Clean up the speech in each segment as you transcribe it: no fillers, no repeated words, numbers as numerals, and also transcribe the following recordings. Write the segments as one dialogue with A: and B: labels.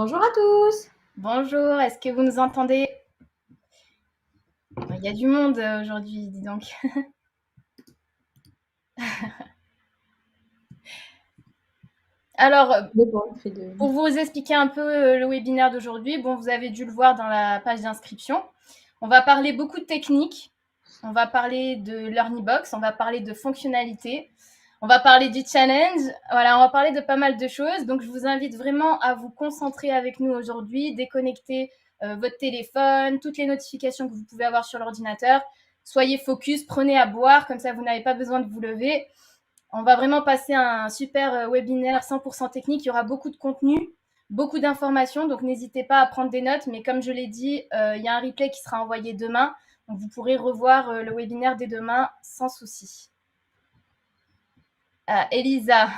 A: Bonjour à tous.
B: Bonjour, est-ce que vous nous entendez? Il y a du monde aujourd'hui, dis donc. Alors,
A: Bon, fait de...
B: pour vous expliquer un peu le webinaire d'aujourd'hui, bon, vous avez dû le voir dans la page d'inscription. On va parler beaucoup de techniques, on va parler de LearnyBox, on va parler de fonctionnalités, on va parler du challenge, voilà, on va parler de pas mal de choses. Donc, je vous invite vraiment à vous concentrer avec nous aujourd'hui, déconnecter votre téléphone, toutes les notifications que vous pouvez avoir sur l'ordinateur. Soyez focus, prenez à boire, comme ça vous n'avez pas besoin de vous lever. On va vraiment passer un super webinaire 100% technique. Il y aura beaucoup de contenu, beaucoup d'informations, donc n'hésitez pas à prendre des notes. Mais comme je l'ai dit, il y a un replay qui sera envoyé demain, donc vous pourrez revoir le webinaire dès demain sans souci. Elisa,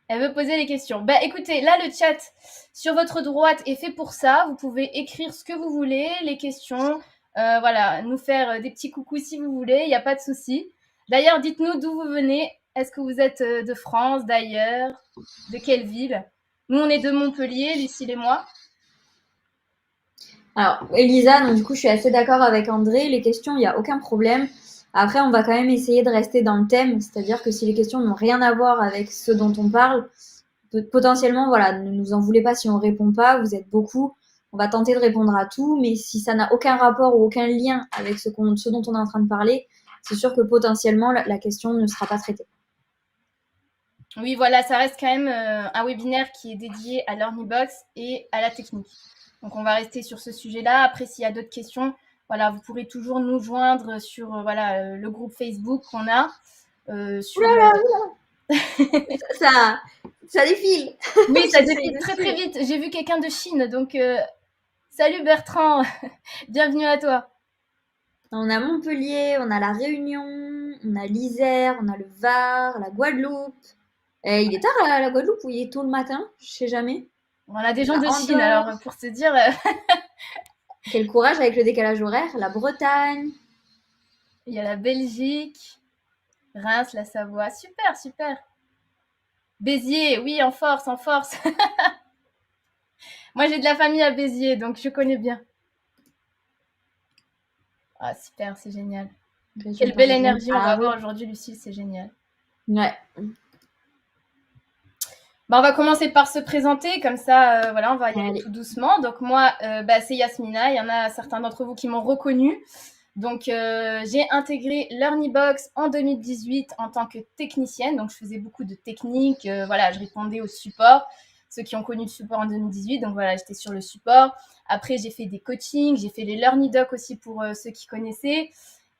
B: elle veut poser les questions. Bah écoutez, là le chat sur votre droite est fait pour ça. Vous pouvez écrire ce que vous voulez, les questions, voilà, nous faire des petits coucous si vous voulez, il n'y a pas de souci. D'ailleurs, dites-nous d'où vous venez. Est-ce que vous êtes de France, d'ailleurs, de quelle ville? Nous, on est de Montpellier, Lucille et moi.
A: Alors, Elisa, donc du coup, je suis assez d'accord avec André. Les questions, il n'y a aucun problème. Après, on va quand même essayer de rester dans le thème, c'est-à-dire que si les questions n'ont rien à voir avec ce dont on parle, potentiellement, voilà, ne nous en voulez pas si on ne répond pas. Vous êtes beaucoup. On va tenter de répondre à tout, mais si ça n'a aucun rapport ou aucun lien avec ce dont on est en train de parler, c'est sûr que potentiellement, la question ne sera pas traitée.
B: Oui, voilà, ça reste quand même un webinaire qui est dédié à l'Ornibox et à la technique. Donc, on va rester sur ce sujet-là. Après, s'il y a d'autres questions, voilà, vous pourrez toujours nous joindre sur voilà, le groupe Facebook qu'on a.
A: Ouh là
B: Sur,
A: là, ça, ça défile.
B: Oui, ça
A: J'essaye
B: défile
A: de
B: très très
A: suivre.
B: vite. J'ai vu quelqu'un de Chine, donc salut Bertrand, bienvenue à toi.
A: On a Montpellier, on a La Réunion, on a l'Isère, on a le Var, la Guadeloupe. Il est tard à la Guadeloupe ou il est tôt le matin? Je sais jamais.
B: On a des
A: On
B: gens
A: a
B: de Chine,
A: Andorre.
B: alors pour se dire,
A: Quel courage avec le décalage horaire. La Bretagne.
B: il y a la Belgique, Reims, la Savoie. Super, super. Béziers, oui, en force, en force. Moi, j'ai de la famille à Béziers, donc je connais bien. Ah, super, c'est génial.
A: Région
B: Quelle belle
A: parisienne.
B: énergie on va
A: Ah oui.
B: avoir aujourd'hui, Lucille, c'est génial.
A: Ouais.
B: Bah, on va commencer par se présenter, comme ça, voilà, on va y aller
A: Allez.
B: tout doucement. Donc moi, bah, c'est Yasmina, il y en a certains d'entre vous qui m'ont reconnue. Donc j'ai intégré LearnyBox en 2018 en tant que technicienne, donc je faisais beaucoup de techniques, voilà, je répondais au support, ceux qui ont connu le support en 2018, donc voilà, j'étais sur le support. Après, j'ai fait des coachings, j'ai fait les LearnyDoc aussi pour ceux qui connaissaient.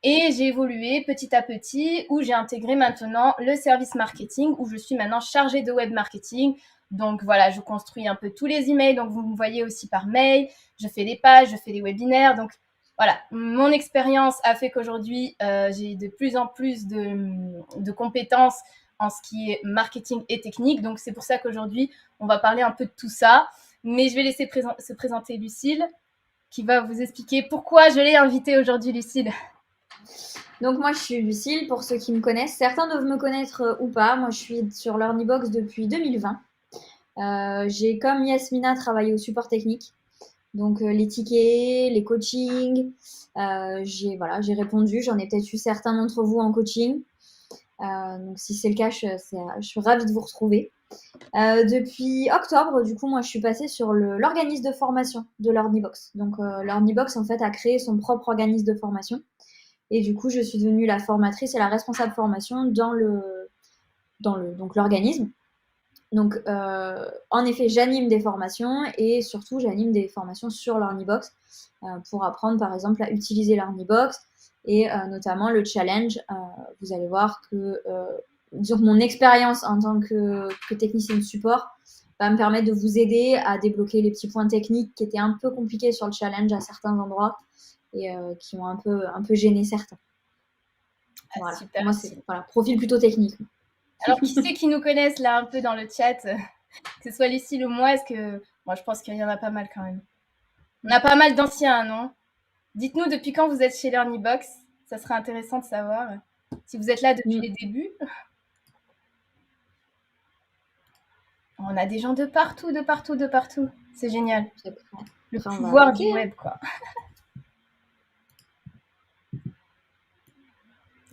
B: Et j'ai évolué petit à petit où j'ai intégré maintenant le service marketing où je suis maintenant chargée de web marketing. Donc voilà, je construis un peu tous les emails. Donc vous me voyez aussi par mail. Je fais les pages, je fais les webinaires. Donc voilà, mon expérience a fait qu'aujourd'hui, j'ai de plus en plus de compétences en ce qui est marketing et technique. Donc c'est pour ça qu'aujourd'hui, on va parler un peu de tout ça. Mais je vais laisser se présenter Lucille qui va vous expliquer pourquoi je l'ai invitée aujourd'hui, Lucille.
A: Donc moi je suis Lucille, pour ceux qui me connaissent. Certains doivent me connaître ou pas. Moi je suis sur LearnyBox depuis 2020. J'ai comme Yasmina travaillé au support technique. Donc les tickets, les coachings, j'ai répondu. J'en ai peut-être eu certains d'entre vous en coaching. Donc si c'est le cas, je suis ravie de vous retrouver. Depuis octobre, du coup, moi, je suis passée sur l'organisme de formation de l'Ornibox. Donc l'Ornibox, en fait, a créé son propre organisme de formation. Et du coup, je suis devenue la formatrice et la responsable formation donc l'organisme. Donc, en effet, j'anime des formations et surtout, j'anime des formations sur l'Ornibox pour apprendre, par exemple, à utiliser l'Ornibox et notamment le challenge. Vous allez voir que sur mon expérience en tant que technicienne support va me permettre de vous aider à débloquer les petits points techniques qui étaient un peu compliqués sur le challenge à certains endroits et qui ont un peu gêné certains.
B: Ah,
A: Voilà,
B: super,
A: moi, c'est
B: Lucille.
A: voilà, profil plutôt technique.
B: Alors, qui c'est qui nous connaissent là un peu dans le chat, que ce soit Lucille ou moi, est-ce que. Moi, je pense qu'il y en a pas mal quand même. On a pas mal d'anciens, non? Dites-nous depuis quand vous êtes chez LearnyBox. Ça serait intéressant de savoir. Si vous êtes là depuis
A: Mm.
B: les débuts. On a des gens de partout, de partout, de partout. C'est génial.
A: Puis après,
B: Le
A: on va
B: pouvoir
A: attaquer,
B: du
A: hein.
B: web, quoi.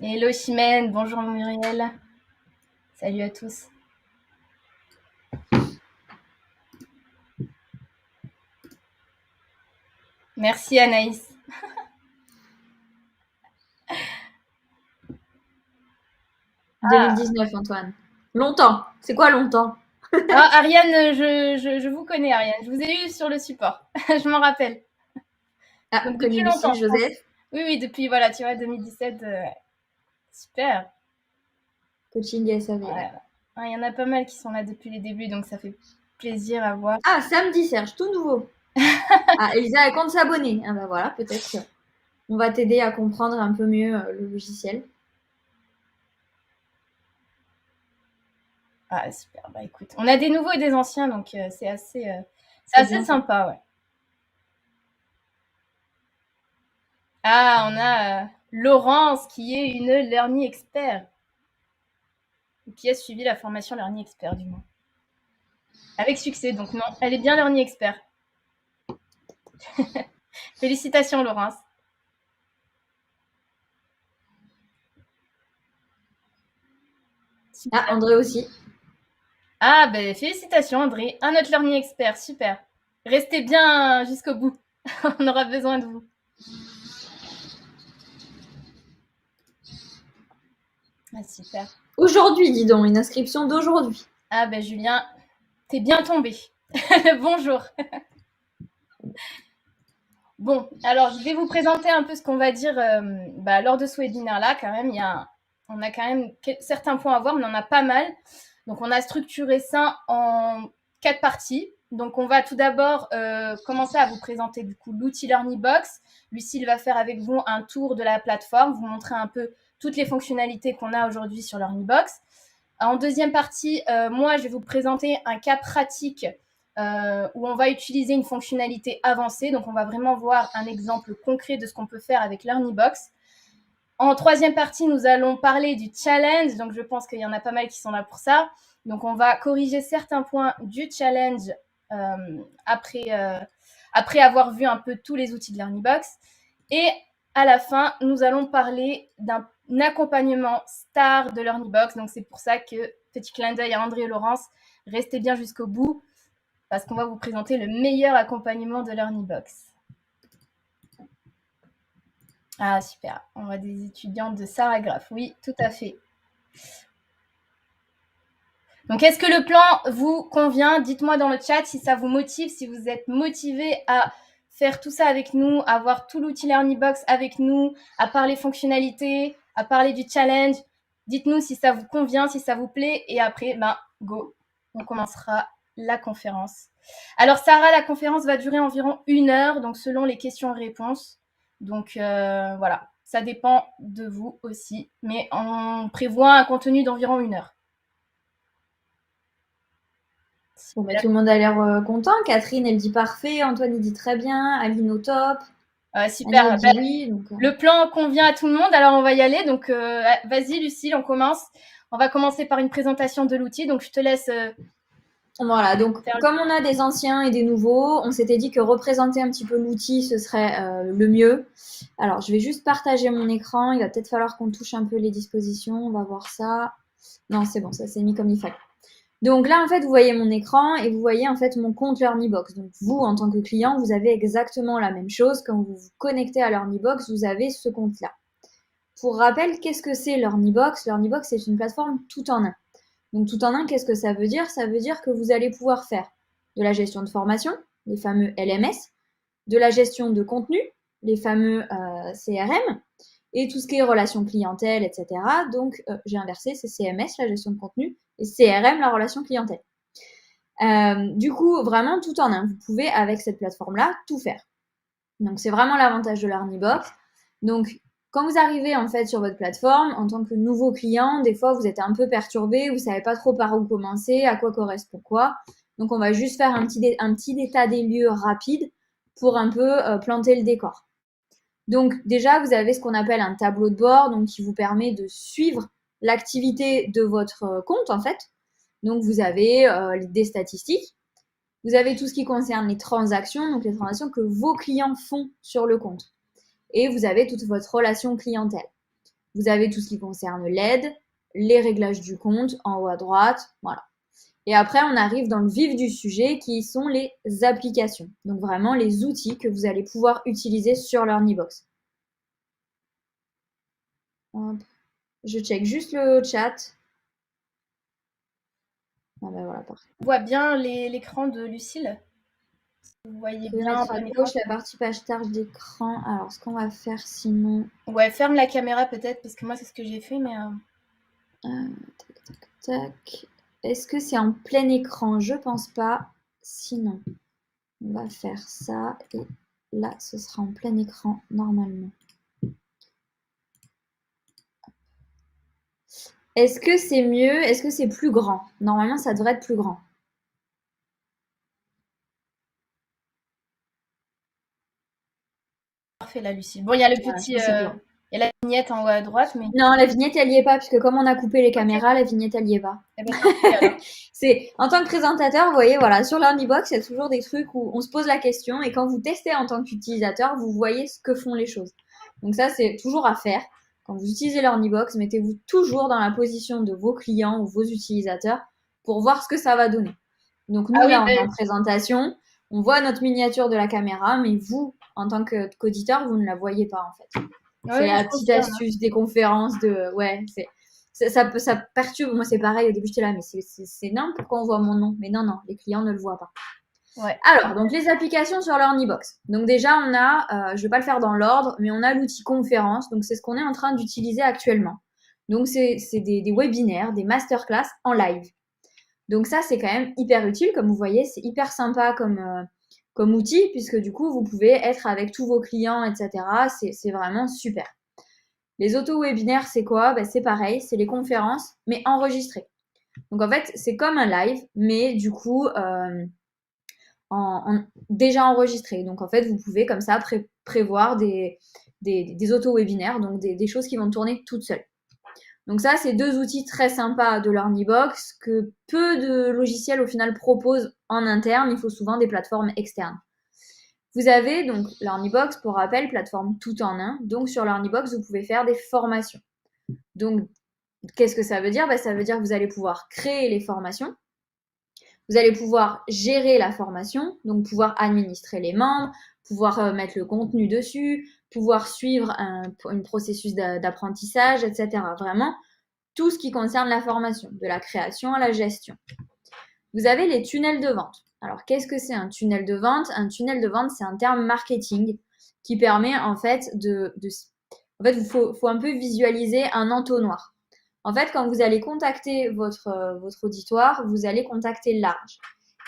B: Hello Chimène, bonjour Muriel. Salut à tous. Merci Anaïs.
A: Ah. 2019, Antoine. Longtemps. C'est quoi longtemps?
B: Ah, Ariane, je vous connais, Ariane. Je vous ai eu sur le support. Je m'en rappelle.
A: Ah,
B: Donc,
A: connu
B: depuis
A: Lucille,
B: longtemps, je pense.
A: Joseph.
B: Oui, oui, depuis, voilà, tu vois, 2017. Super.
A: Coaching SAV.
B: Ouais. Il y en a pas mal qui sont là depuis les débuts, donc ça fait plaisir à voir.
A: Ah, samedi, Serge, tout nouveau. Ah, Elisa, elle compte s'abonner. Ah bah voilà, peut-être on va t'aider à comprendre un peu mieux le logiciel.
B: Ah, super. Bah écoute, on a des nouveaux et des anciens, donc c'est assez
A: bien,
B: sympa, ouais. Ah, on a Laurence qui est une Learning Expert. Qui a suivi la formation Learning Expert, du moins. Avec succès, donc non, elle est bien Learning Expert. Félicitations, Laurence.
A: Super. Ah, André aussi.
B: Ah, ben félicitations, André. Un autre Learning Expert, super. Restez bien jusqu'au bout. On aura besoin de vous. Ah, super.
A: Aujourd'hui, dis donc, une inscription d'aujourd'hui.
B: Ah, ben Julien, t'es bien tombé. Bonjour. Bon, alors je vais vous présenter un peu ce qu'on va dire lors de ce webinaire-là. Quand même, on a quand même certains points à voir, mais on en a pas mal. Donc, on a structuré ça en 4 parties. Donc, on va tout d'abord commencer à vous présenter du coup l'outil LearnyBox. Lucille va faire avec vous un tour de la plateforme, vous montrer un peu toutes les fonctionnalités qu'on a aujourd'hui sur LearnyBox. En deuxième partie, moi, je vais vous présenter un cas pratique où on va utiliser une fonctionnalité avancée. Donc, on va vraiment voir un exemple concret de ce qu'on peut faire avec LearnyBox. En troisième partie, nous allons parler du challenge. Donc, je pense qu'il y en a pas mal qui sont là pour ça. Donc, on va corriger certains points du challenge après avoir vu un peu tous les outils de LearnyBox. Et à la fin, nous allons parler d'un accompagnement star de LearnyBox. Donc, c'est pour ça que, petit clin d'œil à André et Laurence, restez bien jusqu'au bout parce qu'on va vous présenter le meilleur accompagnement de LearnyBox. Ah, super. On voit des étudiantes de Sarah Graff. Oui, tout à fait. Donc, est-ce que le plan vous convient? Dites-moi dans le chat si ça vous motive, si vous êtes motivé à faire tout ça avec nous, à voir tout l'outil LearnyBox avec nous, à parler fonctionnalités, à parler du challenge. Dites-nous si ça vous convient, si ça vous plaît. Et après, go. On commencera la conférence. Alors, Sarah, la conférence va durer environ 1 heure, donc selon les questions et réponses. Donc, voilà. Ça dépend de vous aussi. Mais on prévoit un contenu d'environ 1 heure.
A: Bon, bah, tout le monde a l'air content. Catherine, elle dit parfait. Antoine, il dit très bien. Aline au top.
B: Super.
A: Annie, dit oui. Donc,
B: le plan convient à tout le monde, alors on va y aller. Donc, vas-y, Lucille, on commence. On va commencer par une présentation de l'outil. Donc, je te laisse.
A: Voilà, donc comme on a des anciens et des nouveaux, on s'était dit que représenter un petit peu l'outil, ce serait le mieux. Alors, je vais juste partager mon écran. Il va peut-être falloir qu'on touche un peu les dispositions. On va voir ça. Non, c'est bon, ça s'est mis comme il fallait. Donc là, en fait, vous voyez mon écran et vous voyez en fait mon compte LearnyBox. Donc vous, en tant que client, vous avez exactement la même chose. Quand vous vous connectez à LearnyBox, vous avez ce compte-là. Pour rappel, qu'est-ce que c'est LearnyBox? LearnyBox, c'est une plateforme tout en un. Donc tout en un, qu'est-ce que ça veut dire? Ça veut dire que vous allez pouvoir faire de la gestion de formation, les fameux LMS, de la gestion de contenu, les fameux CRM, et tout ce qui est relations clientèle, etc. Donc j'ai inversé, c'est CMS, la gestion de contenu, et CRM, la relation clientèle. Du coup, vraiment tout en un. Vous pouvez, avec cette plateforme-là, tout faire. Donc c'est vraiment l'avantage de LearnyBox. Donc quand vous arrivez en fait sur votre plateforme, en tant que nouveau client, des fois vous êtes un peu perturbé, vous savez pas trop par où commencer, à quoi correspond quoi. Donc on va juste faire un petit état des lieux rapide pour un peu planter le décor. Donc déjà vous avez ce qu'on appelle un tableau de bord, donc qui vous permet de suivre l'activité de votre compte en fait. Donc, vous avez des statistiques. Vous avez tout ce qui concerne les transactions, donc les transactions que vos clients font sur le compte. Et vous avez toute votre relation clientèle. Vous avez tout ce qui concerne l'aide, les réglages du compte en haut à droite, voilà. Et après, on arrive dans le vif du sujet qui sont les applications. Donc vraiment les outils que vous allez pouvoir utiliser sur l'Earnybox. Je check juste le chat. Ah ben voilà, parfait.
B: On voit bien l'écran de Lucille. Vous voyez bien
A: à gauche la partie partage d'écran. Alors, ce qu'on va faire sinon...
B: Ouais, ferme la caméra peut-être, parce que moi, c'est ce que j'ai fait, mais...
A: tac, tac, tac. Est-ce que c'est en plein écran? Je pense pas. Sinon, on va faire ça. Et là, ce sera en plein écran normalement. Est-ce que c'est mieux? Est-ce que c'est plus grand? Normalement, ça devrait être plus grand.
B: Parfait, là, Lucille. Bon, il y a le petit... il y a la vignette en haut à droite, mais...
A: Non, la vignette, elle n'y est pas, puisque comme on a coupé les caméras, la vignette, elle n'y est pas.
B: Eh ben, parfait, alors.
A: C'est, en tant que présentateur, vous voyez, voilà, sur l'Earnybox, il y a toujours des trucs où on se pose la question, et quand vous testez en tant qu'utilisateur, vous voyez ce que font les choses. Donc ça, c'est toujours à faire. Quand vous utilisez l'Earnybox, mettez-vous toujours dans la position de vos clients ou vos utilisateurs pour voir ce que ça va donner. Donc nous, là, on est en présentation, on voit notre miniature de la caméra, mais vous, en tant qu'auditeur, vous ne la voyez pas, en fait. C'est la petite astuce des conférences de... Ouais, ça perturbe. Moi, c'est pareil. Au début, j'étais là, mais c'est dingue, pourquoi on voit mon nom? Mais non, les clients ne le voient pas.
B: Ouais.
A: Alors, donc les applications sur l'Earnybox. Donc déjà, on a, je ne vais pas le faire dans l'ordre, mais on a l'outil conférence. Donc, c'est ce qu'on est en train d'utiliser actuellement. Donc, c'est des webinaires, des masterclass en live. Donc ça, c'est quand même hyper utile. Comme vous voyez, c'est hyper sympa comme outil, puisque du coup, vous pouvez être avec tous vos clients, etc. C'est vraiment super. Les auto-webinaires, c'est quoi? C'est pareil, c'est les conférences, mais enregistrées. Donc en fait, c'est comme un live, mais du coup, déjà enregistré. Donc en fait, vous pouvez comme ça prévoir des auto-webinaires, donc des choses qui vont tourner toutes seules. Donc ça, c'est deux outils très sympas de l'Earnybox que peu de logiciels au final proposent en interne. Il faut souvent des plateformes externes. Vous avez donc l'Earnybox, pour rappel, plateforme tout en un. Donc sur l'Earnybox, vous pouvez faire des formations. Donc qu'est-ce que ça veut dire? Ça veut dire que vous allez pouvoir créer les formations. Vous allez pouvoir gérer la formation, donc pouvoir administrer les membres, pouvoir mettre le contenu dessus, pouvoir suivre un processus d'apprentissage, etc. Vraiment, tout ce qui concerne la formation, de la création à la gestion. Vous avez les tunnels de vente. Alors, qu'est-ce que c'est un tunnel de vente? Un tunnel de vente, c'est un terme marketing qui permet en fait en fait, il faut un peu visualiser un entonnoir. En fait, quand vous allez contacter votre auditoire, vous allez contacter large.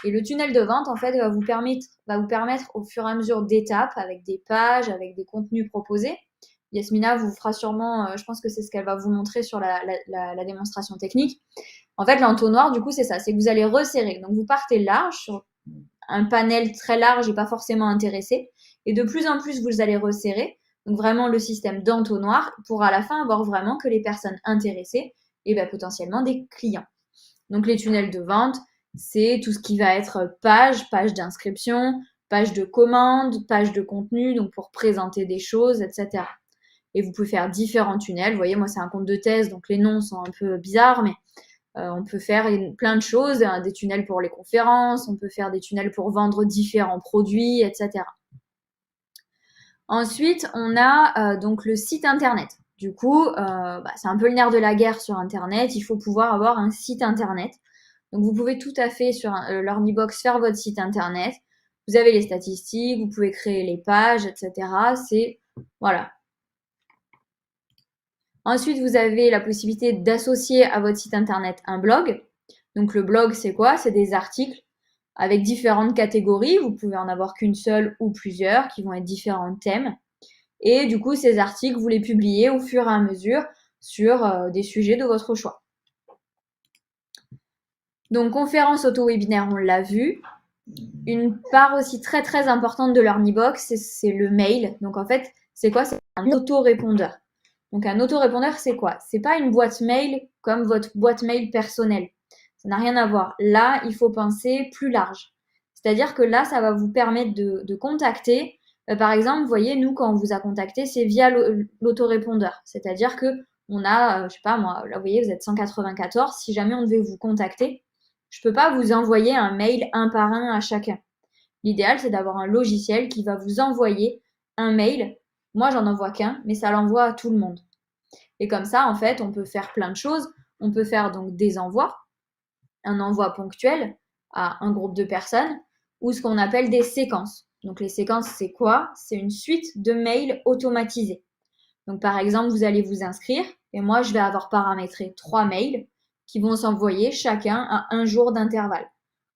A: Et le tunnel de vente, en fait, va vous permettre au fur et à mesure d'étapes, avec des pages, avec des contenus proposés. Yasmina vous fera sûrement, je pense que c'est ce qu'elle va vous montrer sur la démonstration technique. En fait, l'entonnoir, du coup, c'est ça, c'est que vous allez resserrer. Donc, vous partez large sur un panel très large et pas forcément intéressé. Et de plus en plus, vous allez resserrer. Donc, vraiment le système d'entonnoir pour à la fin avoir vraiment que les personnes intéressées et potentiellement des clients. Donc, les tunnels de vente, c'est tout ce qui va être page d'inscription, page de commande, page de contenu, donc pour présenter des choses, etc. Et vous pouvez faire différents tunnels. Vous voyez, moi, c'est un compte de thèse, donc les noms sont un peu bizarres, mais on peut faire plein de choses, des tunnels pour les conférences, on peut faire des tunnels pour vendre différents produits, etc. Ensuite, on a donc le site internet. Du coup, c'est un peu le nerf de la guerre sur Internet. Il faut pouvoir avoir un site internet. Donc, vous pouvez tout à fait sur l'Earnybox faire votre site internet. Vous avez les statistiques, vous pouvez créer les pages, etc. Voilà. Ensuite, vous avez la possibilité d'associer à votre site internet un blog. Donc, le blog, c'est quoi? C'est des articles avec différentes catégories. Vous pouvez en avoir qu'une seule ou plusieurs qui vont être différents thèmes. Et du coup, ces articles, vous les publiez au fur et à mesure sur des sujets de votre choix. Donc, conférence auto-webinaire, on l'a vu. Une part aussi très très importante de l'Earnybox, c'est le mail. Donc, en fait, c'est quoi? C'est un autorépondeur. Donc, un autorépondeur, c'est quoi? C'est pas une boîte mail comme votre boîte mail personnelle. Ça n'a rien à voir. Là, il faut penser plus large. C'est-à-dire que là, ça va vous permettre de contacter. Par exemple, vous voyez, nous, quand on vous a contacté, c'est via l'autorépondeur. C'est-à-dire que on a, je sais pas moi, là, vous voyez, vous êtes 194. Si jamais on devait vous contacter, je peux pas vous envoyer un mail un par un à chacun. L'idéal, c'est d'avoir un logiciel qui va vous envoyer un mail. Moi, j'en envoie qu'un, mais ça l'envoie à tout le monde. Et comme ça, en fait, on peut faire plein de choses. On peut faire donc des envois, un envoi ponctuel à un groupe de personnes, ou ce qu'on appelle des séquences. Donc les séquences, c'est quoi? C'est une suite de mails automatisés. Donc par exemple, vous allez vous inscrire et moi, je vais avoir paramétré 3 mails qui vont s'envoyer chacun à un jour d'intervalle.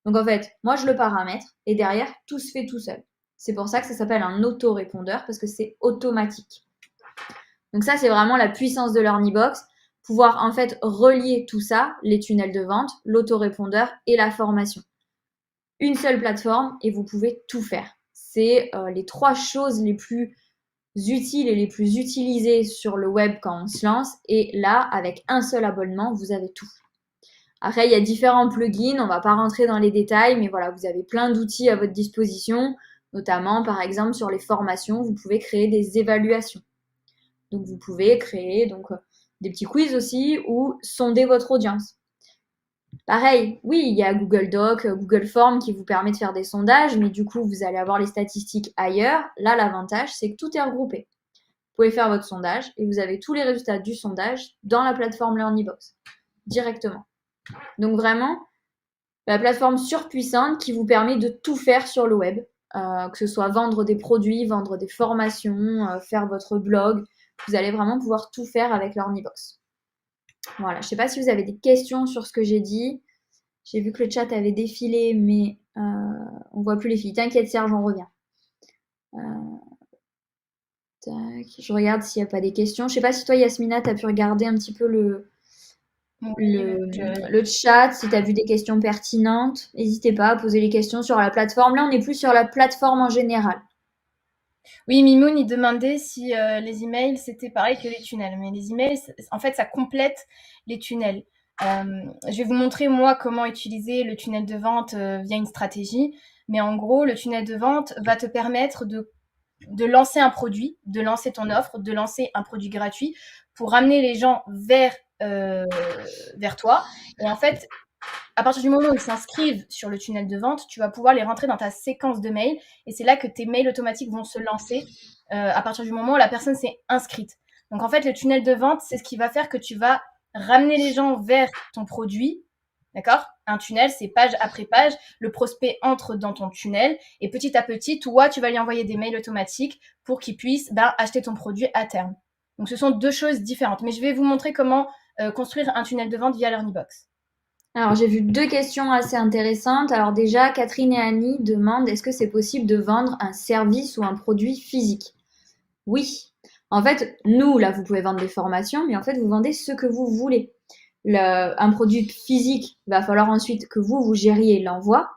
A: Donc en fait, moi, je le paramètre et derrière, tout se fait tout seul. C'est pour ça que ça s'appelle un autorépondeur parce que c'est automatique. Donc ça, c'est vraiment la puissance de l'Ornibox. Pouvoir en fait relier tout ça, les tunnels de vente, l'autorépondeur et la formation. Une seule plateforme et vous pouvez tout faire. C'est les 3 choses les plus utiles et les plus utilisées sur le web quand on se lance. Et là, avec un seul abonnement, vous avez tout. Après, il y a différents plugins, on ne va pas rentrer dans les détails, mais voilà, vous avez plein d'outils à votre disposition, notamment par exemple sur les formations, vous pouvez créer des évaluations. Donc vous pouvez créer des petits quiz aussi ou sonder votre audience. Pareil, oui, il y a Google Doc, Google Form qui vous permet de faire des sondages, mais du coup, vous allez avoir les statistiques ailleurs. Là, l'avantage, c'est que tout est regroupé. Vous pouvez faire votre sondage et vous avez tous les résultats du sondage dans la plateforme LearnyBox, directement. Donc vraiment, la plateforme surpuissante qui vous permet de tout faire sur le web, que ce soit vendre des produits, vendre des formations, faire votre blog. Vous allez vraiment pouvoir tout faire avec l'Ornibox. Voilà, je ne sais pas si vous avez des questions sur ce que j'ai dit. J'ai vu que le chat avait défilé, mais on ne voit plus les filles. T'inquiète Serge, on revient. Tac. Je regarde s'il n'y a pas des questions. Je ne sais pas si toi, Yasmina, tu as pu regarder un petit peu le chat, si tu as vu des questions pertinentes. N'hésitez pas à poser les questions sur la plateforme. Là, on est plus sur la plateforme en général.
B: Oui, Mimoun, il demandait si les emails, c'était pareil que les tunnels. Mais les emails, en fait, ça complète les tunnels. Je vais vous montrer, moi, comment utiliser le tunnel de vente via une stratégie. Mais en gros, le tunnel de vente va te permettre de lancer un produit, de lancer ton offre, de lancer un produit gratuit pour ramener les gens vers toi. Et en fait, à partir du moment où ils s'inscrivent sur le tunnel de vente, tu vas pouvoir les rentrer dans ta séquence de mails. Et c'est là que tes mails automatiques vont se lancer à partir du moment où la personne s'est inscrite. Donc en fait, le tunnel de vente, c'est ce qui va faire que tu vas ramener les gens vers ton produit. D'accord? Un tunnel, c'est page après page. Le prospect entre dans ton tunnel et petit à petit, toi, tu vas lui envoyer des mails automatiques pour qu'il puisse acheter ton produit à terme. Donc ce sont 2 choses différentes. Mais je vais vous montrer comment construire un tunnel de vente via l'Earnybox.
A: Alors, j'ai vu 2 questions assez intéressantes. Alors déjà, Catherine et Annie demandent est-ce que c'est possible de vendre un service ou un produit physique? Oui. En fait, nous, là, vous pouvez vendre des formations, mais en fait, vous vendez ce que vous voulez. Un produit physique, il va falloir ensuite que vous gériez l'envoi,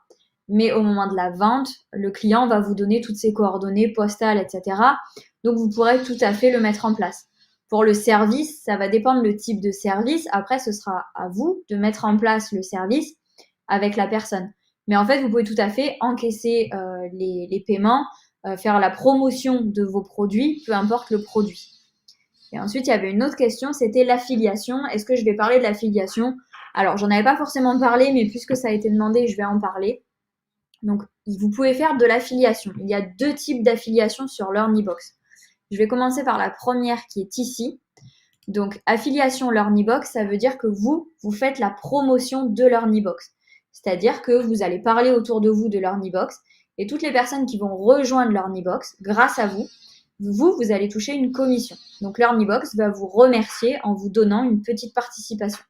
A: mais au moment de la vente, le client va vous donner toutes ses coordonnées postales, etc. Donc, vous pourrez tout à fait le mettre en place. Pour le service, ça va dépendre le type de service. Après, ce sera à vous de mettre en place le service avec la personne. Mais en fait, vous pouvez tout à fait encaisser les paiements, faire la promotion de vos produits, peu importe le produit. Et ensuite, il y avait une autre question, c'était l'affiliation. Est-ce que je vais parler de l'affiliation? Alors, j'en avais pas forcément parlé, mais puisque ça a été demandé, je vais en parler. Donc, vous pouvez faire de l'affiliation. Il y a 2 types d'affiliation sur l'Earnybox. Je vais commencer par la première qui est ici. Donc, affiliation LearnyBox, ça veut dire que vous faites la promotion de LearnyBox. C'est-à-dire que vous allez parler autour de vous de LearnyBox et toutes les personnes qui vont rejoindre LearnyBox, grâce à vous, vous allez toucher une commission. Donc, LearnyBox va vous remercier en vous donnant une petite participation.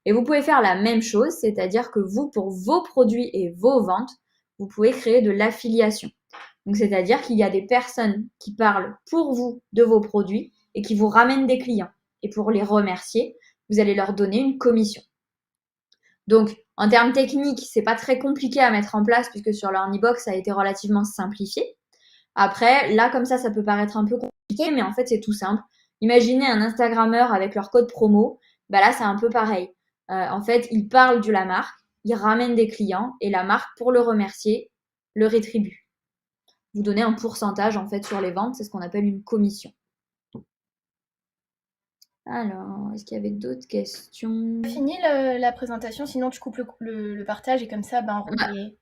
A: Et vous pouvez faire la même chose, c'est-à-dire que vous, pour vos produits et vos ventes, vous pouvez créer de l'affiliation. Donc, c'est-à-dire qu'il y a des personnes qui parlent pour vous de vos produits et qui vous ramènent des clients. Et pour les remercier, vous allez leur donner une commission. Donc, en termes techniques, c'est pas très compliqué à mettre en place puisque sur l'Earnybox, ça a été relativement simplifié. Après, là, comme ça peut paraître un peu compliqué, mais en fait, c'est tout simple. Imaginez un Instagrammeur avec leur code promo. Bah là, c'est un peu pareil. En fait, il parle de la marque, il ramène des clients et la marque, pour le remercier, le rétribue. Vous donnez un pourcentage en fait sur les ventes, c'est ce qu'on appelle une commission. Alors, est-ce qu'il y avait d'autres questions?
B: Fini la présentation, sinon tu coupes le partage et comme ça, on remet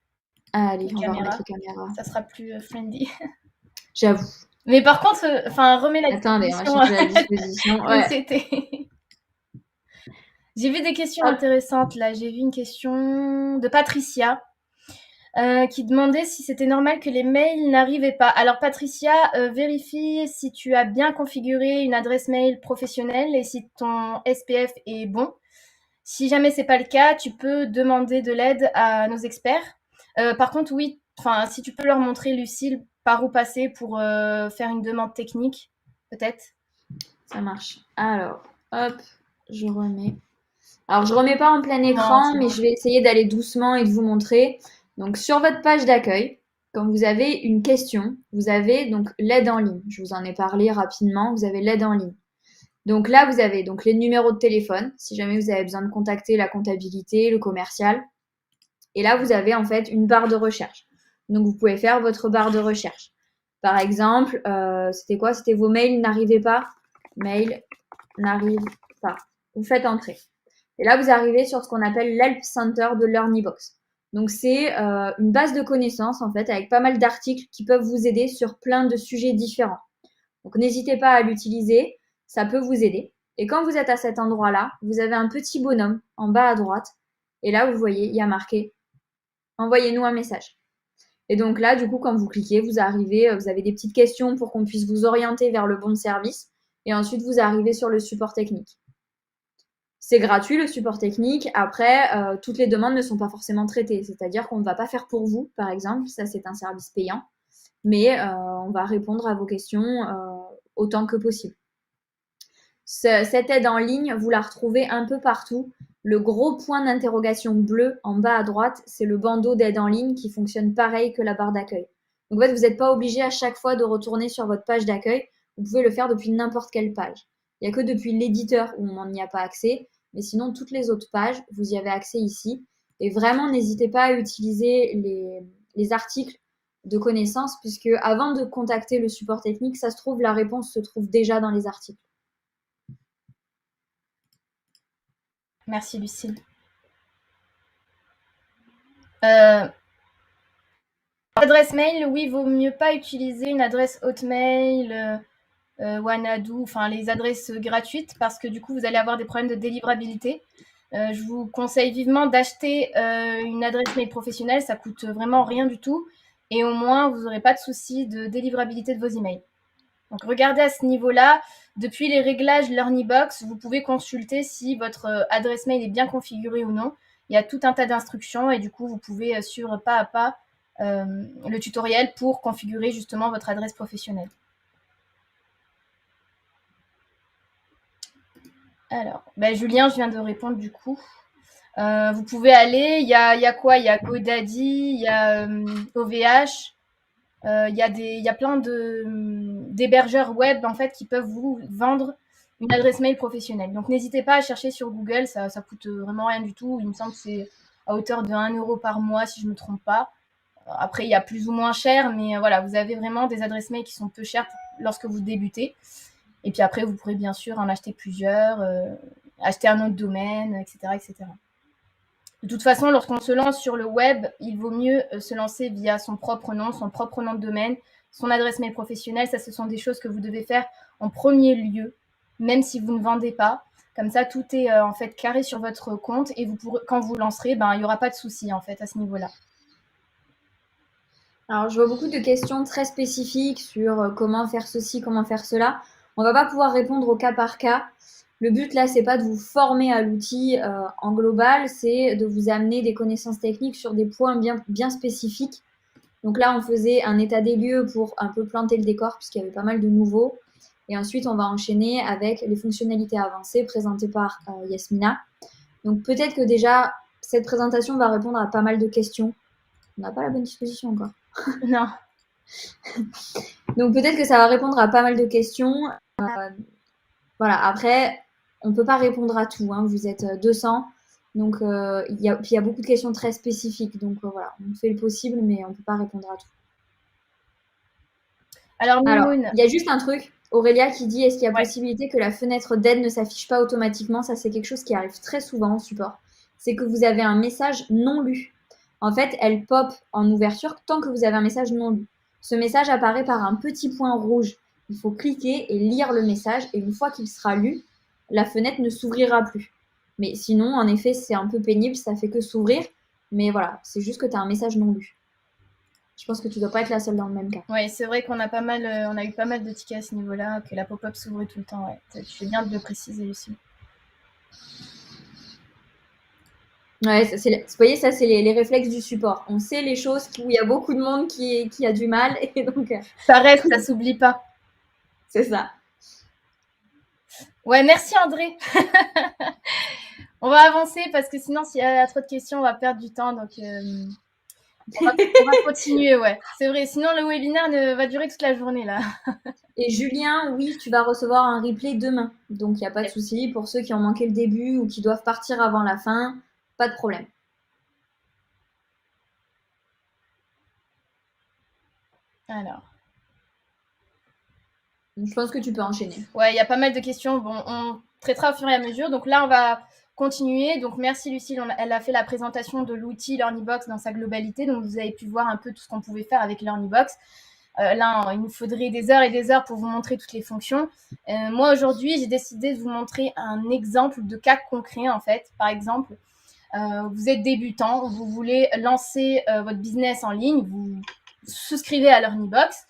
A: Allez,
B: les
A: on va remettre
B: caméras.
A: les caméras.
B: Ça sera plus friendly.
A: J'avoue.
B: Mais par contre, remets la
A: Attendez, on va
B: disposition.
A: changer la disposition.
B: Où
A: Ouais.
B: c'était. J'ai vu des questions
A: Hop.
B: intéressantes là. J'ai vu une question de Patricia qui demandait si c'était normal que les mails n'arrivaient pas. Alors Patricia, vérifie si tu as bien configuré une adresse mail professionnelle et si ton SPF est bon. Si jamais c'est pas le cas, tu peux demander de l'aide à nos experts. Par contre, oui, si tu peux leur montrer, Lucille, par où passer pour faire une demande technique, peut-être.
A: Ça marche. Alors, hop, je remets. Alors, je remets pas en plein
B: Non,
A: écran,
B: c'est
A: mais
B: bon.
A: je vais essayer d'aller doucement et de vous montrer. Donc, sur votre page d'accueil, quand vous avez une question, vous avez donc l'aide en ligne. Je vous en ai parlé rapidement. Vous avez l'aide en ligne. Donc là, vous avez donc les numéros de téléphone, si jamais vous avez besoin de contacter la comptabilité, le commercial. Et là, vous avez en fait une barre de recherche. Donc, vous pouvez faire votre barre de recherche. Par exemple, c'était quoi? C'était vos mails n'arrivaient pas. Mail n'arrive pas. Vous faites entrer. Et là, vous arrivez sur ce qu'on appelle l'Help Center de LearnyBox. Donc, c'est une base de connaissances, en fait, avec pas mal d'articles qui peuvent vous aider sur plein de sujets différents. Donc, n'hésitez pas à l'utiliser. Ça peut vous aider. Et quand vous êtes à cet endroit-là, vous avez un petit bonhomme en bas à droite. Et là, vous voyez, il y a marqué envoyez-nous un message. Et donc là, du coup, quand vous cliquez, vous arrivez, vous avez des petites questions pour qu'on puisse vous orienter vers le bon service. Et ensuite, vous arrivez sur le support technique. C'est gratuit, le support technique. Après, toutes les demandes ne sont pas forcément traitées. C'est-à-dire qu'on ne va pas faire pour vous, par exemple. Ça, c'est un service payant. Mais on va répondre à vos questions autant que possible. Cette aide en ligne, vous la retrouvez un peu partout. Le gros point d'interrogation bleu en bas à droite, c'est le bandeau d'aide en ligne qui fonctionne pareil que la barre d'accueil. Donc en fait, vous n'êtes pas obligé à chaque fois de retourner sur votre page d'accueil. Vous pouvez le faire depuis n'importe quelle page. Il n'y a que depuis l'éditeur où on n'y a pas accès. Mais sinon, toutes les autres pages, vous y avez accès ici. Et vraiment, n'hésitez pas à utiliser les articles de connaissances, puisque avant de contacter le support technique, ça se trouve, la réponse se trouve déjà dans les articles.
B: Merci, Lucille. Adresse mail, oui, vaut mieux pas utiliser une adresse Hotmail, Wanadu, les adresses gratuites, parce que du coup, vous allez avoir des problèmes de délivrabilité. Je vous conseille vivement d'acheter une adresse mail professionnelle, ça coûte vraiment rien du tout, et au moins, vous n'aurez pas de souci de délivrabilité de vos emails. Donc, regardez à ce niveau-là. Depuis les réglages LearnyBox, vous pouvez consulter si votre adresse mail est bien configurée ou non. Il y a tout un tas d'instructions et du coup, vous pouvez suivre pas à pas le tutoriel pour configurer justement votre adresse professionnelle. Alors, Julien, je viens de répondre du coup. Vous pouvez aller, il y a quoi? Il y a GoDaddy, il y a OVH, il y a plein d'hébergeurs web en fait qui peuvent vous vendre une adresse mail professionnelle. Donc n'hésitez pas à chercher sur Google, ça coûte vraiment rien du tout. Il me semble que c'est à hauteur de 1 euro par mois si je ne me trompe pas. Après, il y a plus ou moins cher, mais voilà, vous avez vraiment des adresses mail qui sont peu chères lorsque vous débutez. Et puis après, vous pourrez bien sûr en acheter plusieurs, acheter un autre domaine, etc., etc. De toute façon, lorsqu'on se lance sur le web, il vaut mieux se lancer via son propre nom de domaine, son adresse mail professionnelle. Ça, ce sont des choses que vous devez faire en premier lieu, même si vous ne vendez pas. Comme ça, tout est en fait carré sur votre compte et quand vous lancerez, il n'y aura pas de souci en fait à ce niveau-là.
A: Alors, je vois beaucoup de questions très spécifiques sur comment faire ceci, comment faire cela. On ne va pas pouvoir répondre au cas par cas. Le but là, c'est pas de vous former à l'outil en global, c'est de vous amener des connaissances techniques sur des points bien spécifiques. Donc là, on faisait un état des lieux pour un peu planter le décor puisqu'il y avait pas mal de nouveaux. Et ensuite, on va enchaîner avec les fonctionnalités avancées présentées par Yasmina. Donc peut-être que déjà, cette présentation va répondre à pas mal de questions. On n'a pas la bonne disposition encore.
B: Non.
A: Donc peut-être que ça va répondre à pas mal de questions. Voilà, après, on ne peut pas répondre à tout. Hein. Vous êtes 200. Donc, puis il y a beaucoup de questions très spécifiques. Donc, voilà, on fait le possible, mais on ne peut pas répondre à tout.
B: Alors, Mimoun,
A: il y a juste un truc. Aurélia qui dit, est-ce qu'il y a
B: ouais.
A: possibilité que la fenêtre d'aide ne s'affiche pas automatiquement? Ça, c'est quelque chose qui arrive très souvent en support. C'est que vous avez un message non lu. En fait, elle pop en ouverture tant que vous avez un message non lu. Ce message apparaît par un petit point rouge. Il faut cliquer et lire le message. Et une fois qu'il sera lu, la fenêtre ne s'ouvrira plus. Mais sinon, en effet, c'est un peu pénible. Ça fait que s'ouvrir. Mais voilà, c'est juste que tu as un message non lu. Je pense que tu dois pas être la seule dans le même cas.
B: Oui, c'est vrai qu'on a pas mal, on a eu pas mal de tickets à ce niveau-là, que la pop-up s'ouvrait tout le temps. Ouais. Tu fais bien de le préciser, Lucie.
A: Ouais, vous voyez, ça, c'est les réflexes du support. On sait les choses où il y a beaucoup de monde qui a du mal. Et donc,
B: ça reste, ça s'oublie pas.
A: C'est ça.
B: Ouais, merci André. On va avancer parce que sinon, s'il y a trop de questions, on va perdre du temps. Donc, on va continuer, ouais. C'est vrai. Sinon, le webinaire va durer toute la journée, là.
A: Et Julien, oui, tu vas recevoir un replay demain. Donc, il n'y a pas de souci. Pour ceux qui ont manqué le début ou qui doivent partir avant la fin, pas de problème.
B: Alors.
A: Je pense que tu peux enchaîner.
B: Ouais, il y a pas mal de questions. Bon, on traitera au fur et à mesure. Donc là, on va continuer. Donc merci Lucille, elle a fait la présentation de l'outil LearnyBox dans sa globalité. Donc vous avez pu voir un peu tout ce qu'on pouvait faire avec LearnyBox. Là, il nous faudrait des heures et des heures pour vous montrer toutes les fonctions. Moi, aujourd'hui, j'ai décidé de vous montrer un exemple de cas concret, en fait. Par exemple, vous êtes débutant, vous voulez lancer votre business en ligne, vous souscrivez à LearnyBox.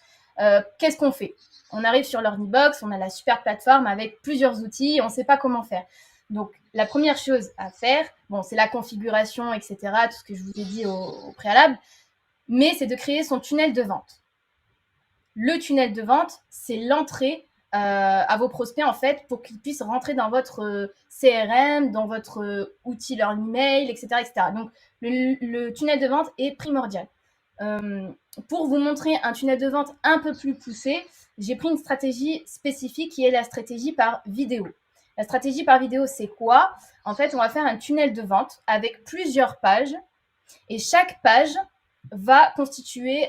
B: Qu'est-ce qu'on fait? On arrive sur LearnyBox, on a la super plateforme avec plusieurs outils, on ne sait pas comment faire. Donc, la première chose à faire, bon, c'est la configuration, etc., tout ce que je vous ai dit au préalable, mais c'est de créer son tunnel de vente. Le tunnel de vente, c'est l'entrée à vos prospects, en fait, pour qu'ils puissent rentrer dans votre CRM, dans votre outil leur email, etc., etc. Donc, le tunnel de vente est primordial. Pour vous montrer un tunnel de vente un peu plus poussé, j'ai pris une stratégie spécifique qui est la stratégie par vidéo. La stratégie par vidéo, c'est quoi? En fait, on va faire un tunnel de vente avec plusieurs pages et chaque page va constituer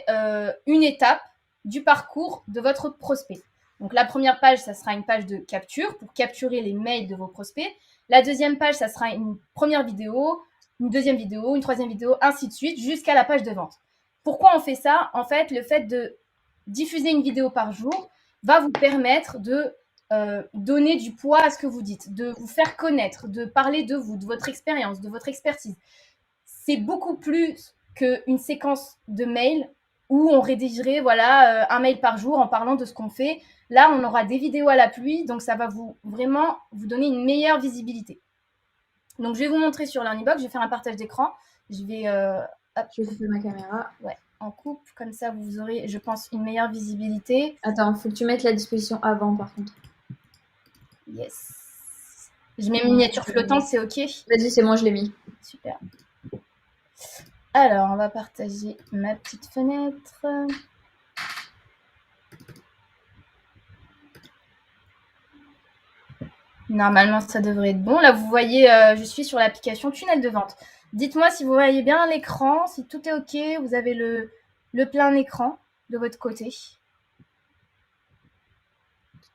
B: une étape du parcours de votre prospect. Donc la première page, ça sera une page de capture pour capturer les mails de vos prospects. La deuxième page, ça sera une première vidéo, une deuxième vidéo, une troisième vidéo, ainsi de suite, jusqu'à la page de vente. Pourquoi on fait ça? En fait, le fait de diffuser une vidéo par jour va vous permettre de donner du poids à ce que vous dites, de vous faire connaître, de parler de vous, de votre expérience, de votre expertise. C'est beaucoup plus qu'une séquence de mails où on rédigerait un mail par jour en parlant de ce qu'on fait. Là, on aura des vidéos à l'appui, donc ça va vraiment vous donner une meilleure visibilité. Donc, je vais vous montrer sur LearnyBox. Je vais faire un partage d'écran. Je vais...
A: Je vais couper ma caméra.
B: Ouais, en coupe. Comme ça, vous aurez, je pense, une meilleure visibilité.
A: Attends, il faut que tu mettes la disposition avant, par contre.
B: Yes. Je mets miniature flottante, c'est OK?
A: Vas-y, c'est moi, je l'ai mis.
B: Super. Alors, on va partager ma petite fenêtre. Normalement, ça devrait être bon. Là, vous voyez, je suis sur l'application Tunnel de vente. Dites-moi si vous voyez bien l'écran, si tout est OK, vous avez le plein écran de votre côté.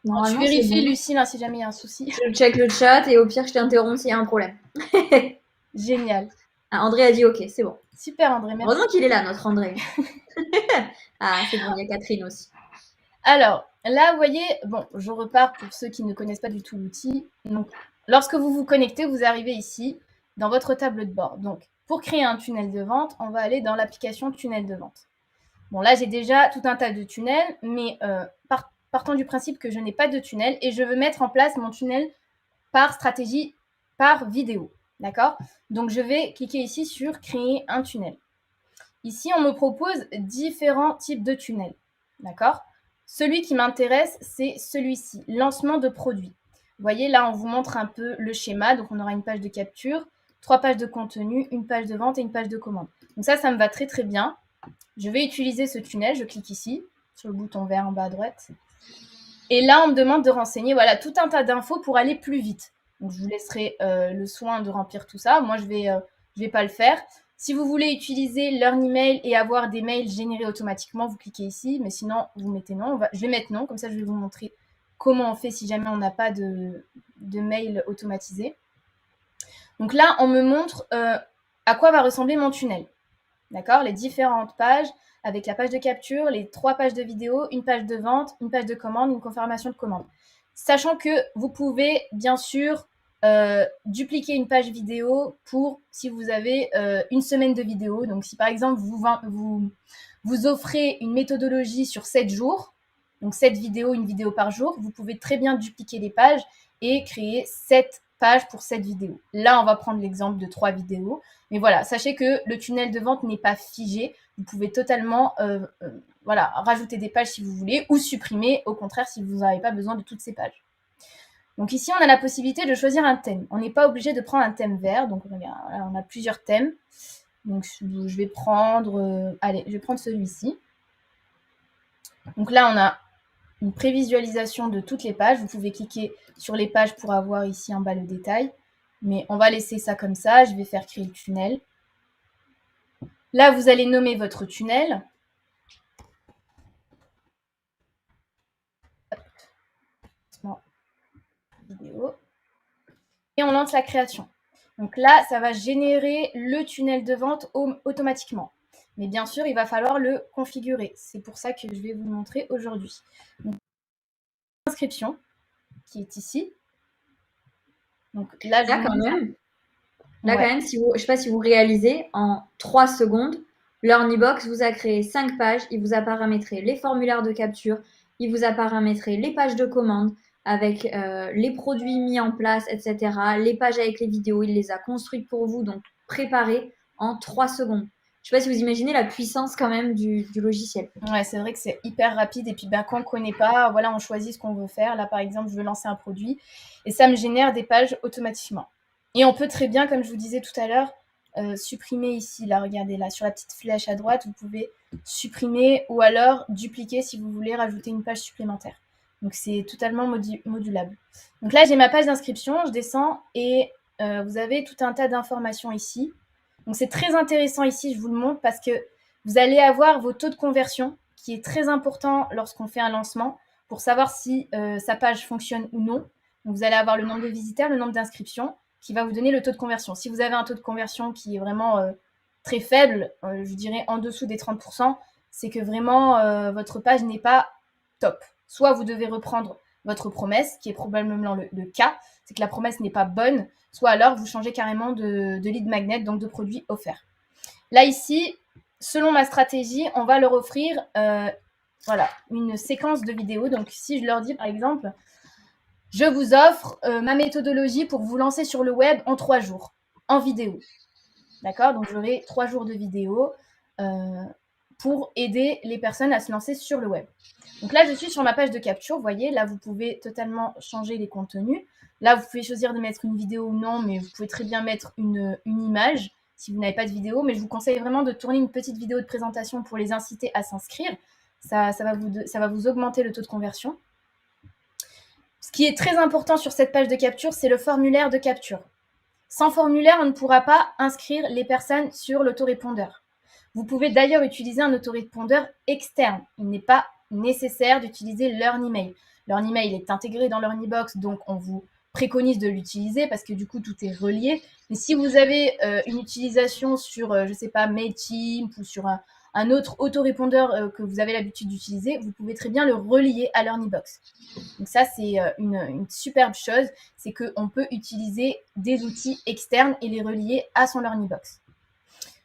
B: Tu vérifies, bon. Lucille, hein, si jamais il y a un souci.
A: Je check le chat et au pire, je t'interromps s'il y a un problème.
B: Génial.
A: Ah, André a dit OK, c'est bon.
B: Super, André, merci.
A: Heureusement qu'il est là, notre André. Ah, c'est bon, il y a Catherine aussi.
B: Alors, là, vous voyez, bon, je repars pour ceux qui ne connaissent pas du tout l'outil. Donc, lorsque vous vous connectez, vous arrivez ici, dans votre table de bord. Donc, pour créer un tunnel de vente, on va aller dans l'application Tunnel de vente. Bon, là, j'ai déjà tout un tas de tunnels, mais partant du principe que je n'ai pas de tunnel et je veux mettre en place mon tunnel par stratégie, par vidéo. D'accord? Donc, je vais cliquer ici sur Créer un tunnel. Ici, on me propose différents types de tunnels. D'accord? Celui qui m'intéresse, c'est celui-ci, lancement de produits. Vous voyez, là, on vous montre un peu le schéma. Donc, on aura une page de capture, 3 pages de contenu, une page de vente et une page de commande. Donc ça me va très, très bien. Je vais utiliser ce tunnel. Je clique ici, sur le bouton vert en bas à droite. Et là, on me demande de renseigner tout un tas d'infos pour aller plus vite. Donc, je vous laisserai le soin de remplir tout ça. Moi, je vais pas le faire. Si vous voulez utiliser Learn Email et avoir des mails générés automatiquement, vous cliquez ici. Mais sinon, vous mettez non. Je vais mettre non. Comme ça, je vais vous montrer comment on fait si jamais on n'a pas de mail automatisé. Donc là, on me montre à quoi va ressembler mon tunnel. D'accord? Les différentes pages avec la page de capture, les 3 pages de vidéo, une page de vente, une page de commande, une confirmation de commande. Sachant que vous pouvez bien sûr dupliquer une page vidéo pour si vous avez une semaine de vidéo. Donc si par exemple vous offrez une méthodologie sur 7 jours, donc 7 vidéos, une vidéo par jour, vous pouvez très bien dupliquer les pages et créer 7 pages pour 7 vidéos. Là, on va prendre l'exemple de 3 vidéos. Mais voilà, sachez que le tunnel de vente n'est pas figé. Vous pouvez totalement rajouter des pages si vous voulez ou supprimer, au contraire, si vous n'avez pas besoin de toutes ces pages. Donc ici, on a la possibilité de choisir un thème. On n'est pas obligé de prendre un thème vert. Donc regarde, là, on a plusieurs thèmes. Donc je vais prendre, je vais prendre celui-ci. Donc là, on a une prévisualisation de toutes les pages. Vous pouvez cliquer sur les pages pour avoir ici en bas le détail. Mais on va laisser ça comme ça. Je vais faire créer le tunnel. Là, vous allez nommer votre tunnel. Vidéo. Et on lance la création. Donc là, ça va générer le tunnel de vente automatiquement. Mais bien sûr, il va falloir le configurer. C'est pour ça que je vais vous montrer aujourd'hui. Donc, l'inscription qui est ici. Donc là,
A: Là, quand même, je ne sais pas si vous réalisez, en 3 secondes, Learnybox vous a créé 5 pages. Il vous a paramétré les formulaires de capture. Il vous a paramétré les pages de commande avec les produits mis en place, etc. Les pages avec les vidéos, il les a construites pour vous, donc préparées en 3 secondes. Je ne sais pas si vous imaginez la puissance quand même du logiciel.
B: Ouais, c'est vrai que c'est hyper rapide. Et puis, quand on ne connaît pas, voilà, on choisit ce qu'on veut faire. Là, par exemple, je veux lancer un produit et ça me génère des pages automatiquement. Et on peut très bien, comme je vous disais tout à l'heure, supprimer ici, là, regardez, là, sur la petite flèche à droite, vous pouvez supprimer ou alors dupliquer si vous voulez rajouter une page supplémentaire. Donc, c'est totalement modulable. Donc là, j'ai ma page d'inscription, je descends et vous avez tout un tas d'informations ici. Donc, c'est très intéressant ici, je vous le montre parce que vous allez avoir vos taux de conversion, qui est très important lorsqu'on fait un lancement, pour savoir si sa page fonctionne ou non. Donc, vous allez avoir le nombre de visiteurs, le nombre d'inscriptions, qui va vous donner le taux de conversion. Si vous avez un taux de conversion qui est vraiment très faible, je dirais en dessous des 30%, c'est que vraiment votre page n'est pas top. Soit vous devez reprendre votre promesse, qui est probablement le cas, c'est que la promesse n'est pas bonne, soit alors vous changez carrément de lead magnet, donc de produit offert. Là, ici, selon ma stratégie, on va leur offrir une séquence de vidéos. Donc, si je leur dis, par exemple, je vous offre ma méthodologie pour vous lancer sur le web en 3 jours, en vidéo. D'accord? Donc, j'aurai 3 jours de vidéo pour aider les personnes à se lancer sur le web. Donc là, je suis sur ma page de capture. Vous voyez, là, vous pouvez totalement changer les contenus. Là, vous pouvez choisir de mettre une vidéo ou non, mais vous pouvez très bien mettre une image si vous n'avez pas de vidéo. Mais je vous conseille vraiment de tourner une petite vidéo de présentation pour les inciter à s'inscrire. Ça va vous augmenter le taux de conversion. Ce qui est très important sur cette page de capture, c'est le formulaire de capture. Sans formulaire, on ne pourra pas inscrire les personnes sur l'autorépondeur. Vous pouvez d'ailleurs utiliser un autorépondeur externe. Il n'est pas nécessaire d'utiliser Learn Email. Learn Email est intégré dans Learnybox, donc on vous préconise de l'utiliser parce que du coup, tout est relié. Mais si vous avez une utilisation sur, je ne sais pas, Mailchimp ou sur un autre autorépondeur que vous avez l'habitude d'utiliser, vous pouvez très bien le relier à Learnybox. Donc ça, c'est une superbe chose, c'est qu'on peut utiliser des outils externes et les relier à son Learnybox.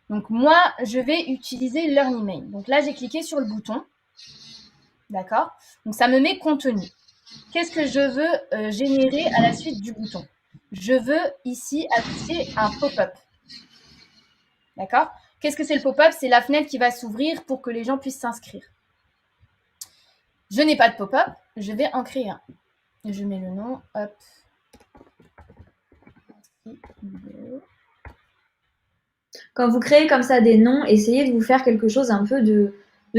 B: Donc moi, je vais utiliser Learn Email. Donc là, j'ai cliqué sur le bouton. D'accord? Donc ça me met contenu. Qu'est-ce que je veux générer à la suite du bouton? Je veux ici afficher un pop-up. D'accord? Qu'est-ce que c'est le pop-up? C'est la fenêtre qui va s'ouvrir pour que les gens puissent s'inscrire. Je n'ai pas de pop-up, je vais en créer un. Je mets le nom, hop.
A: Quand vous créez comme ça des noms, essayez de vous faire quelque chose un peu de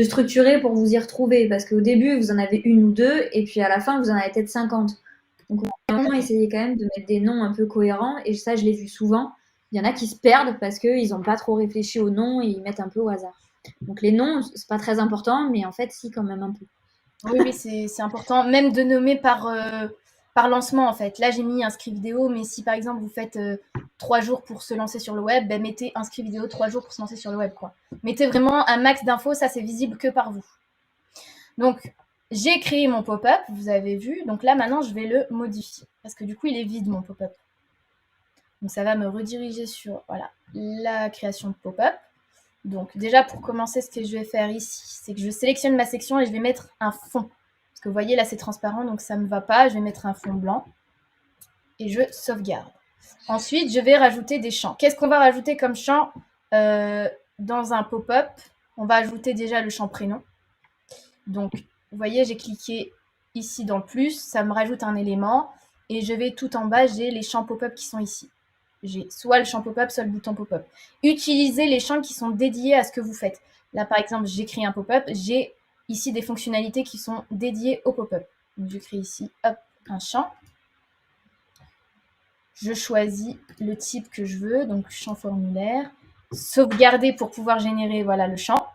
A: structuré pour vous y retrouver. Parce qu'au début, vous en avez une ou deux, et puis à la fin, vous en avez peut-être 50. Donc, on va vraiment essayer quand même de mettre des noms un peu cohérents. Et ça, je l'ai vu souvent. Il y en a qui se perdent parce qu'ils n'ont pas trop réfléchi aux noms et ils mettent un peu au hasard. Donc, les noms, c'est pas très important, mais en fait, si, quand même un peu.
B: Oui, c'est important. Même de nommer par lancement, en fait. Là, j'ai mis inscrit vidéo, mais si par exemple vous faites 3 jours pour se lancer sur le web, ben, mettez inscrit vidéo 3 jours pour se lancer sur le web, quoi. Mettez vraiment un max d'infos, ça c'est visible que par vous. Donc, j'ai créé mon pop-up, vous avez vu. Donc là, maintenant, je vais le modifier. Parce que du coup, il est vide, mon pop-up. Donc, ça va me rediriger sur voilà, la création de pop-up. Donc, déjà, pour commencer, ce que je vais faire ici, c'est que je sélectionne ma section et je vais mettre un fond. Parce que vous voyez, là, c'est transparent, donc ça ne me va pas. Je vais mettre un fond blanc et je sauvegarde. Ensuite, je vais rajouter des champs. Qu'est-ce qu'on va rajouter comme champ dans un pop-up? On va ajouter déjà le champ prénom. Donc, vous voyez, j'ai cliqué ici dans le plus, ça me rajoute un élément. Et je vais tout en bas, j'ai les champs pop-up qui sont ici. J'ai soit le champ pop-up, soit le bouton pop-up. Utilisez les champs qui sont dédiés à ce que vous faites. Là, par exemple, j'ai créé un pop-up. J'ai ici des fonctionnalités qui sont dédiées au pop-up. Donc, je crée ici, hop, un champ. Je choisis le type que je veux, donc champ formulaire. Sauvegarder pour pouvoir générer voilà, le champ.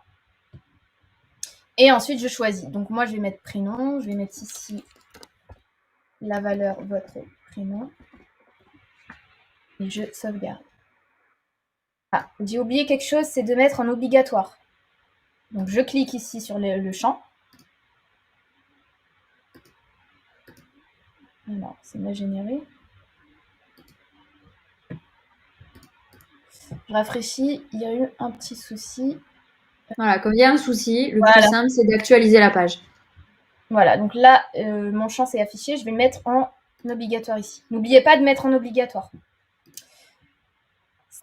B: Et ensuite, je choisis. Donc, moi, je vais mettre prénom. Je vais mettre ici la valeur votre prénom. Et je sauvegarde. Ah, j'ai oublié quelque chose, c'est de mettre en obligatoire. Donc, je clique ici sur le champ. Alors, c'est mal généré. Je rafraîchis. Il y a eu un petit souci.
A: Voilà, comme il y a un souci, le plus simple, c'est d'actualiser la page.
B: Voilà, donc là, mon champ s'est affiché. Je vais le mettre en obligatoire ici. N'oubliez pas de mettre en obligatoire.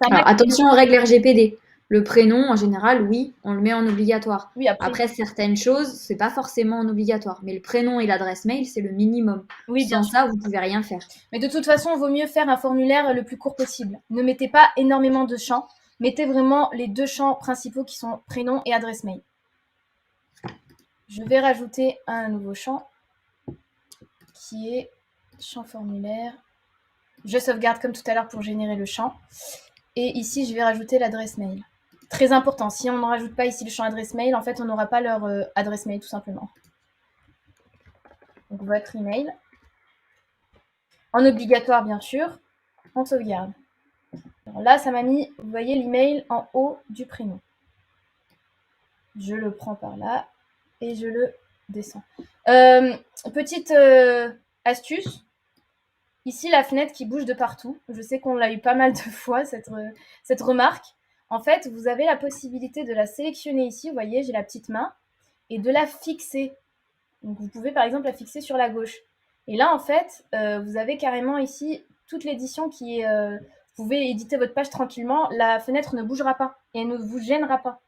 A: Alors, attention aux règles RGPD. Le prénom, en général, oui, on le met en obligatoire.
B: Oui,
A: après, certaines choses, c'est pas forcément en obligatoire. Mais le prénom et l'adresse mail, c'est le minimum.
B: Oui,
A: Sans ça, vous pouvez rien faire.
B: Mais de toute façon, il vaut mieux faire un formulaire le plus court possible. Ne mettez pas énormément de champs. Mettez vraiment les 2 champs principaux qui sont prénom et adresse mail. Je vais rajouter un nouveau champ qui est champ formulaire. Je sauvegarde comme tout à l'heure pour générer le champ. Et ici, je vais rajouter l'adresse mail. Très important, si on ne rajoute pas ici le champ adresse mail, en fait, on n'aura pas leur adresse mail tout simplement. Donc, votre email. En obligatoire, bien sûr. On sauvegarde. Alors là, ça m'a mis, vous voyez, l'email en haut du prénom. Je le prends par là et je le descends. Petite astuce. Ici, la fenêtre qui bouge de partout. Je sais qu'on l'a eu pas mal de fois, cette remarque. En fait, vous avez la possibilité de la sélectionner ici. Vous voyez, j'ai la petite main. Et de la fixer. Donc, vous pouvez, par exemple, la fixer sur la gauche. Et là, en fait, vous avez carrément ici toute l'édition qui est... vous pouvez éditer votre page tranquillement. La fenêtre ne bougera pas et elle ne vous gênera pas.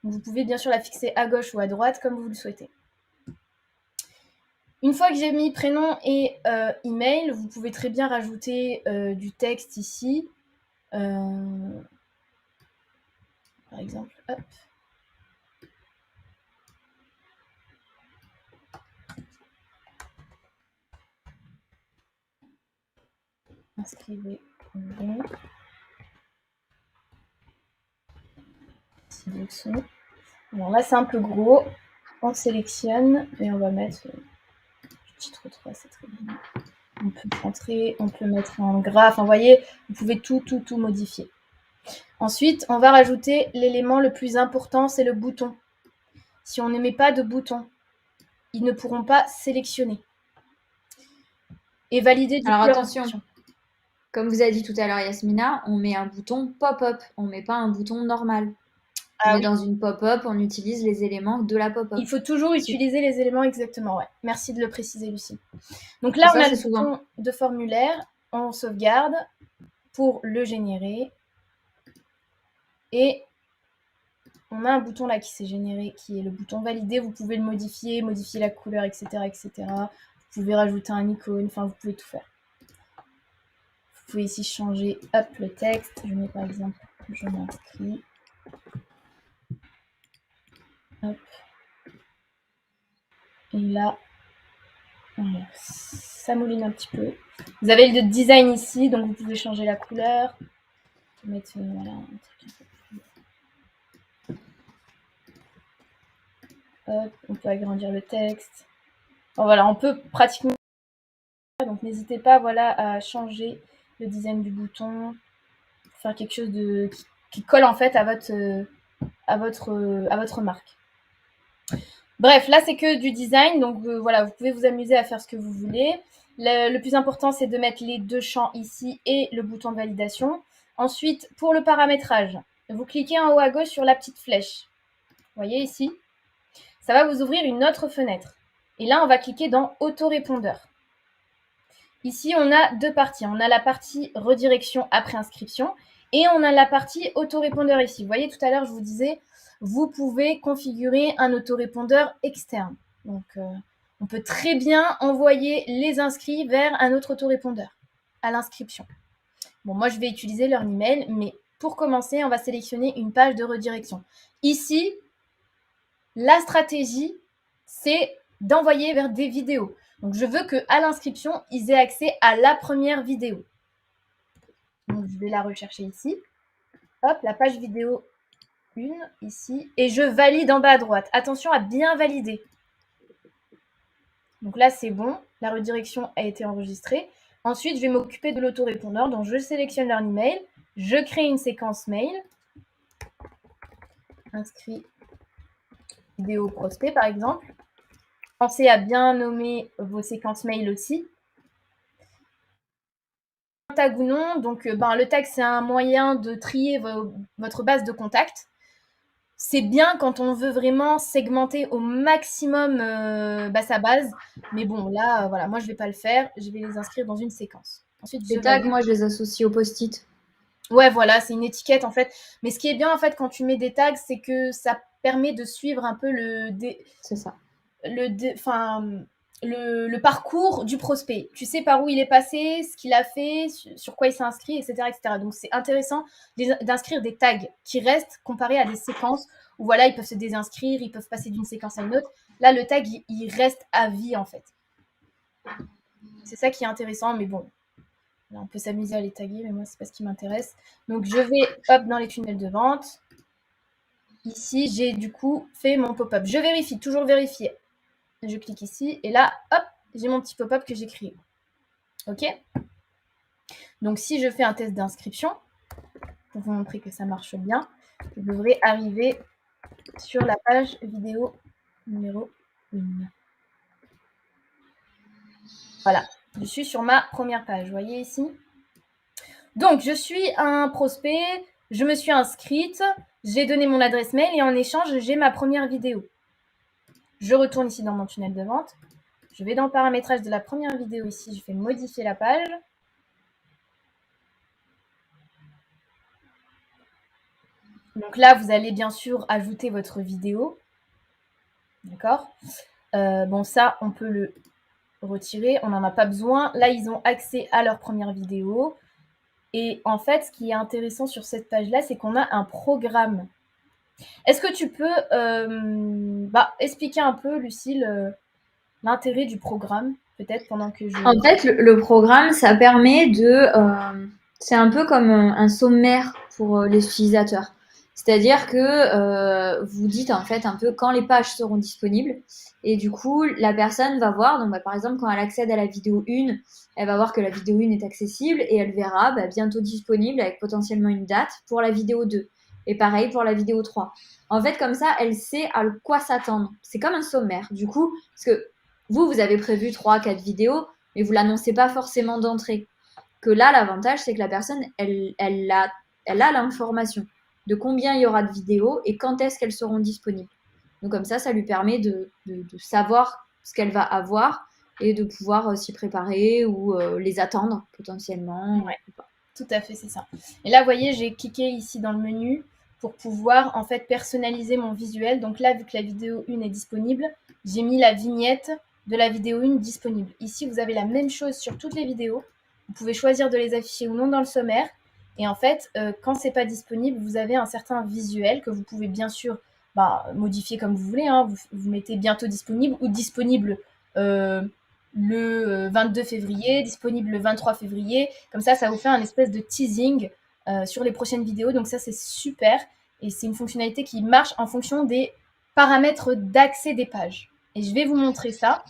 B: Donc, vous pouvez bien sûr la fixer à gauche ou à droite, comme vous le souhaitez. Une fois que j'ai mis prénom et email, vous pouvez très bien rajouter du texte ici. Par exemple, hop. Inscrivez bon. Alors là, c'est un peu gros. On sélectionne et on va mettre titre 3, c'est très bien. On peut rentrer, on peut mettre en gras. Enfin, vous voyez, vous pouvez tout modifier. Ensuite, on va rajouter l'élément le plus important, c'est le bouton. Si on ne met pas de bouton, ils ne pourront pas sélectionner. Et valider du coup.
A: Alors attention, comme vous avez dit tout à l'heure Yasmina, on met un bouton pop-up, on ne met pas un bouton normal. On est dans une pop-up, on utilise les éléments de la pop-up.
B: Il faut toujours utiliser les éléments exactement, ouais. Merci de le préciser, Lucie. Donc là, on a le bouton de formulaire, on sauvegarde pour le générer. Et on a un bouton là qui s'est généré, qui est le bouton valider. Vous pouvez le modifier la couleur, etc., etc. Vous pouvez rajouter un icône, enfin, vous pouvez tout faire. Vous pouvez ici changer, hop, le texte. Je mets par exemple, je m'inscris. Hop. Et là, Alors, ça mouline un petit peu. Vous avez le design ici, donc vous pouvez changer la couleur. Mettre, voilà, un truc un peu plus. Hop, on peut agrandir le texte. Bon, voilà, on peut pratiquement. Donc n'hésitez pas, voilà, à changer le design du bouton, faire quelque chose qui colle en fait à votre marque. Bref, là c'est que du design, donc voilà, vous pouvez vous amuser à faire ce que vous voulez. Le plus important, c'est de mettre les 2 champs ici et le bouton de validation. Ensuite, pour le paramétrage, vous cliquez en haut à gauche sur la petite flèche. Vous voyez ici, ça va vous ouvrir une autre fenêtre. Et là, on va cliquer dans autorépondeur. Ici, on a 2 parties. On a la partie redirection après inscription et on a la partie autorépondeur ici. Vous voyez, tout à l'heure, je vous disais, vous pouvez configurer un autorépondeur externe. Donc, on peut très bien envoyer les inscrits vers un autre autorépondeur à l'inscription. Bon, moi, je vais utiliser leur email, mais pour commencer, on va sélectionner une page de redirection. Ici, la stratégie, c'est d'envoyer vers des vidéos. Donc, je veux qu'à l'inscription, ils aient accès à la première vidéo. Donc, je vais la rechercher ici. Hop, la page vidéo 1, ici. Et je valide en bas à droite. Attention à bien valider. Donc là, c'est bon. La redirection a été enregistrée. Ensuite, je vais m'occuper de l'autorépondeur. Donc, je sélectionne leur email. Je crée une séquence mail. Inscrit vidéo prospect, par exemple. Pensez à bien nommer vos séquences mail aussi. Tag ou non, donc le tag, c'est un moyen de trier votre base de contacts. C'est bien quand on veut vraiment segmenter au maximum sa base. Mais bon, là, voilà, moi, je ne vais pas le faire. Je vais les inscrire dans une séquence. Ensuite,
A: Les tags, moi, je les associe au post-it.
B: Ouais, voilà, c'est une étiquette, en fait. Mais ce qui est bien, en fait, quand tu mets des tags, c'est que ça permet de suivre un peu
A: C'est ça.
B: le parcours du prospect. Tu sais par où il est passé, ce qu'il a fait, sur quoi il s'est inscrit, etc., etc. Donc, c'est intéressant d'inscrire des tags qui restent comparés à des séquences où, voilà, ils peuvent se désinscrire, ils peuvent passer d'une séquence à une autre. Là, le tag, il reste à vie, en fait. C'est ça qui est intéressant, mais bon, là, on peut s'amuser à les taguer, mais moi, c'est pas ce qui m'intéresse. Donc, je vais, hop, dans les tunnels de vente. Ici, j'ai du coup fait mon pop-up. Je vérifie, toujours vérifier. Je clique ici et là, hop, j'ai mon petit pop-up que j'ai créé. OK? Donc, si je fais un test d'inscription, pour vous montrer que ça marche bien, je devrais arriver sur la page vidéo numéro 1. Voilà, je suis sur ma première page, vous voyez ici? Donc, je suis un prospect, je me suis inscrite, j'ai donné mon adresse mail et en échange, j'ai ma première vidéo. Je retourne ici dans mon tunnel de vente. Je vais dans le paramétrage de la première vidéo ici, je fais modifier la page. Donc là, vous allez bien sûr ajouter votre vidéo. D'accord? Bon, ça, on peut le retirer, on n'en a pas besoin. Là, ils ont accès à leur première vidéo. Et en fait, ce qui est intéressant sur cette page-là, c'est qu'on a un programme. Est-ce que tu peux expliquer un peu, Lucille, l'intérêt du programme, peut-être pendant que je...
A: En fait, le programme, ça permet de... c'est un peu comme un sommaire pour les utilisateurs. C'est-à-dire que vous dites en fait un peu quand les pages seront disponibles. Et du coup, la personne va voir, donc par exemple, quand elle accède à la vidéo 1, elle va voir que la vidéo 1 est accessible et elle verra bientôt disponible avec potentiellement une date pour la vidéo 2. Et pareil pour la vidéo 3. En fait, comme ça, elle sait à quoi s'attendre. C'est comme un sommaire. Du coup, parce que vous avez prévu 3-4 vidéos, mais vous l'annoncez pas forcément d'entrée. Que là, l'avantage, c'est que la personne, elle a l'information de combien il y aura de vidéos et quand est-ce qu'elles seront disponibles. Donc comme ça lui permet de savoir ce qu'elle va avoir et de pouvoir s'y préparer ou les attendre potentiellement.
B: Ouais, tout à fait, c'est ça. Et là, vous voyez, j'ai cliqué ici dans le menu pour pouvoir en fait personnaliser mon visuel. Donc là, vu que la vidéo 1 est disponible, j'ai mis la vignette de la vidéo 1 disponible. Ici, vous avez la même chose sur toutes les vidéos. Vous pouvez choisir de les afficher ou non dans le sommaire. Et en fait, quand c'est pas disponible, vous avez un certain visuel que vous pouvez bien sûr modifier comme vous voulez. Hein. Vous mettez bientôt disponible ou disponible le 22 février, disponible le 23 février. Comme ça vous fait un espèce de teasing sur les prochaines vidéos. Donc ça, c'est super. Et c'est une fonctionnalité qui marche en fonction des paramètres d'accès des pages. Et je vais vous montrer ça.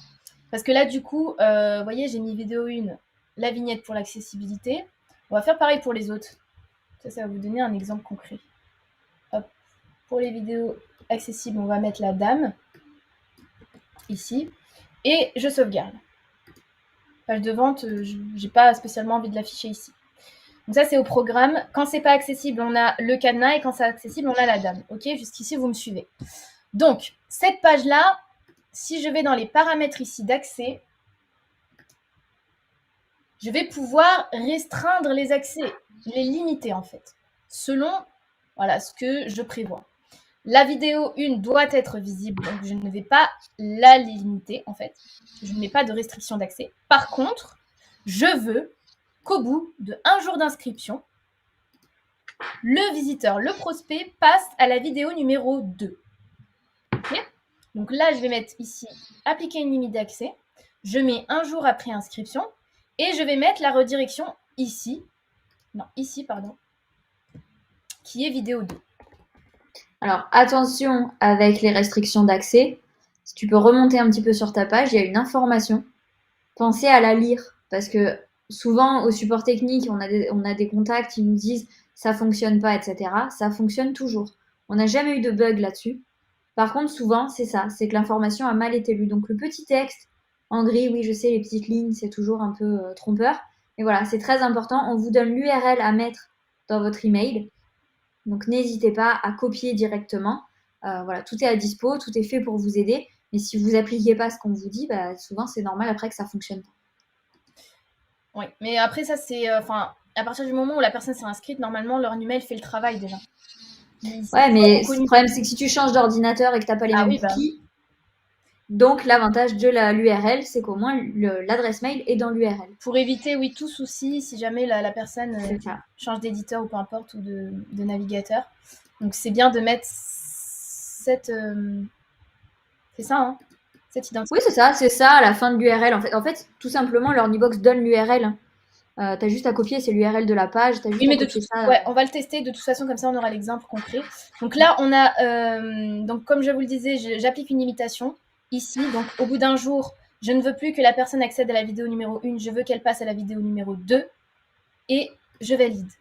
B: Parce que là, du coup, vous voyez, j'ai mis vidéo 1, la vignette pour l'accessibilité. On va faire pareil pour les autres. Ça va vous donner un exemple concret. Hop. Pour les vidéos accessibles, on va mettre la dame ici. Et je sauvegarde. Page de vente, j'ai pas spécialement envie de l'afficher ici. Donc ça, c'est au programme. Quand c'est pas accessible, on a le cadenas et quand c'est accessible, on a la dame. Ok, jusqu'ici, vous me suivez. Donc, cette page-là, si je vais dans les paramètres ici d'accès, je vais pouvoir restreindre les accès, les limiter en fait, selon voilà, ce que je prévois. La vidéo 1 doit être visible, donc je ne vais pas la limiter en fait. Je ne mets pas de restriction d'accès. Par contre, je veux qu'au bout de 1 jour d'inscription, le visiteur, le prospect, passe à la vidéo numéro 2. Okay, donc là, je vais mettre ici « Appliquer une limite d'accès ». Je mets 1 jour après inscription et je vais mettre la redirection ici. Non, ici, pardon. Qui est vidéo 2.
A: Alors, attention avec les restrictions d'accès. Si tu peux remonter un petit peu sur ta page, il y a une information. Pensez à la lire parce que souvent, au support technique, on a des contacts qui nous disent ça fonctionne pas, etc. Ça fonctionne toujours. On n'a jamais eu de bug là-dessus. Par contre, souvent, c'est ça, c'est que l'information a mal été lue. Donc, le petit texte en gris, oui, je sais, les petites lignes, c'est toujours un peu trompeur. Mais voilà, c'est très important. On vous donne l'URL à mettre dans votre email. Donc, n'hésitez pas à copier directement. Voilà, tout est à dispo, tout est fait pour vous aider. Mais si vous n'appliquez pas ce qu'on vous dit, bah, souvent, c'est normal après que ça fonctionne pas.
B: Oui, mais après, ça, c'est. Enfin, à partir du moment où la personne s'est inscrite, normalement, leur email fait le travail déjà.
A: Ouais, mais le problème, c'est que si tu changes d'ordinateur et que tu n'as pas les mêmes cookies, donc l'avantage de l'URL, c'est qu'au moins l'adresse mail est dans l'URL.
B: Pour éviter, oui, tout souci si jamais la personne change d'éditeur ou peu importe, ou de navigateur. Donc c'est bien de mettre cette. C'est ça, hein, cette identité.
A: Oui, c'est ça, à la fin de l'URL. En fait, tout simplement, l'Ornibox donne l'URL. T'as juste à copier, c'est l'URL de la page. As juste
B: oui, mais
A: à copier ça.
B: Ouais, on va le tester de toute façon, comme ça on aura l'exemple concret. Donc là, on a, donc comme je vous le disais, j'applique une limitation ici. Donc au bout d'un jour, je ne veux plus que la personne accède à la vidéo numéro 1, je veux qu'elle passe à la vidéo numéro 2 et je valide.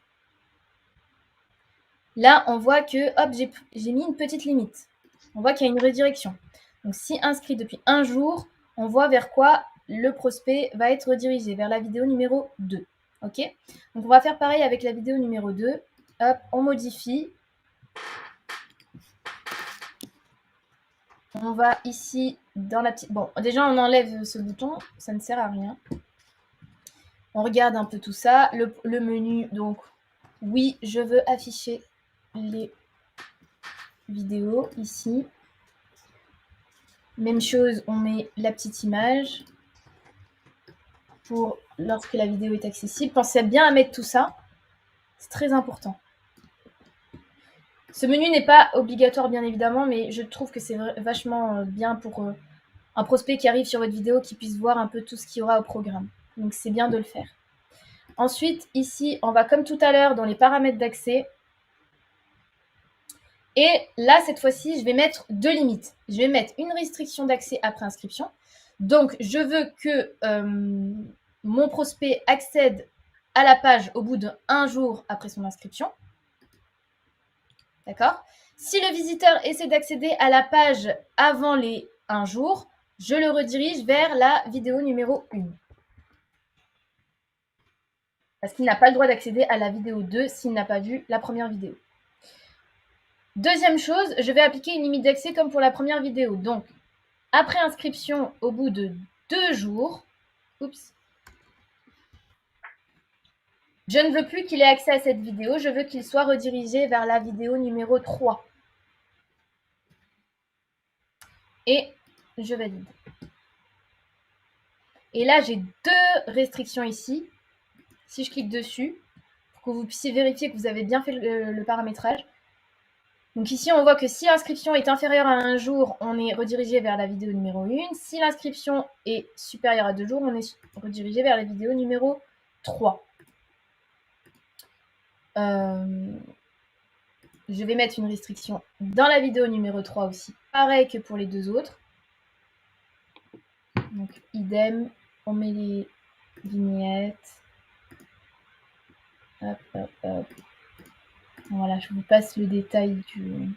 B: Là, on voit que, hop, j'ai mis une petite limite. On voit qu'il y a une redirection. Donc si inscrit depuis 1 jour, on voit vers quoi le prospect va être redirigé, vers la vidéo numéro 2. Ok, donc on va faire pareil avec la vidéo numéro 2. Hop, on modifie. On va ici dans la petite... Bon, déjà on enlève ce bouton, ça ne sert à rien. On regarde un peu tout ça. Le menu, donc oui, je veux afficher les vidéos ici. Même chose, on met la petite image pour lorsque la vidéo est accessible. Pensez bien à mettre tout ça, c'est très important. Ce menu n'est pas obligatoire bien évidemment, mais je trouve que c'est vachement bien pour un prospect qui arrive sur votre vidéo, qui puisse voir un peu tout ce qu'il y aura au programme. Donc c'est bien de le faire. Ensuite, ici, on va comme tout à l'heure dans les paramètres d'accès. Et là, cette fois-ci, je vais mettre 2 limites. Je vais mettre une restriction d'accès après inscription. Donc, je veux que mon prospect accède à la page au bout de 1 jour après son inscription. D'accord? Si le visiteur essaie d'accéder à la page avant les 1 jour, je le redirige vers la vidéo numéro 1. Parce qu'il n'a pas le droit d'accéder à la vidéo 2 s'il n'a pas vu la première vidéo. Deuxième chose, je vais appliquer une limite d'accès comme pour la première vidéo. Donc, après inscription, au bout de 2 jours, je ne veux plus qu'il ait accès à cette vidéo, je veux qu'il soit redirigé vers la vidéo numéro 3. Et je valide. Et là, j'ai 2 restrictions ici. Si je clique dessus, pour que vous puissiez vérifier que vous avez bien fait le paramétrage, Donc ici, on voit que si l'inscription est inférieure à 1 jour, on est redirigé vers la vidéo numéro 1. Si l'inscription est supérieure à 2 jours, on est redirigé vers la vidéo numéro 3. Je vais mettre une restriction dans la vidéo numéro 3 aussi, pareil que pour les 2 autres. Donc idem, on met les vignettes. Hop, hop, hop. Voilà, je vous passe le détail du...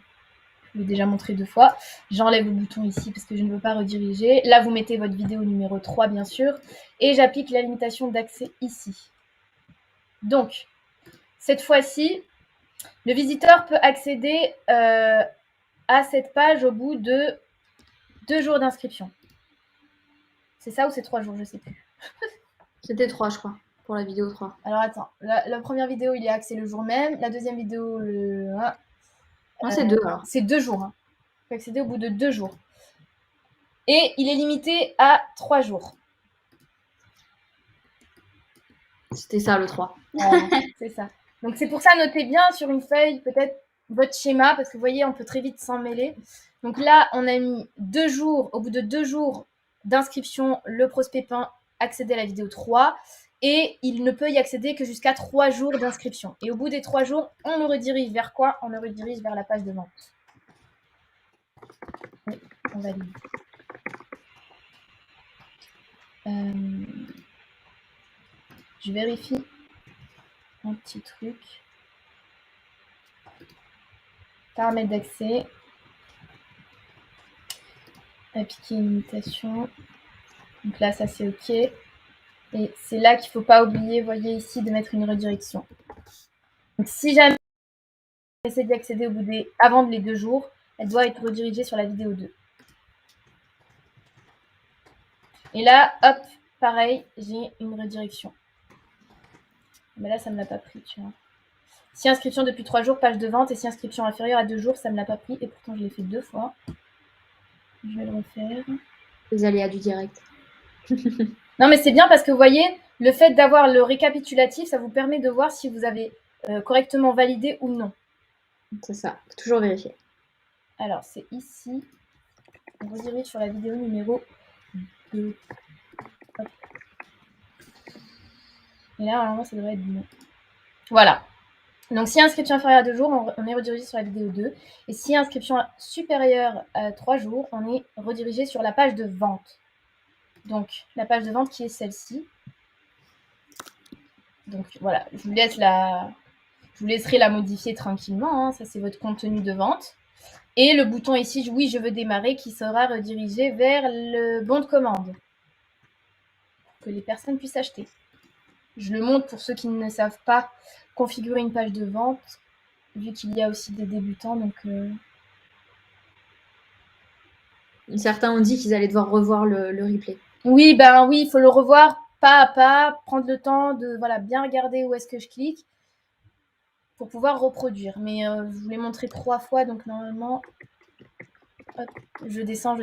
B: Je l'ai déjà montré 2 fois. J'enlève le bouton ici parce que je ne veux pas rediriger. Là, vous mettez votre vidéo numéro 3, bien sûr. Et j'applique la limitation d'accès ici. Donc, cette fois-ci, le visiteur peut accéder à cette page au bout de 2 jours d'inscription. C'est ça ou c'est 3 jours? Je ne sais plus.
A: C'était 3, je crois, pour la vidéo 3.
B: Alors, attends. La première vidéo, il y a accès le jour même. La deuxième vidéo,
A: Non, c'est 2 alors.
B: C'est 2 jours. Hein. Il peut accéder au bout de 2 jours. Et il est limité à 3 jours.
A: C'était ça le 3.
B: C'est ça. Donc c'est pour ça, notez bien sur une feuille peut-être votre schéma, parce que vous voyez, on peut très vite s'en mêler. Donc là, on a mis 2 jours, au bout de 2 jours d'inscription, le prospect peut accéder à la vidéo 3, et il ne peut y accéder que jusqu'à 3 jours d'inscription. Et au bout des 3 jours, on le redirige vers quoi? On le redirige vers la page de vente. Oui, on valide. Je vérifie un petit truc. Paramètres d'accès. Appliquer une limitation. Donc là, ça c'est OK. Et c'est là qu'il ne faut pas oublier, voyez ici, de mettre une redirection. Donc si jamais on essaie d'y accéder avant les 2 jours, elle doit être redirigée sur la vidéo 2. Et là, hop, pareil, j'ai une redirection. Mais là, ça ne me l'a pas pris, tu vois. Si inscription depuis 3 jours, page de vente, et si inscription inférieure à 2 jours, ça ne me l'a pas pris. Et pourtant, je l'ai fait 2 fois. Je vais le refaire.
A: Les aléas du direct.
B: Non, mais c'est bien parce que vous voyez, le fait d'avoir le récapitulatif, ça vous permet de voir si vous avez correctement validé ou non.
A: C'est ça, faut toujours vérifier.
B: Alors, c'est ici. On redirige sur la vidéo numéro 2. Hop. Et là, normalement, ça devrait être bon. Voilà. Donc, si inscription inférieure à 2 jours, on est redirigé sur la vidéo 2. Et si inscription supérieure à 3 jours, on est redirigé sur la page de vente. Donc, la page de vente qui est celle-ci. Donc, voilà. Je vous laisserai la modifier tranquillement. Hein. Ça, c'est votre contenu de vente. Et le bouton ici, oui, je veux démarrer, qui sera redirigé vers le bon de commande. Pour que les personnes puissent acheter. Je le montre pour ceux qui ne savent pas configurer une page de vente, vu qu'il y a aussi des débutants. Donc,
A: Certains ont dit qu'ils allaient devoir revoir le replay.
B: Oui, il faut le revoir pas à pas, prendre le temps de bien regarder où est-ce que je clique pour pouvoir reproduire. Mais je vous l'ai montré 3 fois, donc normalement, hop, je descends.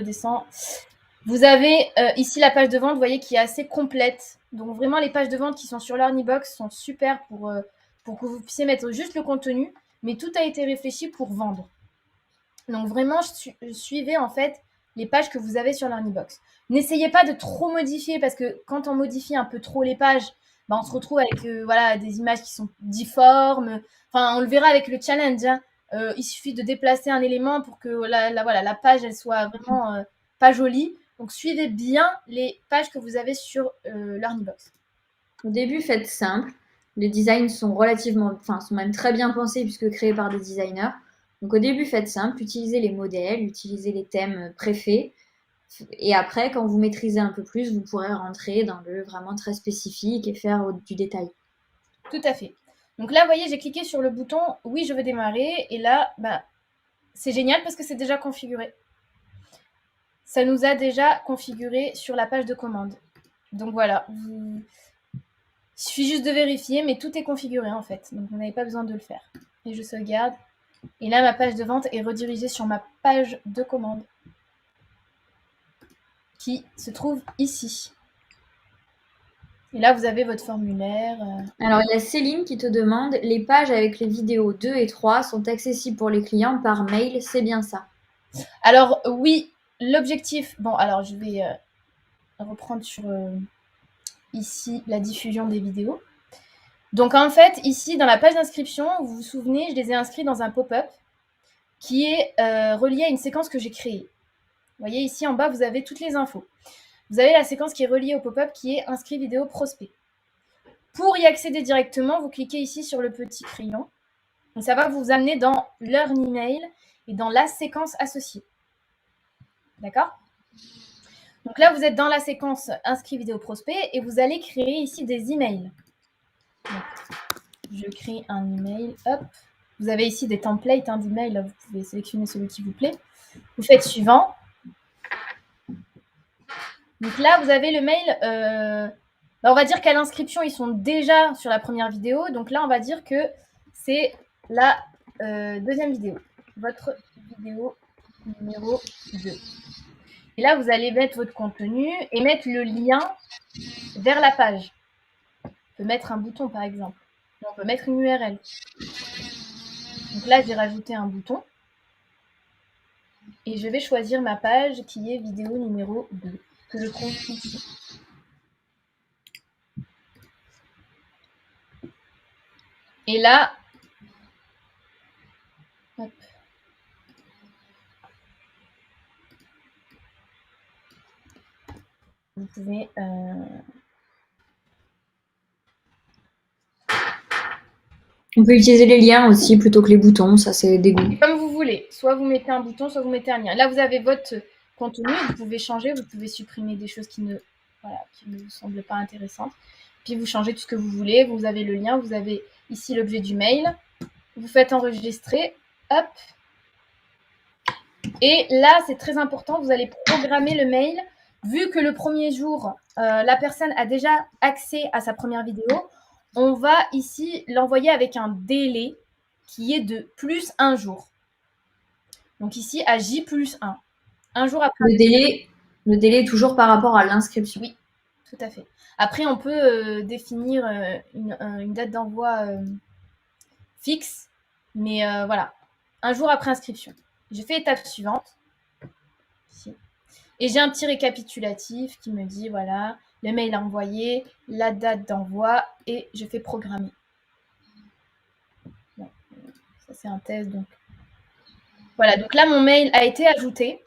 B: Vous avez ici la page de vente, vous voyez, qui est assez complète. Donc vraiment, les pages de vente qui sont sur l'Ornibox sont super pour que vous puissiez mettre juste le contenu, mais tout a été réfléchi pour vendre. Donc vraiment, suivez en fait les pages que vous avez sur l'Ornibox. N'essayez pas de trop modifier, parce que quand on modifie un peu trop les pages, on se retrouve avec des images qui sont difformes. Enfin, on le verra avec le challenge. Hein. Il suffit de déplacer un élément pour que la page elle soit vraiment pas jolie. Donc, suivez bien les pages que vous avez sur l'Ornibox.
A: Au début, faites simple. Les designs sont sont même très bien pensés puisque créés par des designers. Donc au début, faites simple, utilisez les modèles, utilisez les thèmes préfaits. Et après, quand vous maîtrisez un peu plus, vous pourrez rentrer dans le vraiment très spécifique et faire du détail.
B: Tout à fait. Donc là, vous voyez, j'ai cliqué sur le bouton « Oui, je veux démarrer ». Et là, c'est génial parce que c'est déjà configuré. Ça nous a déjà configuré sur la page de commande. Donc voilà, il suffit juste de vérifier, mais tout est configuré en fait. Donc vous n'avez pas besoin de le faire. Et je sauvegarde. Et là, ma page de vente est redirigée sur ma page de commande, qui se trouve ici. Et là, vous avez votre formulaire.
A: Alors, il y a Céline qui te demande, les pages avec les vidéos 2 et 3 sont accessibles pour les clients par mail, c'est bien ça?
B: Alors oui, l'objectif... Bon, alors je vais reprendre sur ici la diffusion des vidéos. Donc en fait, ici, dans la page d'inscription, vous vous souvenez, je les ai inscrits dans un pop-up qui est relié à une séquence que j'ai créée. Vous voyez, ici en bas, vous avez toutes les infos. Vous avez la séquence qui est reliée au pop-up qui est inscrit vidéo prospect. Pour y accéder directement, vous cliquez ici sur le petit crayon. Et ça va vous amener dans leur email et dans la séquence associée. D'accord? Donc là, vous êtes dans la séquence inscrit vidéo prospect et vous allez créer ici des emails. Donc, je crée un email. Hop. Vous avez ici des templates d'emails. Vous pouvez sélectionner celui qui vous plaît. Vous faites suivant. Donc là, vous avez le mail. On va dire qu'à l'inscription, ils sont déjà sur la première vidéo. Donc là, on va dire que c'est la deuxième vidéo. Votre vidéo numéro 2. Et là, vous allez mettre votre contenu et mettre le lien vers la page. On peut mettre un bouton, par exemple. On peut mettre une URL. Donc là, j'ai rajouté un bouton. Et je vais choisir ma page qui est vidéo numéro 2, que je trouve ici. Et là, hop. Vous pouvez...
A: On peut utiliser les liens aussi plutôt que les boutons, ça c'est dégoût.
B: Comme vous voulez, soit vous mettez un bouton, soit vous mettez un lien. Là, vous avez votre contenu, vous pouvez changer, vous pouvez supprimer des choses qui ne vous semblent pas intéressantes. Puis vous changez tout ce que vous voulez, vous avez le lien, vous avez ici l'objet du mail, vous faites enregistrer, hop. Et là, c'est très important, vous allez programmer le mail. Vu que le premier jour, la personne a déjà accès à sa première vidéo, on va ici l'envoyer avec un délai qui est de plus 1 jour. Donc ici, à J plus 1. Un jour après.
A: Le délai est toujours par rapport à l'inscription.
B: Oui, tout à fait. Après, on peut définir une date d'envoi fixe, mais voilà, un jour après inscription. Je fais étape suivante. Ici. Et j'ai un petit récapitulatif qui me dit, voilà, le mail envoyé, la date d'envoi, et je fais programmer. Bon, ça, c'est un test, donc. Voilà, donc là, mon mail a été ajouté,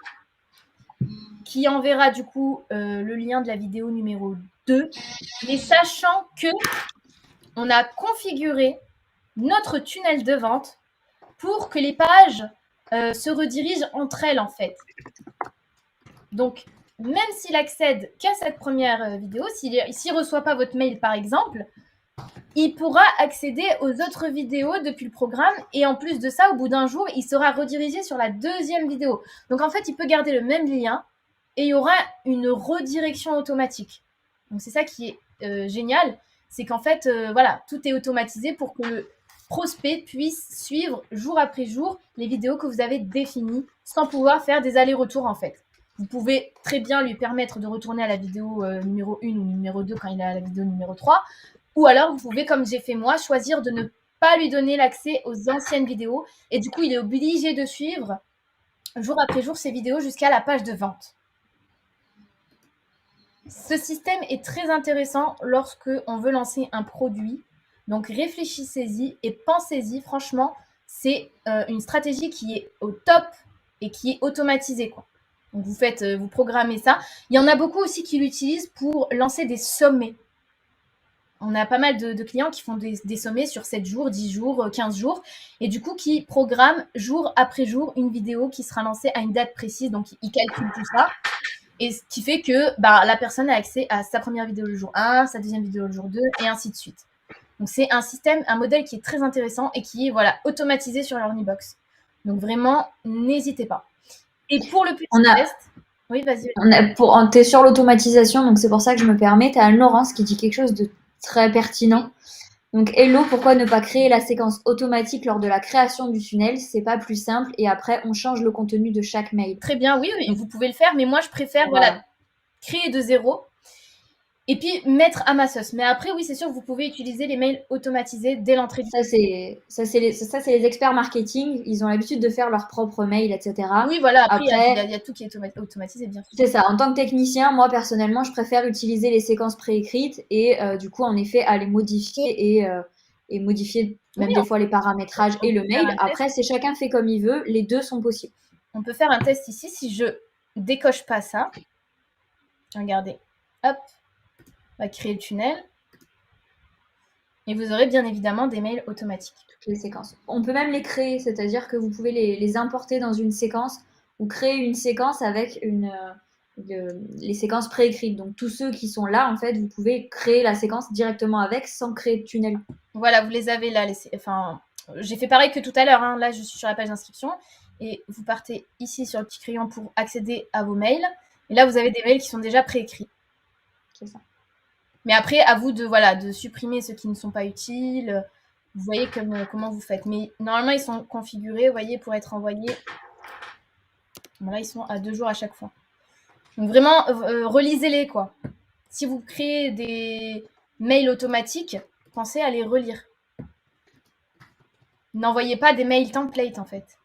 B: qui enverra du coup le lien de la vidéo numéro 2, mais sachant que on a configuré notre tunnel de vente pour que les pages se redirigent entre elles, en fait. Donc, même s'il accède qu'à cette première vidéo, s'il ne reçoit pas votre mail, par exemple, il pourra accéder aux autres vidéos depuis le programme. Et en plus de ça, au bout d'un jour, il sera redirigé sur la deuxième vidéo. Donc, en fait, il peut garder le même lien et il y aura une redirection automatique. Donc, c'est ça qui est génial. C'est qu'en fait, voilà, tout est automatisé pour que le prospect puisse suivre jour après jour les vidéos que vous avez définies sans pouvoir faire des allers-retours, en fait. Vous pouvez très bien lui permettre de retourner à la vidéo numéro 1 ou numéro 2 quand il est à la vidéo numéro 3. Ou alors, vous pouvez, comme j'ai fait moi, choisir de ne pas lui donner l'accès aux anciennes vidéos. Et du coup, il est obligé de suivre jour après jour ces vidéos jusqu'à la page de vente. Ce système est très intéressant lorsque on veut lancer un produit. Donc, réfléchissez-y et pensez-y. Franchement, c'est une stratégie qui est au top et qui est automatisée, quoi. Donc, vous programmez ça. Il y en a beaucoup aussi qui l'utilisent pour lancer des sommets. On a pas mal de clients qui font des sommets sur 7 jours, 10 jours, 15 jours, et du coup qui programment jour après jour une vidéo qui sera lancée à une date précise. Donc, ils calculent tout ça. Et ce qui fait que la personne a accès à sa première vidéo le jour 1, sa deuxième vidéo le jour 2, et ainsi de suite. Donc, c'est un modèle qui est très intéressant et qui est automatisé sur l'Ornibox. Donc, vraiment, n'hésitez pas. Et pour le petit test... Oui, vas-y.
A: Tu es sur l'automatisation, donc c'est pour ça que je me permets. Tu as Laurence qui dit quelque chose de très pertinent. Donc, hello, pourquoi ne pas créer la séquence automatique lors de la création du tunnel? C'est pas plus simple. Et après, on change le contenu de chaque mail.
B: Très bien, oui, vous pouvez le faire. Mais moi, je préfère créer de zéro. Et puis mettre à ma sauce. Mais après, oui, c'est sûr que vous pouvez utiliser les mails automatisés dès l'entrée du...
A: Ça, c'est les experts marketing. Ils ont l'habitude de faire leurs propres mails, etc.
B: Oui, voilà, après,
A: Après,
B: il y a tout qui est automatisé, bien sûr.
A: c'est ça. En tant que technicien, moi, personnellement, je préfère utiliser les séquences préécrites et du coup, en effet, à les modifier et modifier
B: Oui,
A: même des fois les paramétrages
B: on
A: et
B: peut
A: le
B: faire
A: mail.
B: un test.
A: Après, c'est chacun fait comme il veut. Les deux sont possibles.
B: On peut faire un test ici. Si je décoche pas ça, regardez, hop, on va créer le tunnel. Et vous aurez bien évidemment des mails automatiques.
A: Les séquences. On peut même les créer, c'est-à-dire que vous pouvez les importer dans une séquence ou créer une séquence avec les séquences préécrites. Donc tous ceux qui sont là, en fait, vous pouvez créer la séquence directement avec sans créer de tunnel.
B: Voilà, vous les avez là. Enfin, j'ai fait pareil que tout à l'heure. Là, je suis sur la page d'inscription. Et vous partez ici sur le petit crayon pour accéder à vos mails. Et là, vous avez des mails qui sont déjà préécrits.
A: C'est ça.
B: Mais après, à vous de supprimer ceux qui ne sont pas utiles. Vous voyez comment vous faites. Mais normalement, ils sont configurés, vous voyez, pour être envoyés. Bon, là, ils sont à 2 jours à chaque fois. Donc vraiment, relisez-les, quoi. Si vous créez des mails automatiques, pensez à les relire. N'envoyez pas des mails templates, en fait.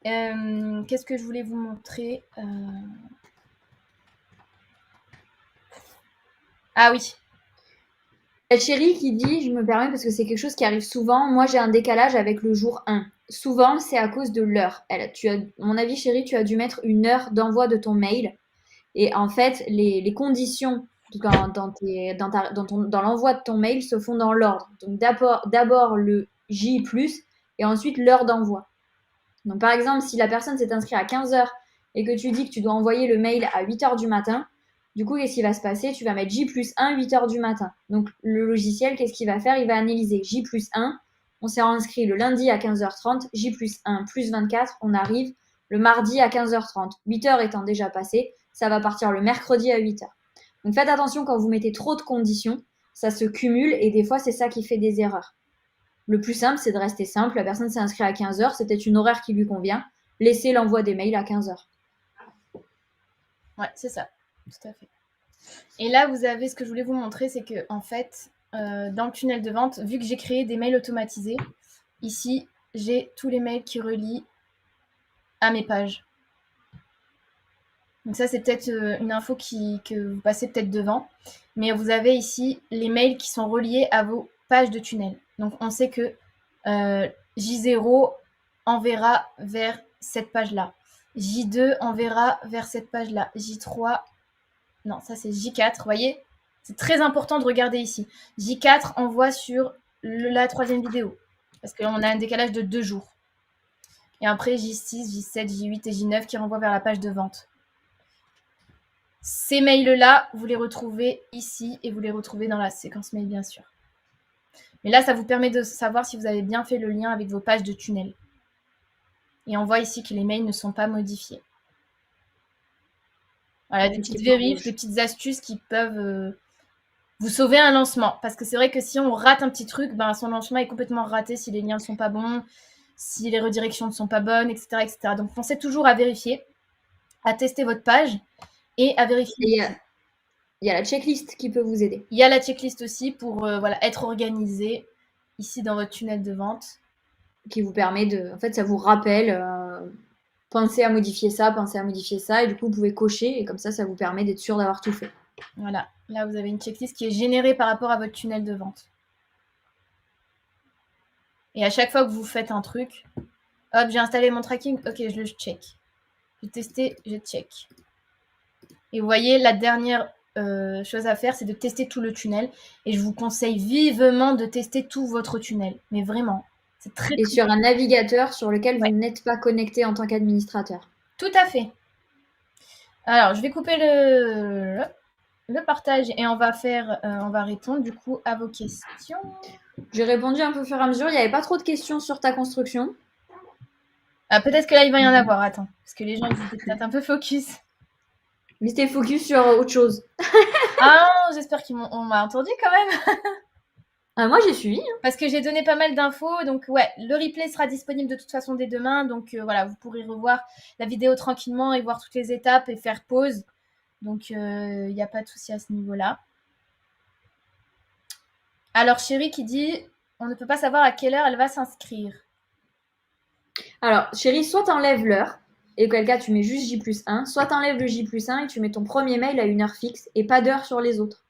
B: Qu'est-ce que je voulais vous montrer Ah oui.
A: Il y a Chérie qui dit, je me permets parce que c'est quelque chose qui arrive souvent, moi j'ai un décalage avec le jour 1. Souvent, c'est à cause de l'heure. À mon avis, Chérie, tu as dû mettre une heure d'envoi de ton mail. Et en fait, les conditions dans l'envoi de ton mail se font dans l'ordre. Donc d'abord le J+, et ensuite l'heure d'envoi. Donc par exemple, si la personne s'est inscrite à 15 heures et que tu dis que tu dois envoyer le mail à 8 heures du matin, du coup, qu'est-ce qui va se passer? Tu vas mettre J+1, 8 heures du matin. Donc le logiciel, qu'est-ce qu'il va faire? Il va analyser J+1, on s'est inscrit le lundi à 15h30, J+1 plus 24, on arrive le mardi à 15h30. 8 heures étant déjà passées, ça va partir le mercredi à 8 heures. Donc faites attention quand vous mettez trop de conditions, ça se cumule et des fois c'est ça qui fait des erreurs. Le plus simple, c'est de rester simple. La personne s'est inscrite à 15 heures, c'est peut-être une horaire qui lui convient. Laissez l'envoi des mails à 15 heures.
B: Ouais, c'est ça. Tout à fait. Et là, vous avez ce que je voulais vous montrer, c'est que en fait, dans le tunnel de vente, vu que j'ai créé des mails automatisés, ici, j'ai tous les mails qui relient à mes pages. Donc ça, c'est peut-être une info que vous passez peut-être devant. Mais vous avez ici les mails qui sont reliés à vos pages de tunnel. Donc on sait que J0 enverra vers cette page-là. J2 enverra vers cette page-là. J3, non, ça c'est J4, vous voyez? C'est très important de regarder ici. J4 envoie sur la 3e vidéo. Parce qu'on a un décalage de 2 jours. Et après J6, J7, J8 et J9 qui renvoient vers la page de vente. Ces mails-là, vous les retrouvez ici et vous les retrouvez dans la séquence mail, bien sûr. Mais là, ça vous permet de savoir si vous avez bien fait le lien avec vos pages de tunnel. Et on voit ici que les mails ne sont pas modifiés. Voilà, des petites vérifs, des petites astuces qui peuvent vous sauver un lancement. Parce que c'est vrai que si on rate un petit truc, son lancement est complètement raté si les liens ne sont pas bons, si les redirections ne sont pas bonnes, etc. etc. Donc pensez toujours à vérifier, à tester votre page et à vérifier.
A: Il y a la checklist qui peut vous aider.
B: Il y a la checklist aussi pour être organisé ici dans votre tunnel de vente.
A: Qui vous permet de... En fait, ça vous rappelle, pensez à modifier ça, et du coup, vous pouvez cocher, et comme ça vous permet d'être sûr d'avoir tout fait.
B: Voilà, là vous avez une checklist qui est générée par rapport à votre tunnel de vente. Et à chaque fois que vous faites un truc, hop, j'ai installé mon tracking, ok, je le check. J'ai testé, je check. Et vous voyez, la dernière chose à faire, c'est de tester tout le tunnel. Et je vous conseille vivement de tester tout votre tunnel. Mais vraiment, c'est très,
A: et sur un navigateur sur lequel vous n'êtes pas connecté en tant qu'administrateur.
B: Tout à fait. Alors, je vais couper le partage et on va répondre du coup à vos questions.
A: J'ai répondu un peu au fur et à mesure. Il n'y avait pas trop de questions sur ta construction.
B: Ah, peut-être que là, il va y en avoir. Attends, parce que les gens, ils étaient peut-être un peu focus.
A: Mais c'était focus sur autre chose.
B: Ah, j'espère qu'on m'a entendu quand même.
A: Moi, j'ai suivi.
B: Parce que j'ai donné pas mal d'infos. Donc, ouais, le replay sera disponible de toute façon dès demain. Donc, voilà, vous pourrez revoir la vidéo tranquillement et voir toutes les étapes et faire pause. Donc, il n'y a pas de souci à ce niveau-là. Alors, Chérie qui dit, on ne peut pas savoir à quelle heure elle va s'inscrire.
A: Alors, chérie, soit t'enlèves l'heure, et auquel cas tu mets juste J+1, soit t'enlèves le J+1 et tu mets ton premier mail à une heure fixe et pas d'heure sur les autres.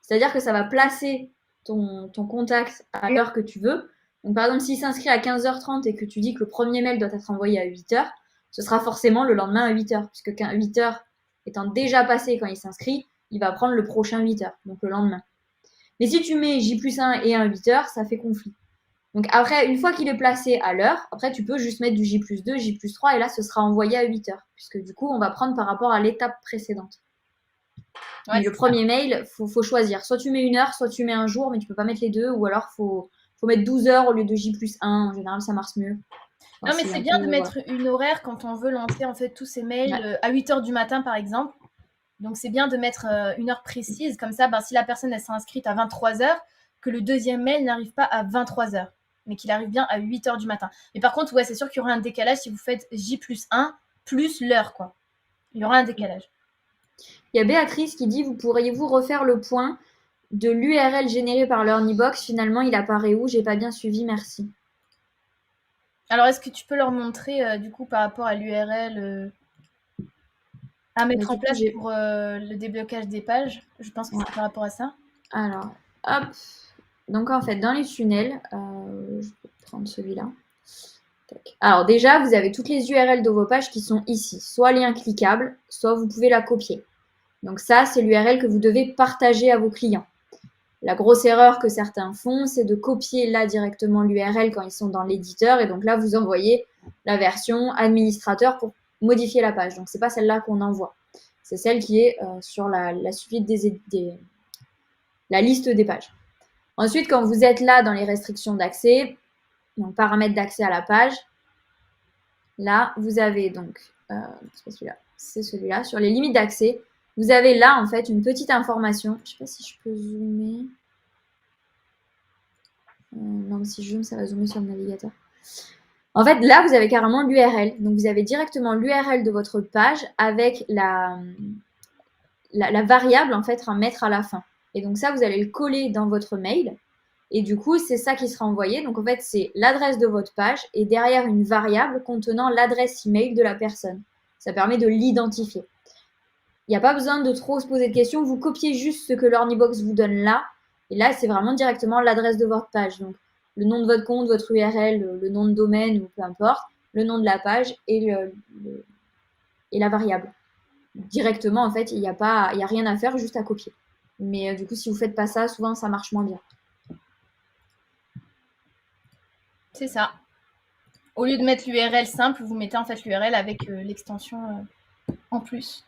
A: C'est-à-dire que ça va placer ton contact à l'heure que tu veux. Donc, par exemple, s'il s'inscrit à 15h30 et que tu dis que le premier mail doit être envoyé à 8h, ce sera forcément le lendemain à 8h, puisque 8h étant déjà passé quand il s'inscrit, il va prendre le prochain 8h, donc le lendemain. Mais si tu mets J+1 et un 8h, ça fait conflit. Donc après, une fois qu'il est placé à l'heure, après tu peux juste mettre du J+2, J+3 et là ce sera envoyé à 8h, puisque du coup on va prendre par rapport à l'étape précédente.
B: Ouais,
A: Mais le premier mail, faut choisir. Soit tu mets une heure, soit tu mets un jour, mais tu peux pas mettre les deux, ou alors faut mettre 12 heures au lieu de J+1. En général, ça marche mieux.
B: non, mais c'est bien de
A: Voilà.
B: mettre une horaire quand on veut lancer en fait tous ces mails
A: Ouais.
B: à 8h du matin par exemple. Donc c'est bien de mettre une heure précise, comme ça, si la personne elle s'est inscrite à 23h, que le deuxième mail n'arrive pas à 23h, mais qu'il arrive bien à 8h du matin. Mais par contre, ouais, c'est sûr qu'il y aura un décalage si vous faites J+1 plus l'heure, quoi. Il y aura un décalage.
A: Il y a Béatrice qui dit, pourriez-vous refaire le point de l'URL générée par l'Earnybox? Finalement, il apparaît où? J'ai pas bien suivi, merci.
B: Alors, est-ce que tu peux leur montrer, du coup, par rapport à l'URL à mettre en place pour le déblocage des pages? Je pense que c'est par rapport à ça.
A: Alors, hop. Donc en fait, dans les tunnels, je vais prendre celui-là. Alors déjà, vous avez toutes les URL de vos pages qui sont ici, soit lien cliquable, soit vous pouvez la copier. Donc ça, c'est l'URL que vous devez partager à vos clients. La grosse erreur que certains font, c'est de copier là directement l'URL quand ils sont dans l'éditeur et donc là, vous envoyez la version administrateur pour modifier la page. Donc c'est pas celle-là qu'on envoie. C'est celle qui est sur la suite la liste des pages. Ensuite, quand vous êtes là dans les restrictions d'accès, donc paramètres d'accès à la page, là, vous avez donc, c'est pas celui-là, c'est celui-là, sur les limites d'accès, vous avez là, en fait, une petite information. Je ne sais pas si je peux zoomer. Non, mais si je zoome, ça va zoomer sur le navigateur. En fait, là, vous avez carrément l'URL. Donc, vous avez directement l'URL de votre page avec la variable, en fait, à mettre à la fin. Et donc, ça, vous allez le coller dans votre mail. Et du coup, c'est ça qui sera envoyé. Donc, en fait, c'est l'adresse de votre page et derrière une variable contenant l'adresse email de la personne. Ça permet de l'identifier. Il n'y a pas besoin de trop se poser de questions. Vous copiez juste ce que l'Ornibox vous donne là. Et là, c'est vraiment directement l'adresse de votre page. Donc, le nom de votre compte, votre URL, le nom de domaine ou peu importe, le nom de la page et la variable. Directement, en fait, il n'y a rien à faire, juste à copier. Mais du coup, si vous ne faites pas ça, souvent, ça marche moins bien.
B: C'est ça. Au lieu de mettre l'URL simple, vous mettez en fait l'URL avec l'extension en plus.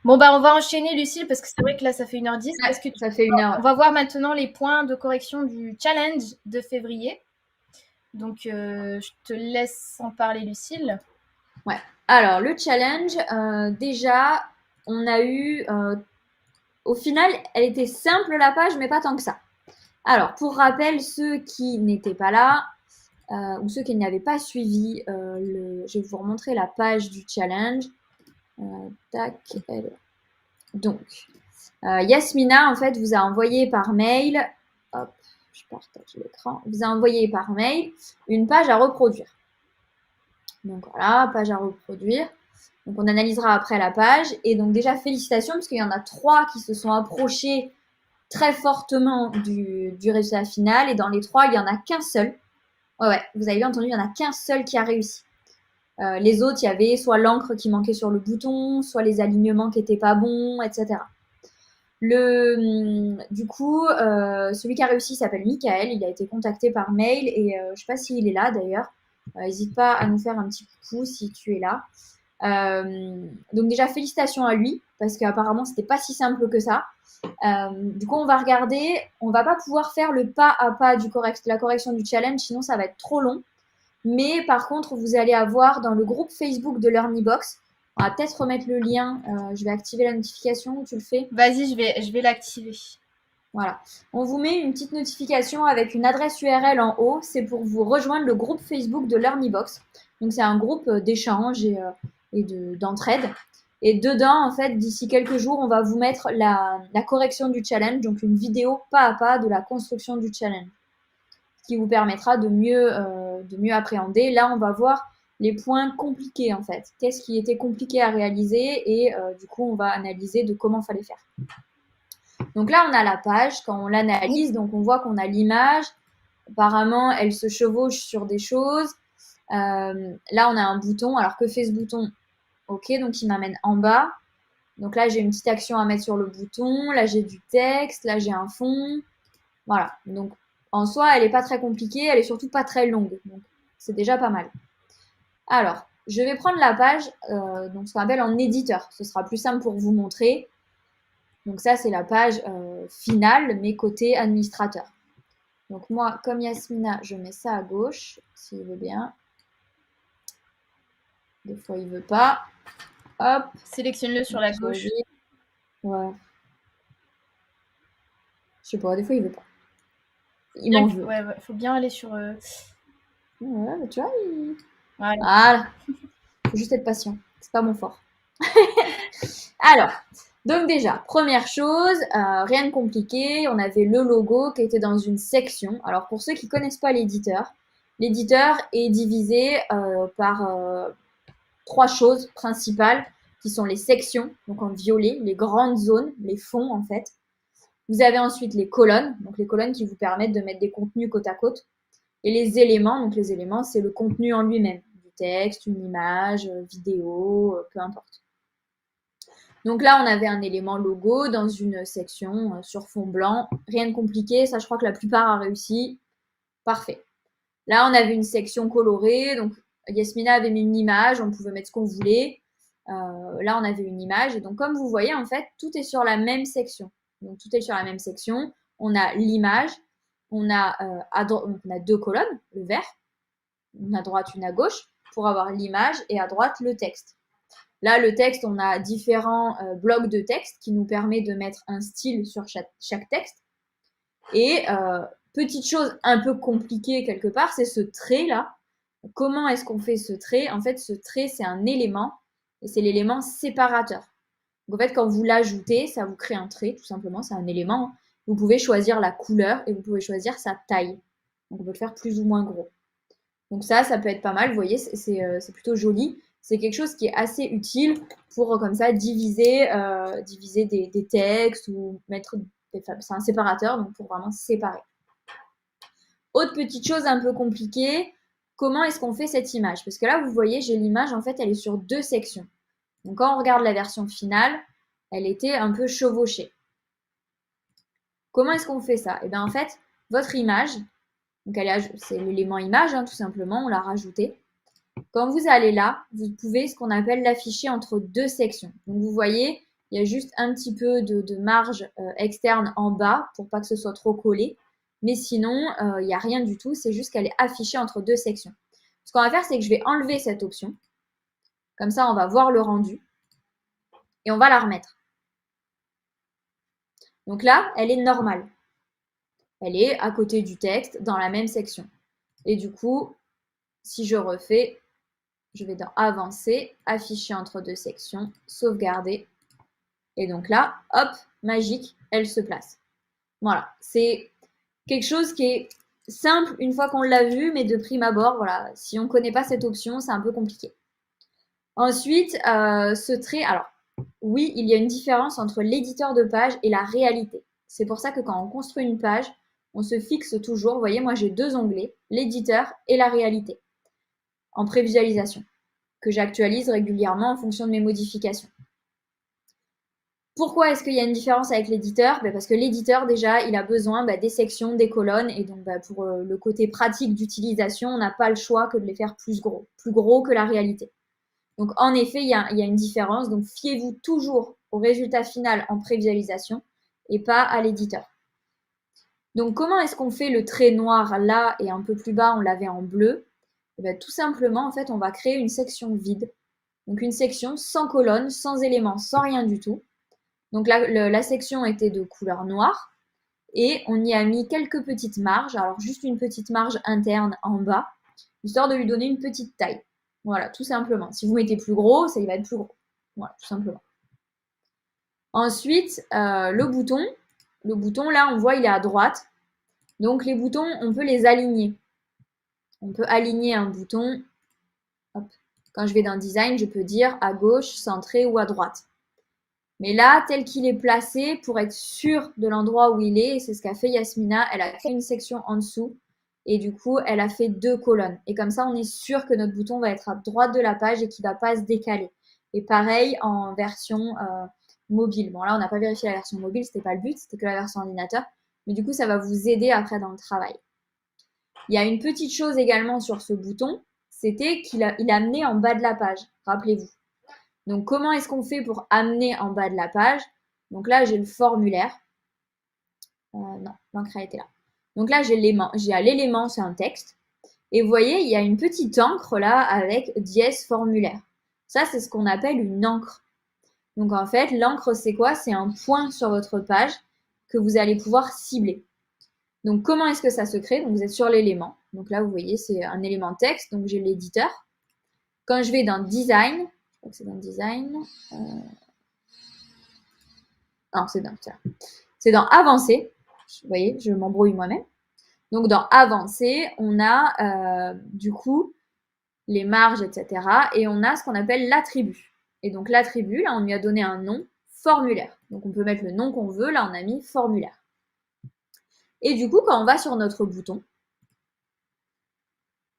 B: Bon, on va enchaîner, Lucille, parce que c'est vrai que là, ça fait 1h10.
A: Ouais, ça fait 1h.
B: On va voir maintenant les points de correction du challenge de février. Donc, je te laisse en parler, Lucille.
A: Ouais. Alors, le challenge, déjà, on a eu... au final, elle était simple, la page, mais pas tant que ça. Alors, pour rappel, ceux qui n'étaient pas là, ou ceux qui n'avaient pas suivi, je vais vous remontrer la page du challenge. Tac. Donc, Yasmina, en fait, vous a envoyé par mail, hop, je partage l'écran, vous a envoyé par mail une page à reproduire. Donc voilà, page à reproduire. Donc on analysera après la page. Et donc déjà, félicitations, parce qu'il y en a 3 qui se sont approchés très fortement du résultat final. Et dans les 3, il n'y en a qu'un seul. Ouais, vous avez bien entendu, il n'y en a qu'un seul qui a réussi. Les autres, il y avait soit l'encre qui manquait sur le bouton, soit les alignements qui n'étaient pas bons, etc. Du coup, celui qui a réussi s'appelle Michael. Il a été contacté par mail et je ne sais pas s'il est là d'ailleurs. N'hésite pas à nous faire un petit coucou si tu es là. Donc déjà, félicitations à lui parce qu'apparemment, c'était pas si simple que ça. Du coup, on va regarder. On va pas pouvoir faire le pas à pas la correction du challenge, sinon ça va être trop long. Mais par contre, vous allez avoir dans le groupe Facebook de l'Earnybox, on va peut-être remettre le lien. Je vais activer la notification. Tu le fais?
B: Vas-y, je vais l'activer. Voilà.
A: On vous met une petite notification avec une adresse URL en haut. C'est pour vous rejoindre le groupe Facebook de l'Earnybox. Donc, c'est un groupe d'échange et d'entraide. Et dedans, en fait, d'ici quelques jours, on va vous mettre la correction du challenge, donc une vidéo pas à pas de la construction du challenge, ce qui vous permettra de mieux appréhender. Là, on va voir les points compliqués, en fait. Qu'est-ce qui était compliqué à réaliser et du coup, on va analyser de comment il fallait faire. Donc là, on a la page. Quand on l'analyse, donc on voit qu'on a l'image. Apparemment, elle se chevauche sur des choses. Là, on a un bouton. Alors, que fait ce bouton? Ok, donc il m'amène en bas. Donc là, j'ai une petite action à mettre sur le bouton. Là, j'ai du texte. Là, j'ai un fond. Voilà. Donc, en soi, elle n'est pas très compliquée. Elle est surtout pas très longue. Donc, c'est déjà pas mal. Alors, je vais prendre la page, donc ce qu'on appelle en éditeur. Ce sera plus simple pour vous montrer. Donc ça, c'est la page finale, mais côté administrateur. Donc moi, comme Yasmina, je mets ça à gauche, s'il veut bien. Des fois, il veut pas. Hop.
B: Sélectionne-le sur la gauche.
A: Ouais. Je sais pas, des fois, il veut pas. Il m'en veut.
B: Ouais, faut bien aller sur...
A: Ouais, mais tu vois,
B: Voilà.
A: Voilà. Faut juste être patient. C'est pas mon fort. Alors, donc déjà, première chose, rien de compliqué, on avait le logo qui était dans une section. Alors pour ceux qui ne connaissent pas l'éditeur est divisé par 3 choses principales qui sont les sections, donc en violet, les grandes zones, les fonds en fait. Vous avez ensuite les colonnes, donc les colonnes qui vous permettent de mettre des contenus côte à côte. Et les éléments, donc les éléments, c'est le contenu en lui-même, du texte, une image, vidéo, peu importe. Donc là, on avait un élément logo dans une section sur fond blanc. Rien de compliqué, ça je crois que la plupart a réussi. Parfait. Là, on avait une section colorée. Donc Yasmina avait mis une image, on pouvait mettre ce qu'on voulait. Là, on avait une image. Et donc comme vous voyez, en fait, tout est sur la même section. Donc tout est sur la même section. On a l'image, on a 2 colonnes, le vert, une à droite, une à gauche, pour avoir l'image, et à droite, le texte. Là, le texte, on a différents blocs de texte qui nous permet de mettre un style sur chaque texte. Et petite chose un peu compliquée quelque part, c'est ce trait-là. Comment est-ce qu'on fait ce trait? En fait, ce trait, c'est un élément et c'est l'élément séparateur. Donc, en fait, quand vous l'ajoutez, ça vous crée un trait, tout simplement, c'est un élément. Vous pouvez choisir la couleur et vous pouvez choisir sa taille. Donc, on peut le faire plus ou moins gros. Donc ça peut être pas mal, vous voyez, c'est plutôt joli. C'est quelque chose qui est assez utile pour comme ça diviser des textes ou mettre c'est un séparateur, donc pour vraiment séparer. Autre petite chose un peu compliquée, comment est-ce qu'on fait cette image? Parce que là, vous voyez, j'ai l'image, en fait, elle est sur 2 sections. Donc quand on regarde la version finale, elle était un peu chevauchée. Comment est-ce qu'on fait ça? Et bien en fait, votre image, donc c'est l'élément image, hein, tout simplement, on l'a rajouté. Quand vous allez là, vous pouvez ce qu'on appelle l'afficher entre 2 sections. Donc vous voyez, il y a juste un petit peu de marge externe en bas pour pas que ce soit trop collé. Mais sinon, il n'y a rien du tout, c'est juste qu'elle est affichée entre 2 sections. Ce qu'on va faire, c'est que je vais enlever cette option. Comme ça, on va voir le rendu. Et on va la remettre. Donc là, elle est normale. Elle est à côté du texte, dans la même section. Et du coup, si je refais, je vais dans Avancer, Afficher entre 2 sections, Sauvegarder. Et donc là, hop, magique, elle se place. Voilà, c'est quelque chose qui est simple une fois qu'on l'a vu, mais de prime abord, voilà, si on ne connaît pas cette option, c'est un peu compliqué. Ensuite, ce trait, alors oui, il y a une différence entre l'éditeur de page et la réalité. C'est pour ça que quand on construit une page, on se fixe toujours, vous voyez, moi j'ai 2 onglets, l'éditeur et la réalité, en prévisualisation, que j'actualise régulièrement en fonction de mes modifications. Pourquoi est-ce qu'il y a une différence avec l'éditeur? Parce que l'éditeur, déjà, il a besoin des sections, des colonnes, et donc pour le côté pratique d'utilisation, on n'a pas le choix que de les faire plus gros que la réalité. Donc en effet, il y a une différence, donc fiez-vous toujours au résultat final en prévisualisation et pas à l'éditeur. Donc comment est-ce qu'on fait le trait noir là et un peu plus bas, on l'avait en bleu? Tout simplement, en fait, on va créer une section vide. Donc une section sans colonne, sans éléments, sans rien du tout. Donc la section était de couleur noire et on y a mis quelques petites marges, alors juste une petite marge interne en bas, histoire de lui donner une petite taille. Voilà, tout simplement. Si vous mettez plus gros, ça va être plus gros. Voilà, tout simplement. Ensuite, le bouton, là, on voit, il est à droite. Donc, les boutons, on peut les aligner. On peut aligner un bouton. Hop. Quand je vais dans Design, je peux dire à gauche, centré ou à droite. Mais là, tel qu'il est placé, pour être sûr de l'endroit où il est, c'est ce qu'a fait Yasmina, elle a créé une section en dessous et du coup, elle a fait 2 colonnes. Et comme ça, on est sûr que notre bouton va être à droite de la page et qu'il ne va pas se décaler. Et pareil en version mobile. Bon, là, on n'a pas vérifié la version mobile, c'était pas le but, c'était que la version ordinateur. Mais du coup, ça va vous aider après dans le travail. Il y a une petite chose également sur ce bouton, c'était qu'il a amené en bas de la page, rappelez-vous. Donc, comment est-ce qu'on fait pour amener en bas de la page? Donc là, j'ai le formulaire. Non, l'encre a été là. Donc là, j'ai l'élément, c'est un texte. Et vous voyez, il y a une petite encre là avec dièse formulaire. Ça, c'est ce qu'on appelle une encre. Donc en fait, l'encre, c'est quoi? C'est un point sur votre page que vous allez pouvoir cibler. Donc comment est-ce que ça se crée? Donc vous êtes sur l'élément. Donc là, vous voyez, c'est un élément texte. Donc j'ai l'éditeur. Quand je vais dans Design, je crois que c'est dans Design. Non, c'est dans Avancer. Vous voyez, je m'embrouille moi-même. Donc dans Avancer, on a du coup les marges, etc. Et on a ce qu'on appelle l'attribut. Et donc l'attribut, là, on lui a donné un nom, formulaire. Donc on peut mettre le nom qu'on veut, là on a mis formulaire. Et du coup, quand on va sur notre bouton,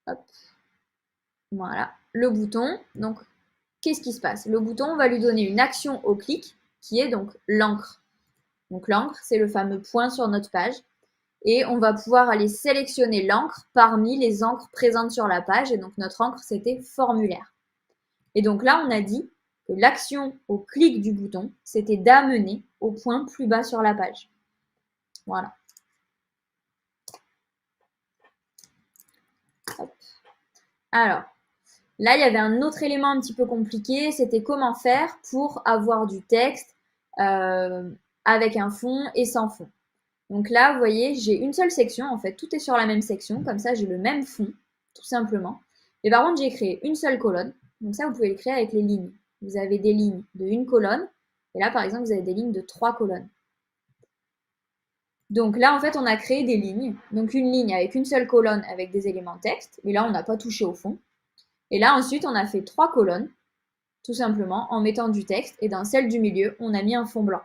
A: hop, voilà, le bouton, donc qu'est-ce qui se passe? Le bouton, on va lui donner une action au clic qui est donc l'encre. Donc l'encre, c'est le fameux point sur notre page. Et on va pouvoir aller sélectionner l'encre parmi les encres présentes sur la page. Et donc notre encre, c'était formulaire. Et donc là, on a dit que l'action au clic du bouton, c'était d'amener au point plus bas sur la page. Voilà. Hop. Alors, là, il y avait un autre élément un petit peu compliqué, c'était comment faire pour avoir du texte avec un fond et sans fond. Donc là, vous voyez, j'ai une seule section, en fait, tout est sur la même section, comme ça j'ai le même fond, tout simplement. Et par contre, j'ai créé une seule colonne, donc ça, vous pouvez le créer avec les lignes. Vous avez des lignes de une colonne, et là, par exemple, vous avez des lignes de 3 colonnes. Donc là, en fait, on a créé des lignes, donc une ligne avec une seule colonne avec des éléments texte, mais là, on n'a pas touché au fond. Et là, ensuite, on a fait 3 colonnes, tout simplement, en mettant du texte, et dans celle du milieu, on a mis un fond blanc.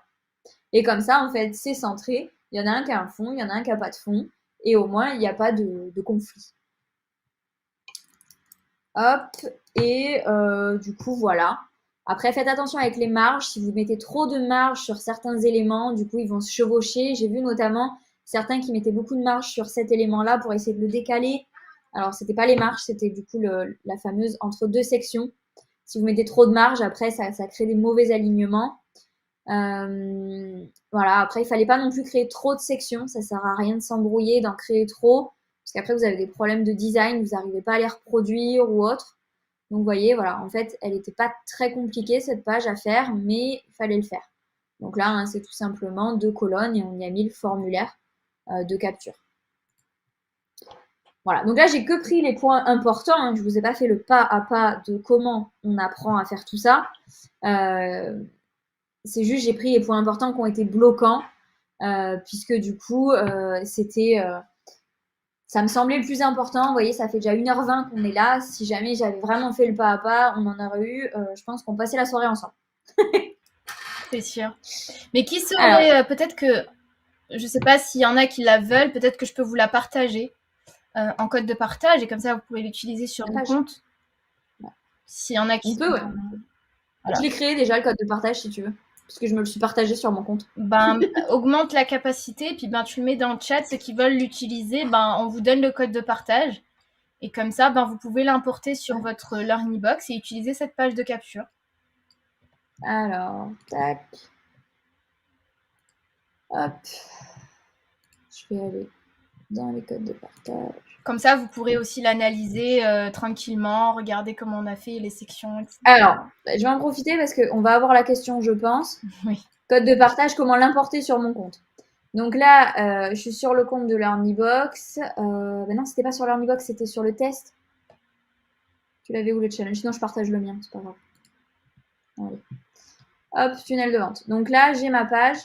A: Et comme ça, en fait, c'est centré. Il y en a un qui a un fond, il y en a un qui n'a pas de fond. Et au moins, il n'y a pas de conflit. Hop. Et du coup, voilà. Après, faites attention avec les marges. Si vous mettez trop de marge sur certains éléments, du coup, ils vont se chevaucher. J'ai vu notamment certains qui mettaient beaucoup de marge sur cet élément-là pour essayer de le décaler. Alors, c'était pas les marges, c'était du coup la fameuse entre deux sections. Si vous mettez trop de marge, après, ça crée des mauvais alignements. Voilà, après, il fallait pas non plus créer trop de sections. Ça sert à rien de s'embrouiller, d'en créer trop. Parce qu'après, vous avez des problèmes de design, vous n'arrivez pas à les reproduire ou autre. Donc, vous voyez, voilà, en fait, elle n'était pas très compliquée, cette page à faire, mais il fallait le faire. Donc là, hein, c'est tout simplement 2 colonnes et on y a mis le formulaire de capture. Voilà, donc là, j'ai que pris les points importants. Hein. Je ne vous ai pas fait le pas à pas de comment on apprend à faire tout ça. C'est juste, j'ai pris les points importants qui ont été bloquants, puisque du coup, ça me semblait le plus important. Vous voyez, ça fait déjà 1h20 qu'on est là. Si jamais j'avais vraiment fait le pas à pas, on en aurait eu, je pense qu'on passait la soirée ensemble.
B: C'est sûr. Mais qui saurait, peut-être que, je ne sais pas s'il y en a qui la veulent, peut-être que je peux vous la partager en code de partage et comme ça vous pourrez l'utiliser sur vos comptes. Ouais. S'il y en a qui...
A: On peut, ouais. Voilà. Je l'ai créé déjà, le code de partage, si tu veux. Parce que je me le suis partagé sur mon compte.
B: Augmente la capacité, puis tu le mets dans le chat. Ceux qui veulent l'utiliser, on vous donne le code de partage. Et comme ça, vous pouvez l'importer sur votre LearnyBox et utiliser cette page de capture.
A: Alors, tac. Hop. Je vais aller dans les codes de partage.
B: Comme ça, vous pourrez aussi l'analyser tranquillement, regarder comment on a fait les sections, etc.
A: Alors, je vais en profiter parce qu'on va avoir la question, je pense.
B: Oui.
A: Code de partage, comment l'importer sur mon compte. Donc là, je suis sur le compte de LearnyBox. Non, c'était pas sur LearnyBox, c'était sur le test. Tu l'avais où le challenge? Sinon, je partage le mien, c'est pas grave. Allez. Hop, tunnel de vente. Donc là, j'ai ma page.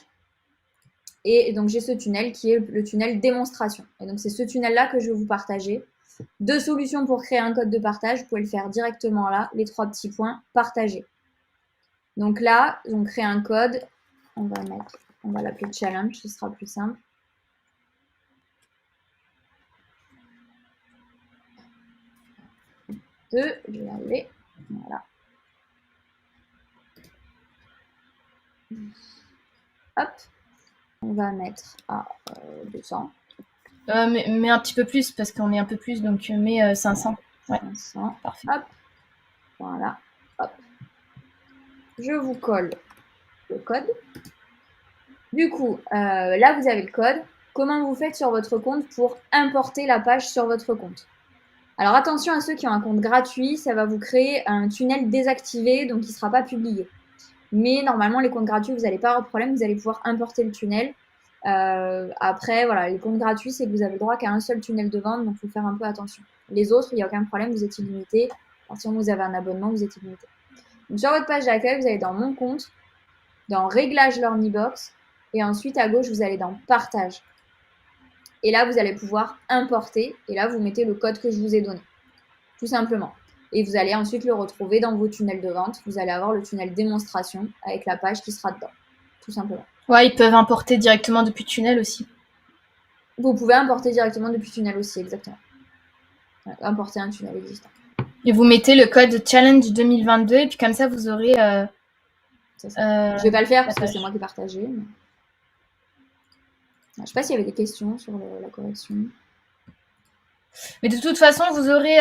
A: Et donc, j'ai ce tunnel qui est le tunnel démonstration. Et donc, c'est ce tunnel-là que je vais vous partager. 2 solutions pour créer un code de partage. Vous pouvez le faire directement là, les 3 petits points, partager. Donc là, on crée un code. On va l'appeler challenge, ce sera plus simple. Je vais aller. Voilà. Hop. On va mettre à 200.
B: Mais un petit peu plus, parce qu'on est un peu plus, donc mets 500.
A: Ouais. 500. Parfait. Hop. Voilà. Hop. Je vous colle le code. Du coup, là, vous avez le code. Comment vous faites sur votre compte pour importer la page sur votre compte? Alors, attention à ceux qui ont un compte gratuit, ça va vous créer un tunnel désactivé, donc il ne sera pas publié. Mais normalement, les comptes gratuits, vous n'allez pas avoir de problème, vous allez pouvoir importer le tunnel. Après, voilà, les comptes gratuits, c'est que vous avez le droit qu'à un seul tunnel de vente, donc il faut faire un peu attention. Les autres, il n'y a aucun problème, vous êtes illimité. À partir du moment où vous avez un abonnement, vous êtes illimité. Donc, sur votre page d'accueil, vous allez dans Mon compte, dans Réglages Learnybox, et ensuite à gauche, vous allez dans Partage. Et là, vous allez pouvoir importer, et là, vous mettez le code que je vous ai donné, tout simplement. Et vous allez ensuite le retrouver dans vos tunnels de vente. Vous allez avoir le tunnel démonstration avec la page qui sera dedans, tout simplement.
B: Ouais, ils peuvent importer directement depuis tunnel aussi.
A: Vous pouvez importer directement depuis tunnel aussi, exactement. Importer un tunnel existant.
B: Et vous mettez le code challenge 2022 et puis comme ça, vous aurez...
A: Je ne vais pas le faire parce que c'est moi qui ai partagé. Mais... je ne sais pas s'il y avait des questions sur la correction.
B: Mais de toute façon, vous aurez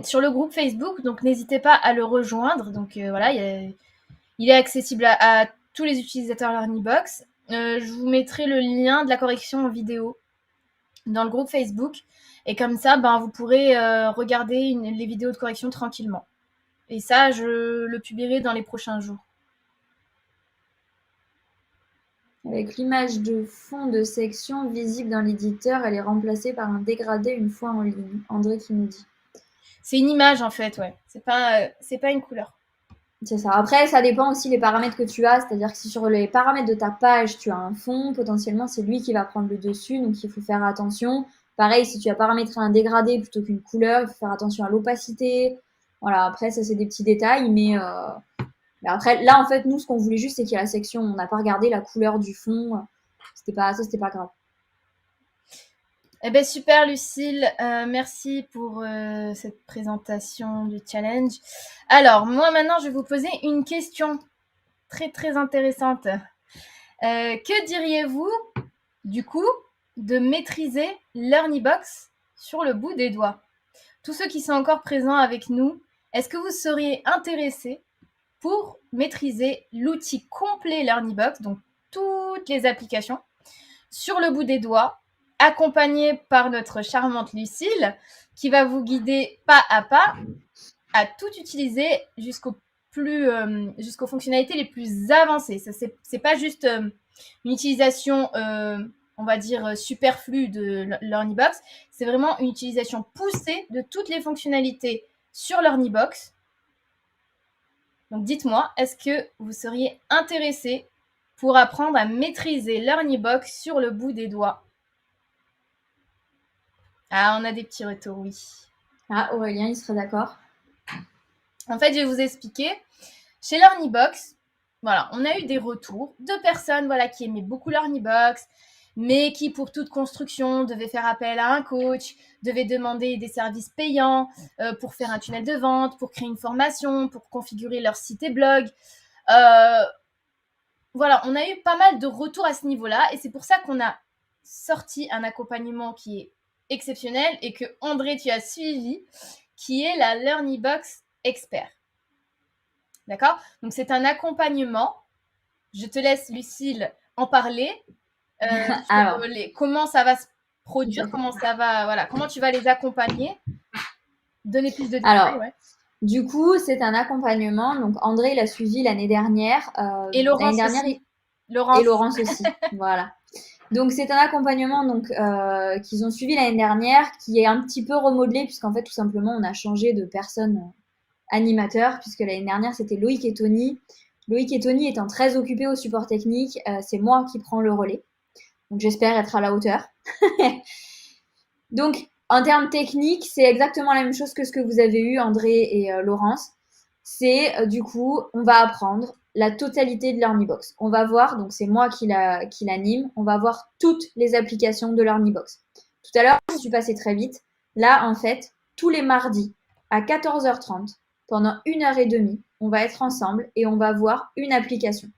B: sur le groupe Facebook, donc n'hésitez pas à le rejoindre. Donc voilà, il est accessible à tous les utilisateurs Learnybox. Je vous mettrai le lien de la correction en vidéo dans le groupe Facebook. Et comme ça, vous pourrez regarder les vidéos de correction tranquillement. Et ça, je le publierai dans les prochains jours.
A: Avec l'image de fond de section visible dans l'éditeur, elle est remplacée par un dégradé une fois en ligne. André qui nous dit.
B: C'est une image en fait, ouais. C'est pas une couleur.
A: C'est ça. Après, ça dépend aussi des paramètres que tu as. C'est-à-dire que si sur les paramètres de ta page, tu as un fond, potentiellement, c'est lui qui va prendre le dessus. Donc, il faut faire attention. Pareil, si tu as paramétré un dégradé plutôt qu'une couleur, il faut faire attention à l'opacité. Voilà, après, ça, c'est des petits détails. Mais après, là, en fait, nous, ce qu'on voulait juste, c'est qu'il y a la section. On n'a pas regardé la couleur du fond. C'était pas grave.
B: Eh bien, super, Lucille. Merci pour cette présentation du challenge. Alors, moi, maintenant, je vais vous poser une question très, très intéressante. Que diriez-vous, du coup, de maîtriser Learnybox sur le bout des doigts? Tous ceux qui sont encore présents avec nous, est-ce que vous seriez intéressés pour maîtriser l'outil complet Learnybox, donc toutes les applications, sur le bout des doigts, accompagné par notre charmante Lucille, qui va vous guider pas à tout utiliser jusqu'aux fonctionnalités les plus avancées. Ça, c'est pas juste une utilisation, on va dire, superflue de Learnybox. C'est vraiment une utilisation poussée de toutes les fonctionnalités sur Learnybox. Donc dites-moi, est-ce que vous seriez intéressé pour apprendre à maîtriser Learnybox sur le bout des doigts? Ah, on a des petits retours, oui.
A: Ah, Aurélien, il serait d'accord.
B: En fait, je vais vous expliquer. Chez Learnybox, voilà, on a eu des retours de personnes qui aimaient beaucoup Learnybox, mais qui, pour toute construction, devaient faire appel à un coach, devaient demander des services payants pour faire un tunnel de vente, pour créer une formation, pour configurer leur site et blog. Voilà, on a eu pas mal de retours à ce niveau-là, et c'est pour ça qu'on a sorti un accompagnement qui est exceptionnel et que André, tu as suivi, qui est la Learnybox Expert. D'accord? Donc, c'est un accompagnement. Je te laisse, Lucille, en parler. Alors, comment ça va se produire, comment tu vas les accompagner. Donner plus de détails.
A: Alors, du coup, c'est un accompagnement. Donc, André l'a suivi l'année dernière.
B: Et Laurence aussi.
A: Et Laurence aussi. Voilà. Donc, c'est un accompagnement qu'ils ont suivi l'année dernière, qui est un petit peu remodelé, puisqu'en fait, tout simplement, on a changé de personne animateur, puisque l'année dernière, c'était Loïc et Tony. Loïc et Tony étant très occupés au support technique, c'est moi qui prends le relais. Donc j'espère être à la hauteur. Donc en termes techniques, c'est exactement la même chose que ce que vous avez eu, André et Laurence. C'est du coup, on va apprendre la totalité de LearnyBox. On va voir, donc c'est moi qui l'anime, on va voir toutes les applications de LearnyBox. Tout à l'heure, je suis passée très vite. Là, en fait, tous les mardis à 14h30, pendant 1h30, on va être ensemble et on va voir une application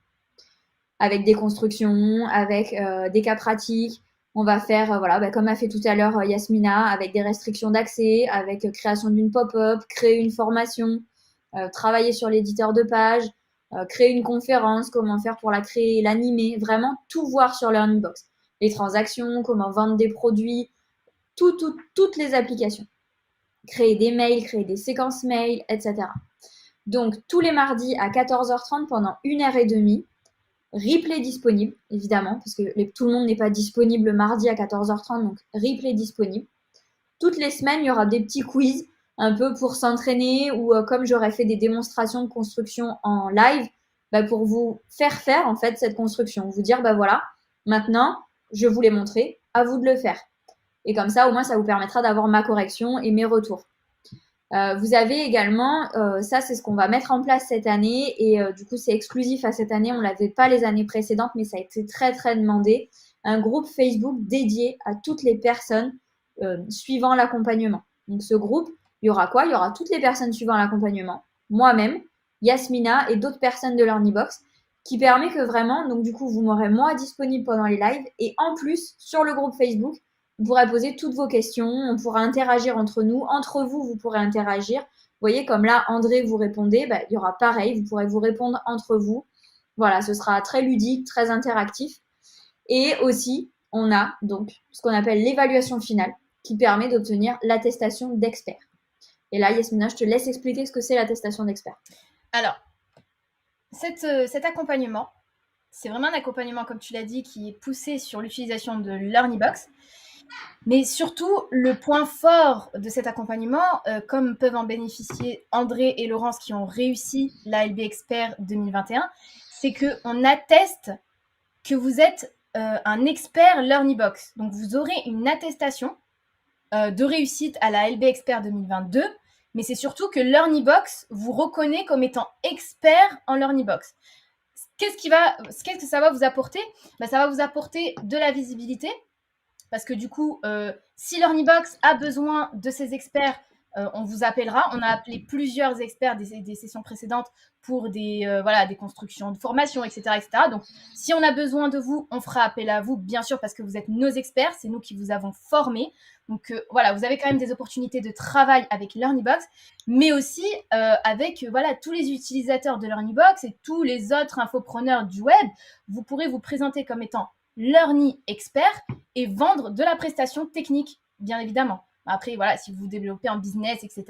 A: avec des constructions, avec des cas pratiques. On va faire, voilà, comme a fait tout à l'heure Yasmina, avec des restrictions d'accès, avec création d'une pop-up, créer une formation, travailler sur l'éditeur de page, créer une conférence, comment faire pour la créer, l'animer, vraiment tout voir sur LearnyBox. Les transactions, comment vendre des produits, toutes les applications. Créer des mails, créer des séquences mails, etc. Donc, tous les mardis à 14h30 pendant 1h30, replay disponible, évidemment, parce que tout le monde n'est pas disponible le mardi à 14h30, donc replay disponible. Toutes les semaines, il y aura des petits quiz, un peu pour s'entraîner, ou comme j'aurais fait des démonstrations de construction en live, pour vous faire en fait cette construction. Vous dire, voilà, maintenant, je vous l'ai montré, à vous de le faire. Et comme ça, au moins, ça vous permettra d'avoir ma correction et mes retours. Vous avez également, ça c'est ce qu'on va mettre en place cette année et du coup c'est exclusif à cette année, on ne l'avait pas les années précédentes mais ça a été très très demandé, un groupe Facebook dédié à toutes les personnes suivant l'accompagnement. Donc ce groupe, il y aura quoi? Il y aura toutes les personnes suivant l'accompagnement, moi-même, Yasmina et d'autres personnes de LearnyBox qui permet que vraiment, donc du coup vous m'aurez moi disponible pendant les lives et en plus sur le groupe Facebook, vous pourrez poser toutes vos questions, on pourra interagir entre nous, entre vous, vous pourrez interagir. Vous voyez, comme là, André, vous répondez, il y aura pareil, vous pourrez vous répondre entre vous. Voilà, ce sera très ludique, très interactif. Et aussi, on a donc ce qu'on appelle l'évaluation finale, qui permet d'obtenir l'attestation d'expert. Et là, Yasmina, je te laisse expliquer ce que c'est l'attestation d'expert.
B: Alors, cet accompagnement, c'est vraiment un accompagnement, comme tu l'as dit, qui est poussé sur l'utilisation de LearnyBox. Mais surtout, le point fort de cet accompagnement, comme peuvent en bénéficier André et Laurence qui ont réussi l'ALB Expert 2021, c'est qu'on atteste que vous êtes un expert LearnyBox. Donc, vous aurez une attestation de réussite à la LB Expert 2022, mais c'est surtout que LearnyBox vous reconnaît comme étant expert en LearnyBox. Qu'est-ce que ça va vous apporter? Ça va vous apporter de la visibilité, parce que du coup, si LearnyBox a besoin de ces experts, on vous appellera. On a appelé plusieurs experts des sessions précédentes pour des constructions de formation, etc., etc. Donc, si on a besoin de vous, on fera appel à vous, bien sûr, parce que vous êtes nos experts. C'est nous qui vous avons formés. Donc, vous avez quand même des opportunités de travail avec LearnyBox, mais aussi avec tous les utilisateurs de LearnyBox et tous les autres infopreneurs du web. Vous pourrez vous présenter comme étant Learny expert et vendre de la prestation technique, bien évidemment. Après, si vous développez en business, etc.,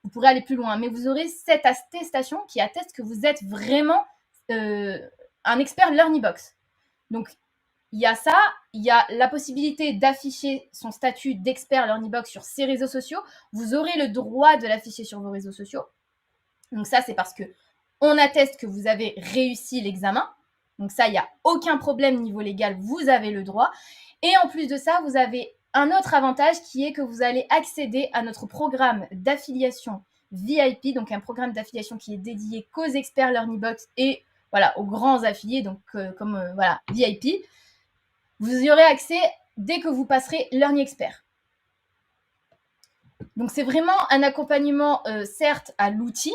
B: vous pourrez aller plus loin. Mais vous aurez cette attestation qui atteste que vous êtes vraiment un expert LearnyBox. Donc, il y a ça, il y a la possibilité d'afficher son statut d'expert LearnyBox sur ses réseaux sociaux. Vous aurez le droit de l'afficher sur vos réseaux sociaux. Donc ça, c'est parce qu'on atteste que vous avez réussi l'examen. Donc ça, il n'y a aucun problème niveau légal, vous avez le droit. Et en plus de ça, vous avez un autre avantage qui est que vous allez accéder à notre programme d'affiliation VIP, donc un programme d'affiliation qui est dédié qu'aux experts LearnyBox et aux grands affiliés, donc VIP. Vous y aurez accès dès que vous passerez Learny Expert. Donc c'est vraiment un accompagnement, certes, à l'outil,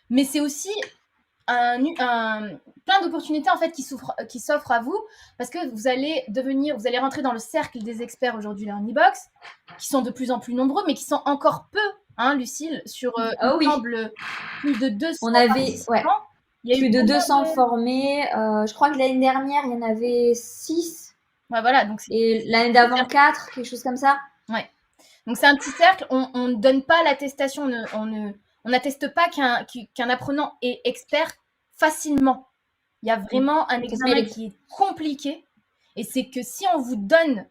B: mais c'est aussi plein d'opportunités en fait qui s'offrent à vous, parce que vous allez rentrer dans le cercle des experts aujourd'hui LearnyBox, qui sont de plus en plus nombreux, mais qui sont encore peu, Lucille, sur plus de 200
A: On avait
B: participants. Il y a
A: plus
B: eu
A: de 200 formés. Je crois que l'année dernière, il y en avait 6.
B: Donc
A: et l'année d'avant, 4, quelque chose comme ça.
B: Ouais. Donc c'est un petit cercle. On ne donne pas l'attestation, on n'atteste pas qu'un apprenant est expert facilement. Il y a vraiment un examen qui est compliqué. Et c'est que si on vous donne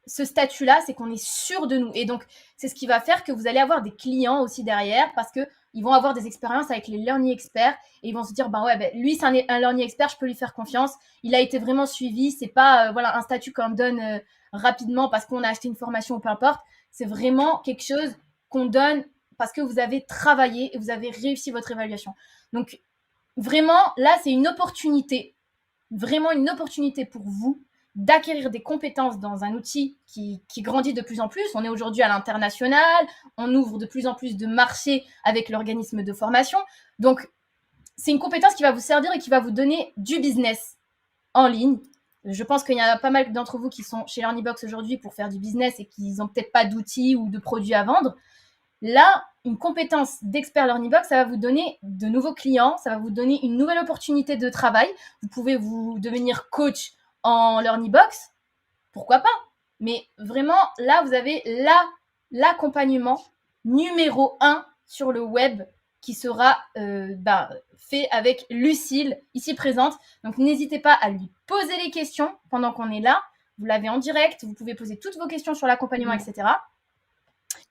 B: ce statut-là, c'est qu'on est sûr de nous. Et donc, c'est ce qui va faire que vous allez avoir des clients aussi derrière, parce que ils vont avoir des expériences avec les learning experts et ils vont se dire, lui, c'est un learning expert, je peux lui faire confiance. Il a été vraiment suivi. C'est pas, un statut qu'on donne rapidement parce qu'on a acheté une formation ou peu importe. C'est vraiment quelque chose qu'on donne parce que vous avez travaillé et vous avez réussi votre évaluation. Donc, vraiment, là, c'est une opportunité, vraiment une opportunité pour vous d'acquérir des compétences dans un outil qui grandit de plus en plus. On est aujourd'hui à l'international, on ouvre de plus en plus de marchés avec l'organisme de formation. Donc, c'est une compétence qui va vous servir et qui va vous donner du business en ligne. Je pense qu'il y a pas mal d'entre vous qui sont chez LearnyBox aujourd'hui pour faire du business et qui n'ont peut-être pas d'outils ou de produits à vendre. Là, une compétence d'expert LearnyBox, ça va vous donner de nouveaux clients, ça va vous donner une nouvelle opportunité de travail. Vous pouvez vous devenir coach en LearnyBox, pourquoi pas. Mais vraiment, là, vous avez l'accompagnement numéro 1 sur le web qui sera fait avec Lucille, ici présente. Donc, n'hésitez pas à lui poser les questions pendant qu'on est là. Vous l'avez en direct, vous pouvez poser toutes vos questions sur l'accompagnement, etc.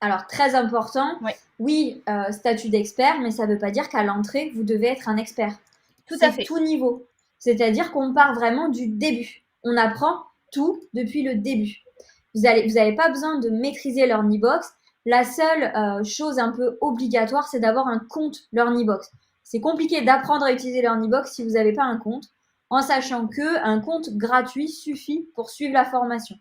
A: Alors, très important, oui, statut d'expert, mais ça ne veut pas dire qu'à l'entrée, vous devez être un expert.
B: Tout à fait.
A: C'est tout niveau. C'est-à-dire qu'on part vraiment du début. On apprend tout depuis le début. Vous n'avez pas besoin de maîtriser LearnyBox. La seule chose un peu obligatoire, c'est d'avoir un compte LearnyBox. C'est compliqué d'apprendre à utiliser LearnyBox si vous n'avez pas un compte, en sachant qu'un compte gratuit suffit pour suivre la formation.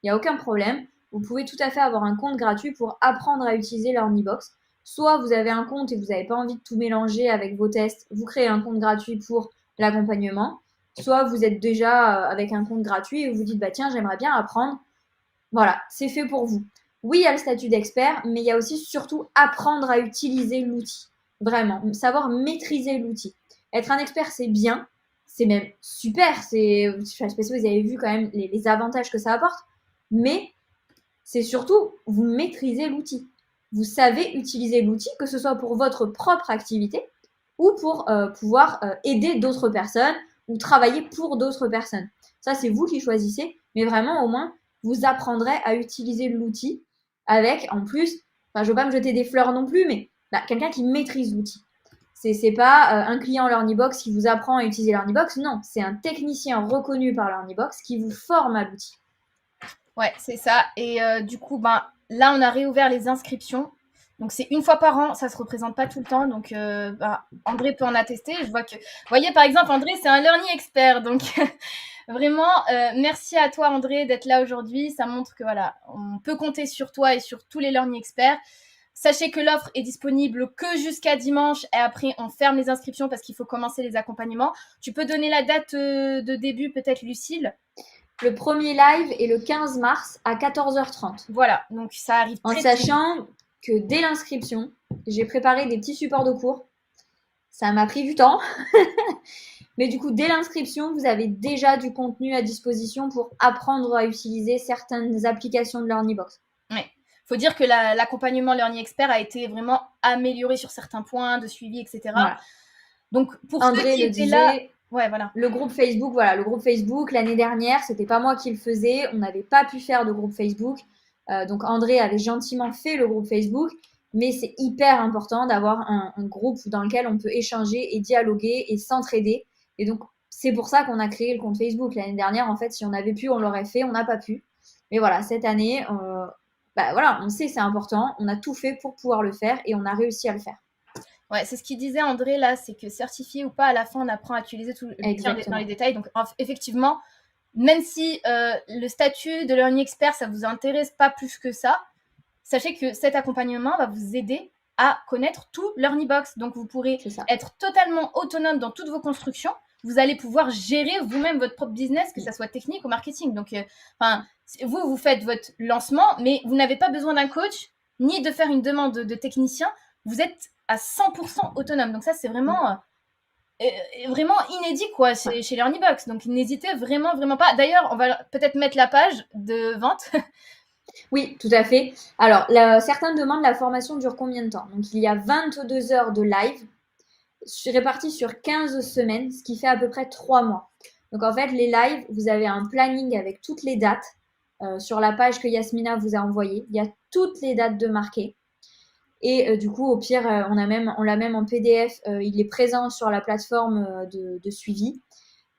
A: Il n'y a aucun problème. Vous pouvez tout à fait avoir un compte gratuit pour apprendre à utiliser LearnyBox. Soit vous avez un compte et vous n'avez pas envie de tout mélanger avec vos tests, vous créez un compte gratuit pour l'accompagnement. Soit vous êtes déjà avec un compte gratuit et vous vous dites, tiens, j'aimerais bien apprendre. Voilà, c'est fait pour vous. Oui, il y a le statut d'expert, mais il y a aussi surtout apprendre à utiliser l'outil. Vraiment, savoir maîtriser l'outil. Être un expert, c'est bien, c'est même super. Je ne sais pas si vous avez vu quand même les avantages que ça apporte, mais c'est surtout, vous maîtrisez l'outil. Vous savez utiliser l'outil, que ce soit pour votre propre activité ou pour pouvoir aider d'autres personnes ou travailler pour d'autres personnes. Ça, c'est vous qui choisissez, mais vraiment, au moins, vous apprendrez à utiliser l'outil avec, en plus, je ne veux pas me jeter des fleurs non plus, mais quelqu'un qui maîtrise l'outil. C'est pas un client LearnyBox qui vous apprend à utiliser LearnyBox, non, c'est un technicien reconnu par LearnyBox qui vous forme à l'outil.
B: Ouais, c'est ça. Et du coup, là, on a réouvert les inscriptions. Donc, c'est une fois par an. Ça ne se représente pas tout le temps. Donc, André peut en attester. Je vois que, vous voyez, par exemple, André, c'est un learning expert. Donc, vraiment, merci à toi, André, d'être là aujourd'hui. Ça montre que, voilà, on peut compter sur toi et sur tous les learning experts. Sachez que l'offre est disponible que jusqu'à dimanche et après, on ferme les inscriptions parce qu'il faut commencer les accompagnements. Tu peux donner la date de début, peut-être, Lucille?
A: Le premier live est le 15 mars à 14h30.
B: Voilà, donc ça arrive
A: en sachant que dès l'inscription, j'ai préparé des petits supports de cours. Ça m'a pris du temps. Mais du coup, dès l'inscription, vous avez déjà du contenu à disposition pour apprendre à utiliser certaines applications de LearnyBox.
B: Oui. Il faut dire que l'accompagnement Learning Expert a été vraiment amélioré sur certains points de suivi, etc.
A: Voilà.
B: Donc, pour
A: André
B: ceux qui étaient là... Ouais, voilà.
A: Le groupe Facebook, l'année dernière, c'était pas moi qui le faisais. On n'avait pas pu faire de groupe Facebook. Donc, André avait gentiment fait le groupe Facebook. Mais c'est hyper important d'avoir un groupe dans lequel on peut échanger et dialoguer et s'entraider. Et donc, c'est pour ça qu'on a créé le compte Facebook. L'année dernière, en fait, si on avait pu, on l'aurait fait. On n'a pas pu. Mais voilà, cette année, on sait que c'est important. On a tout fait pour pouvoir le faire et on a réussi à le faire.
B: Ouais, c'est ce qu'il disait André là, c'est que certifié ou pas, à la fin, on apprend à utiliser tout dans les détails. Donc, effectivement, même si le statut de learning expert, ça vous intéresse pas plus que ça, sachez que cet accompagnement va vous aider à connaître tout LearnyBox. Donc, vous pourrez être totalement autonome dans toutes vos constructions. Vous allez pouvoir gérer vous-même votre propre business, que ça soit technique ou marketing. Donc, vous faites votre lancement, mais vous n'avez pas besoin d'un coach ni de faire une demande de technicien. Vous êtes à 100% autonome. Donc, ça, c'est vraiment inédit quoi chez LearnyBox. Donc, n'hésitez vraiment pas. D'ailleurs, on va peut-être mettre la page de vente.
A: Oui, tout à fait. Alors, certains demandent la formation dure combien de temps? Donc, il y a 22 heures de live réparties sur 15 semaines, ce qui fait à peu près 3 mois. Donc, en fait, les lives, vous avez un planning avec toutes les dates sur la page que Yasmina vous a envoyée. Il y a toutes les dates de marquées. Et du coup, au pire, on l'a même en PDF. Il est présent sur la plateforme de suivi.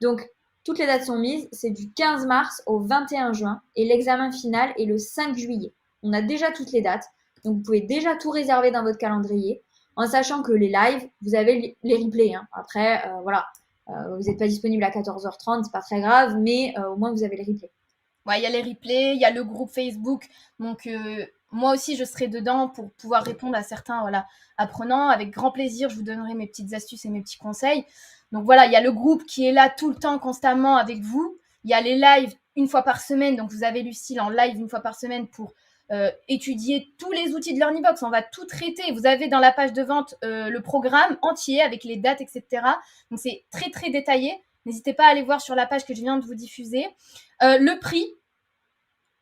A: Donc, toutes les dates sont mises. C'est du 15 mars au 21 juin. Et l'examen final est le 5 juillet. On a déjà toutes les dates. Donc, vous pouvez déjà tout réserver dans votre calendrier. En sachant que les lives, vous avez les replays. Hein. Après, voilà. Vous n'êtes pas disponible à 14h30, c'est pas très grave. Mais au moins, vous avez les replays.
B: Ouais, il y a les replays, il y a le groupe Facebook. Donc, moi aussi, je serai dedans pour pouvoir répondre à certains apprenants. Avec grand plaisir, je vous donnerai mes petites astuces et mes petits conseils. Donc, voilà, il y a le groupe qui est là tout le temps, constamment avec vous. Il y a les lives une fois par semaine. Donc, vous avez Lucille en live une fois par semaine pour étudier tous les outils de LearnyBox. On va tout traiter. Vous avez dans la page de vente le programme entier avec les dates, etc. Donc, c'est très, très détaillé. N'hésitez pas à aller voir sur la page que je viens de vous diffuser. Le prix,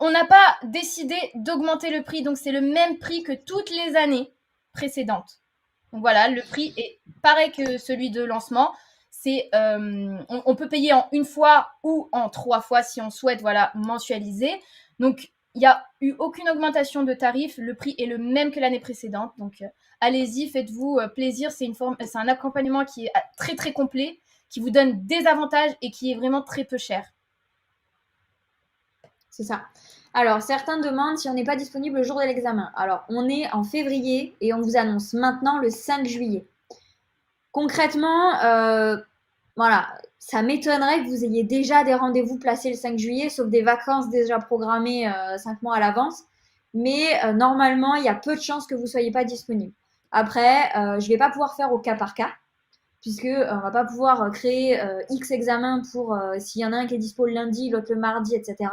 B: on n'a pas décidé d'augmenter le prix, donc c'est le même prix que toutes les années précédentes. Donc voilà, le prix est pareil que celui de lancement. On peut payer en une fois ou en 3 fois si on souhaite mensualiser. Donc il n'y a eu aucune augmentation de tarif. Le prix est le même que l'année précédente. Donc allez-y, faites-vous plaisir. C'est un accompagnement qui est très très complet, qui vous donne des avantages et qui est vraiment très peu cher.
A: C'est ça. Alors, certains demandent si on n'est pas disponible le jour de l'examen. Alors, on est en février et on vous annonce maintenant le 5 juillet. Concrètement, voilà, ça m'étonnerait que vous ayez déjà des rendez-vous placés le 5 juillet, sauf des vacances déjà programmées 5 mois à l'avance. Mais normalement, il y a peu de chances que vous ne soyez pas disponible. Après, je ne vais pas pouvoir faire au cas par cas, puisque on va pas pouvoir créer X examens pour s'il y en a un qui est dispo le lundi, l'autre le mardi, etc.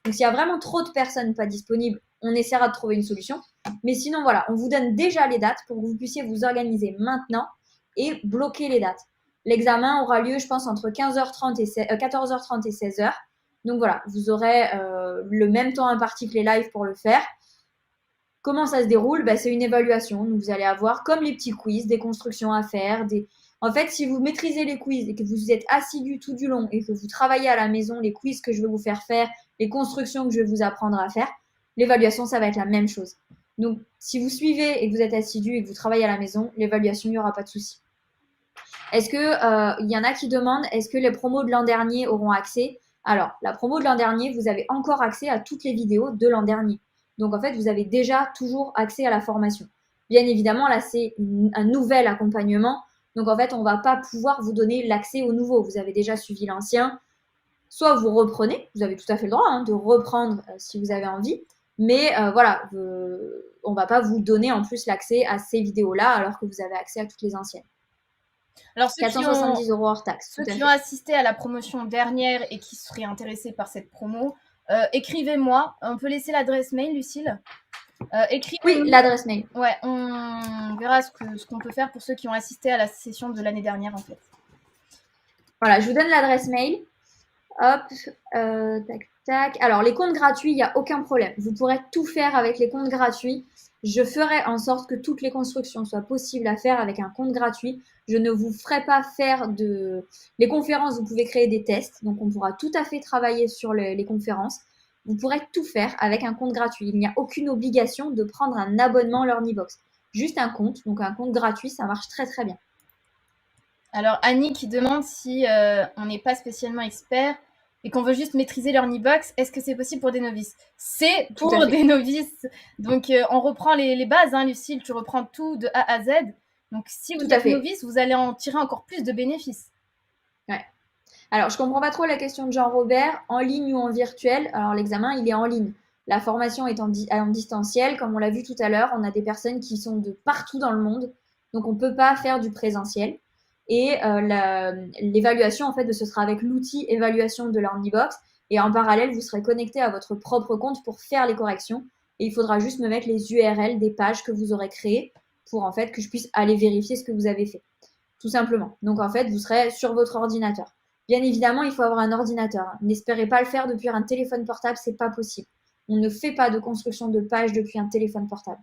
A: Donc s'il y a vraiment trop de personnes pas disponibles, on essaiera de trouver une solution. Mais sinon, voilà, on vous donne déjà les dates pour que vous puissiez vous organiser maintenant et bloquer les dates. L'examen aura lieu, je pense, entre 15h30 et 14h30 et 16h. Donc voilà, vous aurez le même temps imparti que les lives pour le faire. Comment ça se déroule? C'est une évaluation. Donc, vous allez avoir, comme les petits quiz, des constructions à faire. En fait, si vous maîtrisez les quiz et que vous êtes assidu tout du long et que vous travaillez à la maison, les quiz que je vais vous faire faire, les constructions que je vais vous apprendre à faire, l'évaluation, ça va être la même chose. Donc, si vous suivez et que vous êtes assidu et que vous travaillez à la maison, l'évaluation, il n'y aura pas de souci. Est-ce que il y en a qui demandent, est-ce que les promos de l'an dernier auront accès? Alors, la promo de l'an dernier, vous avez encore accès à toutes les vidéos de l'an dernier. Donc, en fait, vous avez déjà toujours accès à la formation. Bien évidemment, là, c'est un nouvel accompagnement. Donc, en fait, on ne va pas pouvoir vous donner l'accès au nouveau. Vous avez déjà suivi l'ancien. Soit vous reprenez, vous avez tout à fait le droit de reprendre si vous avez envie. Mais voilà, on ne va pas vous donner en plus l'accès à ces vidéos-là alors que vous avez accès à toutes les anciennes.
B: Alors,
A: 470 € hors taxe.
B: Ceux qui ont assisté à la promotion dernière et qui seraient intéressés par cette promo, écrivez-moi. On peut laisser l'adresse mail, Lucille.
A: Oui, l'adresse mail.
B: Ouais, on verra ce qu'on peut faire pour ceux qui ont assisté à la session de l'année dernière, en fait.
A: Voilà, je vous donne l'adresse mail. Hop, tac, tac. Alors, les comptes gratuits, il n'y a aucun problème. Vous pourrez tout faire avec les comptes gratuits. Je ferai en sorte que toutes les constructions soient possibles à faire avec un compte gratuit. Je ne vous ferai pas faire les conférences, vous pouvez créer des tests. Donc, on pourra tout à fait travailler sur les conférences. Vous pourrez tout faire avec un compte gratuit. Il n'y a aucune obligation de prendre un abonnement LearnyBox. Juste un compte. Donc, un compte gratuit, ça marche très, très bien.
B: Alors, Annie qui demande si on n'est pas spécialement expert et qu'on veut juste maîtriser LearnyBox, est-ce que c'est possible pour des novices? C'est pour des novices. Donc, on reprend les bases, hein, Lucille, tu reprends tout de A à Z. Donc, si vous êtes novice, vous allez en tirer encore plus de bénéfices.
A: Ouais. Alors, je comprends pas trop la question de Jean-Robert, en ligne ou en virtuel. Alors, l'examen, il est en ligne. La formation est en distanciel. Comme on l'a vu tout à l'heure, on a des personnes qui sont de partout dans le monde. Donc, on ne peut pas faire du présentiel. Et l'évaluation, en fait, ce sera avec l'outil évaluation de LearnyBox. Et en parallèle, vous serez connecté à votre propre compte pour faire les corrections. Et il faudra juste me mettre les URL des pages que vous aurez créées pour, en fait, que je puisse aller vérifier ce que vous avez fait. Tout simplement. Donc, en fait, vous serez sur votre ordinateur. Bien évidemment, il faut avoir un ordinateur. N'espérez pas le faire depuis un téléphone portable, c'est pas possible. On ne fait pas de construction de page depuis un téléphone portable.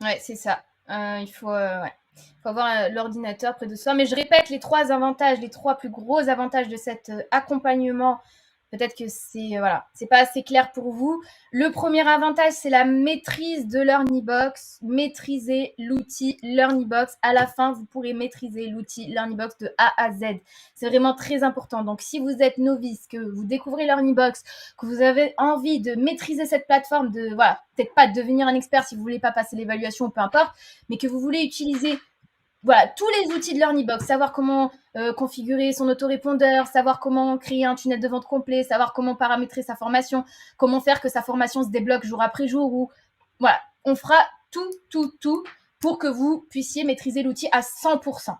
B: Ouais, c'est ça. Il faut avoir l'ordinateur près de soi. Mais je répète les trois plus gros avantages de cet accompagnement Peut-être que c'est pas assez clair pour vous. Le premier avantage, c'est la maîtrise de LearnyBox. Maîtriser l'outil LearnyBox. À la fin, vous pourrez maîtriser l'outil LearnyBox de A à Z. C'est vraiment très important. Donc, si vous êtes novice, que vous découvrez LearnyBox, que vous avez envie de maîtriser cette plateforme, peut-être pas de devenir un expert si vous voulez pas passer l'évaluation, peu importe, mais que vous voulez utiliser tous les outils de LearnyBox, savoir comment configurer son autorépondeur, savoir comment créer un tunnel de vente complet, savoir comment paramétrer sa formation, comment faire que sa formation se débloque jour après jour. On fera tout pour que vous puissiez maîtriser l'outil à 100%.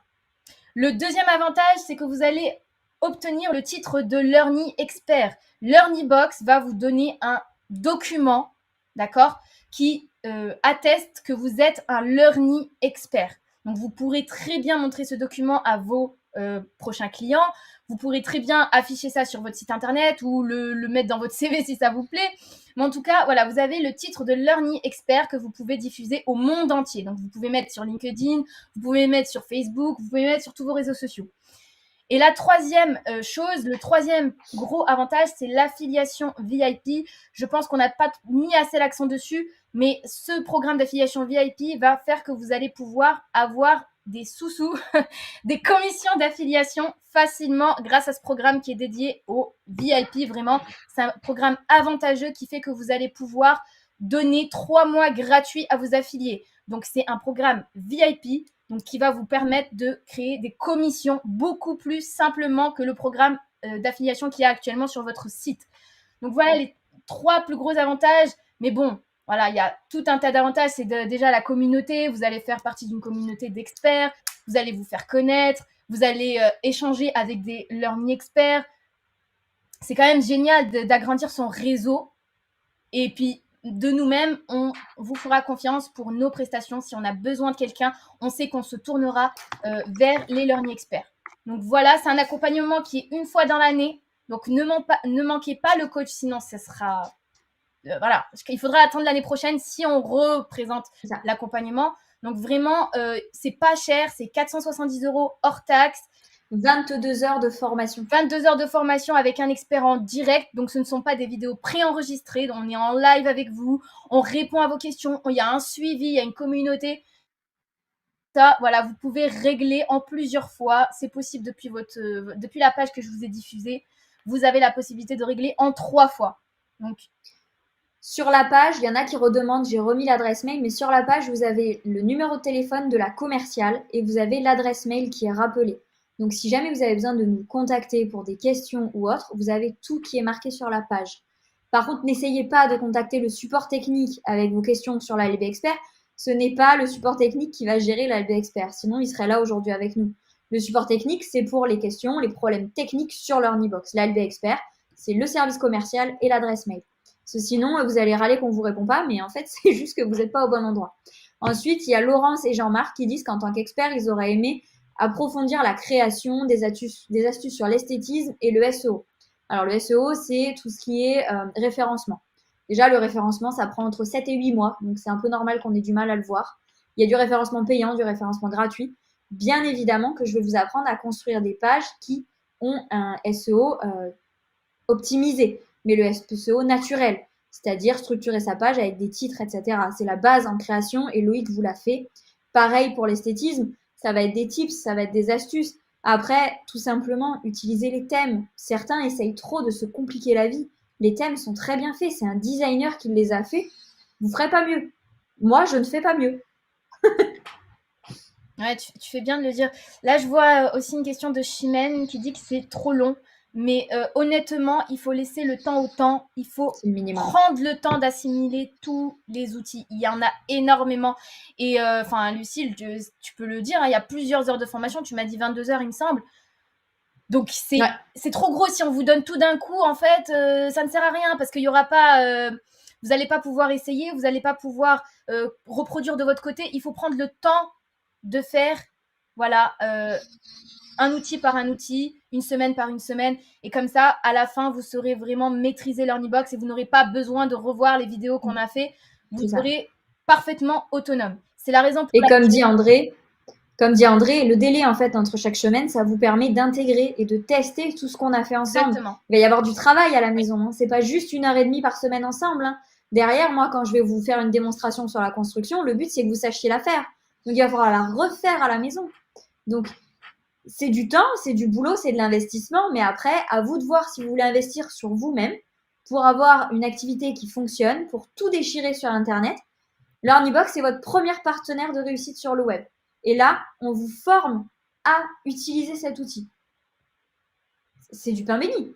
B: Le deuxième avantage, c'est que vous allez obtenir le titre de Learny Expert. LearnyBox va vous donner un document, d'accord, qui atteste que vous êtes un Learny Expert. Donc, vous pourrez très bien montrer ce document à vos prochains clients. Vous pourrez très bien afficher ça sur votre site internet ou le mettre dans votre CV si ça vous plaît. Mais en tout cas, voilà, vous avez le titre de Learny Expert que vous pouvez diffuser au monde entier. Donc, vous pouvez mettre sur LinkedIn, vous pouvez mettre sur Facebook, vous pouvez mettre sur tous vos réseaux sociaux. Et la troisième chose, le troisième gros avantage, c'est l'affiliation VIP. Je pense qu'on n'a pas mis assez l'accent dessus, mais ce programme d'affiliation VIP va faire que vous allez pouvoir avoir des sous-sous, des commissions d'affiliation facilement grâce à ce programme qui est dédié au VIP. Vraiment, c'est un programme avantageux qui fait que vous allez pouvoir donner 3 mois gratuits à vos affiliés. Donc, c'est un programme VIP donc qui va vous permettre de créer des commissions beaucoup plus simplement que le programme d'affiliation qu'il y a actuellement sur votre site. Donc, voilà les 3 plus gros avantages. Mais bon, voilà, il y a tout un tas d'avantages. C'est déjà la communauté. Vous allez faire partie d'une communauté d'experts. Vous allez vous faire connaître. Vous allez échanger avec des learning experts. C'est quand même génial d'agrandir son réseau. Et puis, de nous-mêmes, on vous fera confiance pour nos prestations. Si on a besoin de quelqu'un, on sait qu'on se tournera vers les learning experts. Donc voilà, c'est un accompagnement qui est une fois dans l'année. Donc ne manquez pas le coach, sinon ce sera... voilà, il faudra attendre l'année prochaine si on représente l'accompagnement. Donc vraiment, c'est pas cher, c'est 470 € hors taxe.
A: 22 heures de formation.
B: 22 heures de formation avec un expert en direct. Donc, ce ne sont pas des vidéos préenregistrées. Donc, on est en live avec vous. On répond à vos questions. Il y a un suivi, il y a une communauté. Ça, voilà, vous pouvez régler en plusieurs fois. C'est possible depuis la page que je vous ai diffusée. Vous avez la possibilité de régler en 3 fois. Donc,
A: sur la page, il y en a qui redemandent, j'ai remis l'adresse mail, mais sur la page, vous avez le numéro de téléphone de la commerciale et vous avez l'adresse mail qui est rappelée. Donc, si jamais vous avez besoin de nous contacter pour des questions ou autres, vous avez tout qui est marqué sur la page. Par contre, n'essayez pas de contacter le support technique avec vos questions sur l'ALB Expert. Ce n'est pas le support technique qui va gérer l'ALB Expert. Sinon, il serait là aujourd'hui avec nous. Le support technique, c'est pour les questions, les problèmes techniques sur LearnyBox. L'ALB Expert, c'est le service commercial et l'adresse mail. Sinon, vous allez râler qu'on ne vous répond pas, mais en fait, c'est juste que vous n'êtes pas au bon endroit. Ensuite, il y a Laurence et Jean-Marc qui disent qu'en tant qu'experts, ils auraient aimé approfondir la création des astuces sur l'esthétisme et le SEO. Alors, le SEO, c'est tout ce qui est référencement. Déjà, le référencement, ça prend entre 7 et 8 mois, donc c'est un peu normal qu'on ait du mal à le voir. Il y a du référencement payant, du référencement gratuit. Bien évidemment que je vais vous apprendre à construire des pages qui ont un SEO optimisé, mais le SEO naturel, c'est-à-dire structurer sa page avec des titres, etc. C'est la base en création et Loïc vous l'a fait. Pareil pour l'esthétisme, ça va être des tips, ça va être des astuces. Après, tout simplement, utiliser les thèmes. Certains essayent trop de se compliquer la vie. Les thèmes sont très bien faits. C'est un designer qui les a faits. Vous ne ferez pas mieux. Moi, je ne fais pas mieux.
B: Ouais, tu fais bien de le dire. Là, je vois aussi une question de Chimène qui dit que c'est trop long. Mais honnêtement, il faut laisser le temps au temps. Il faut prendre le temps d'assimiler tous les outils. Il y en a énormément. Et Lucille, tu peux le dire, hein, il y a plusieurs heures de formation. Tu m'as dit 22 heures, il me semble. Donc, c'est trop gros. Si on vous donne tout d'un coup, en fait, ça ne sert à rien parce qu'il n'y aura pas... vous n'allez pas pouvoir essayer, vous n'allez pas pouvoir reproduire de votre côté. Il faut prendre le temps de faire, voilà, un outil par un outil, une semaine par une semaine. Et comme ça, à la fin, vous saurez vraiment maîtriser LearnyBox et vous n'aurez pas besoin de revoir les vidéos qu'on a fait. Vous serez parfaitement autonome. C'est la raison pour
A: laquelle... Et comme dit André, Comme dit André, le délai en fait entre chaque semaine, ça vous permet d'intégrer et de tester tout ce qu'on a fait ensemble.
B: Exactement.
A: Il va y avoir du travail à la maison. Hein. C'est pas juste 1 heure et demie par semaine ensemble. Hein. Derrière, moi, quand je vais vous faire une démonstration sur la construction, le but c'est que vous sachiez la faire. Donc il va falloir la refaire à la maison. Donc c'est du temps, c'est du boulot, c'est de l'investissement, mais après, à vous de voir si vous voulez investir sur vous-même pour avoir une activité qui fonctionne, pour tout déchirer sur Internet. Learnybox, c'est votre premier partenaire de réussite sur le web. Et là, on vous forme à utiliser cet outil. C'est du pain béni.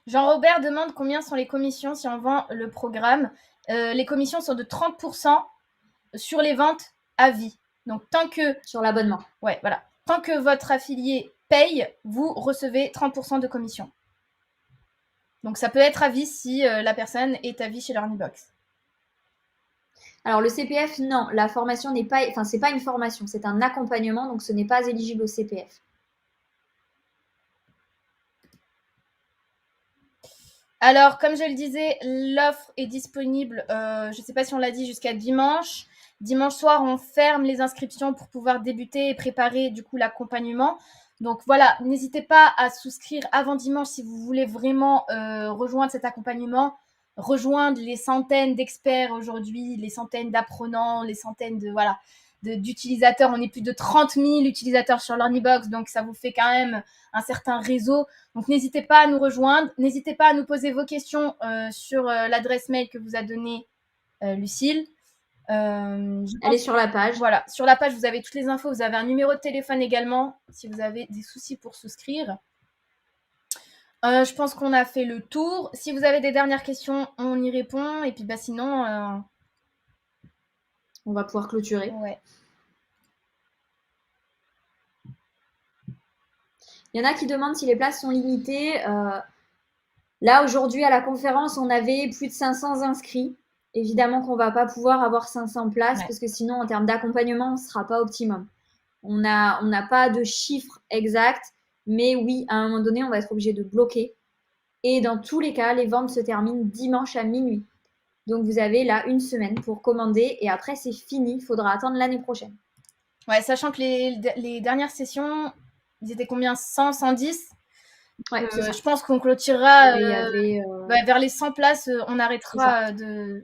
B: Jean-Robert demande combien sont les commissions si on vend le programme. Les commissions sont de 30% sur les ventes à vie. Donc, tant que...
A: Sur l'abonnement.
B: Ouais, voilà. Tant que votre affilié paye, vous recevez 30% de commission. Donc, ça peut être à vie si la personne est à vie chez Learnybox.
A: Alors, le CPF, non. La formation n'est pas... Enfin, c'est pas une formation, c'est un accompagnement, donc ce n'est pas éligible au CPF.
B: Alors, comme je le disais, l'offre est disponible, je ne sais pas si on l'a dit, jusqu'à dimanche. Dimanche soir, on ferme les inscriptions pour pouvoir débuter et préparer du coup l'accompagnement. Donc voilà, n'hésitez pas à souscrire avant dimanche si vous voulez vraiment rejoindre cet accompagnement, rejoindre les centaines d'experts aujourd'hui, les centaines d'apprenants, les centaines d'utilisateurs. On est plus de 30 000 utilisateurs sur Learnybox, donc ça vous fait quand même un certain réseau. Donc n'hésitez pas à nous rejoindre, n'hésitez pas à nous poser vos questions sur l'adresse mail que vous a donnée Lucille.
A: Elle est sur la page.
B: Voilà, sur la page, vous avez toutes les infos. Vous avez un numéro de téléphone également si vous avez des soucis pour souscrire. Je pense qu'on a fait le tour. Si vous avez des dernières questions, on y répond. Et puis sinon...
A: on va pouvoir clôturer.
B: Ouais.
A: Il y en a qui demandent si les places sont limitées. Là, aujourd'hui, à la conférence, on avait plus de 500 inscrits. Évidemment qu'on ne va pas pouvoir avoir 500 places parce que sinon, en termes d'accompagnement, on ne sera pas optimum. On n'a pas de chiffre exact, mais oui, à un moment donné, on va être obligé de bloquer. Et dans tous les cas, les ventes se terminent dimanche à minuit. Donc, vous avez là 1 semaine pour commander et après, c'est fini. Il faudra attendre l'année prochaine.
B: Ouais, sachant que les dernières sessions, ils étaient combien 100, 110
A: Ouais,
B: je pense qu'on clôturera vers les 100 places, on arrêtera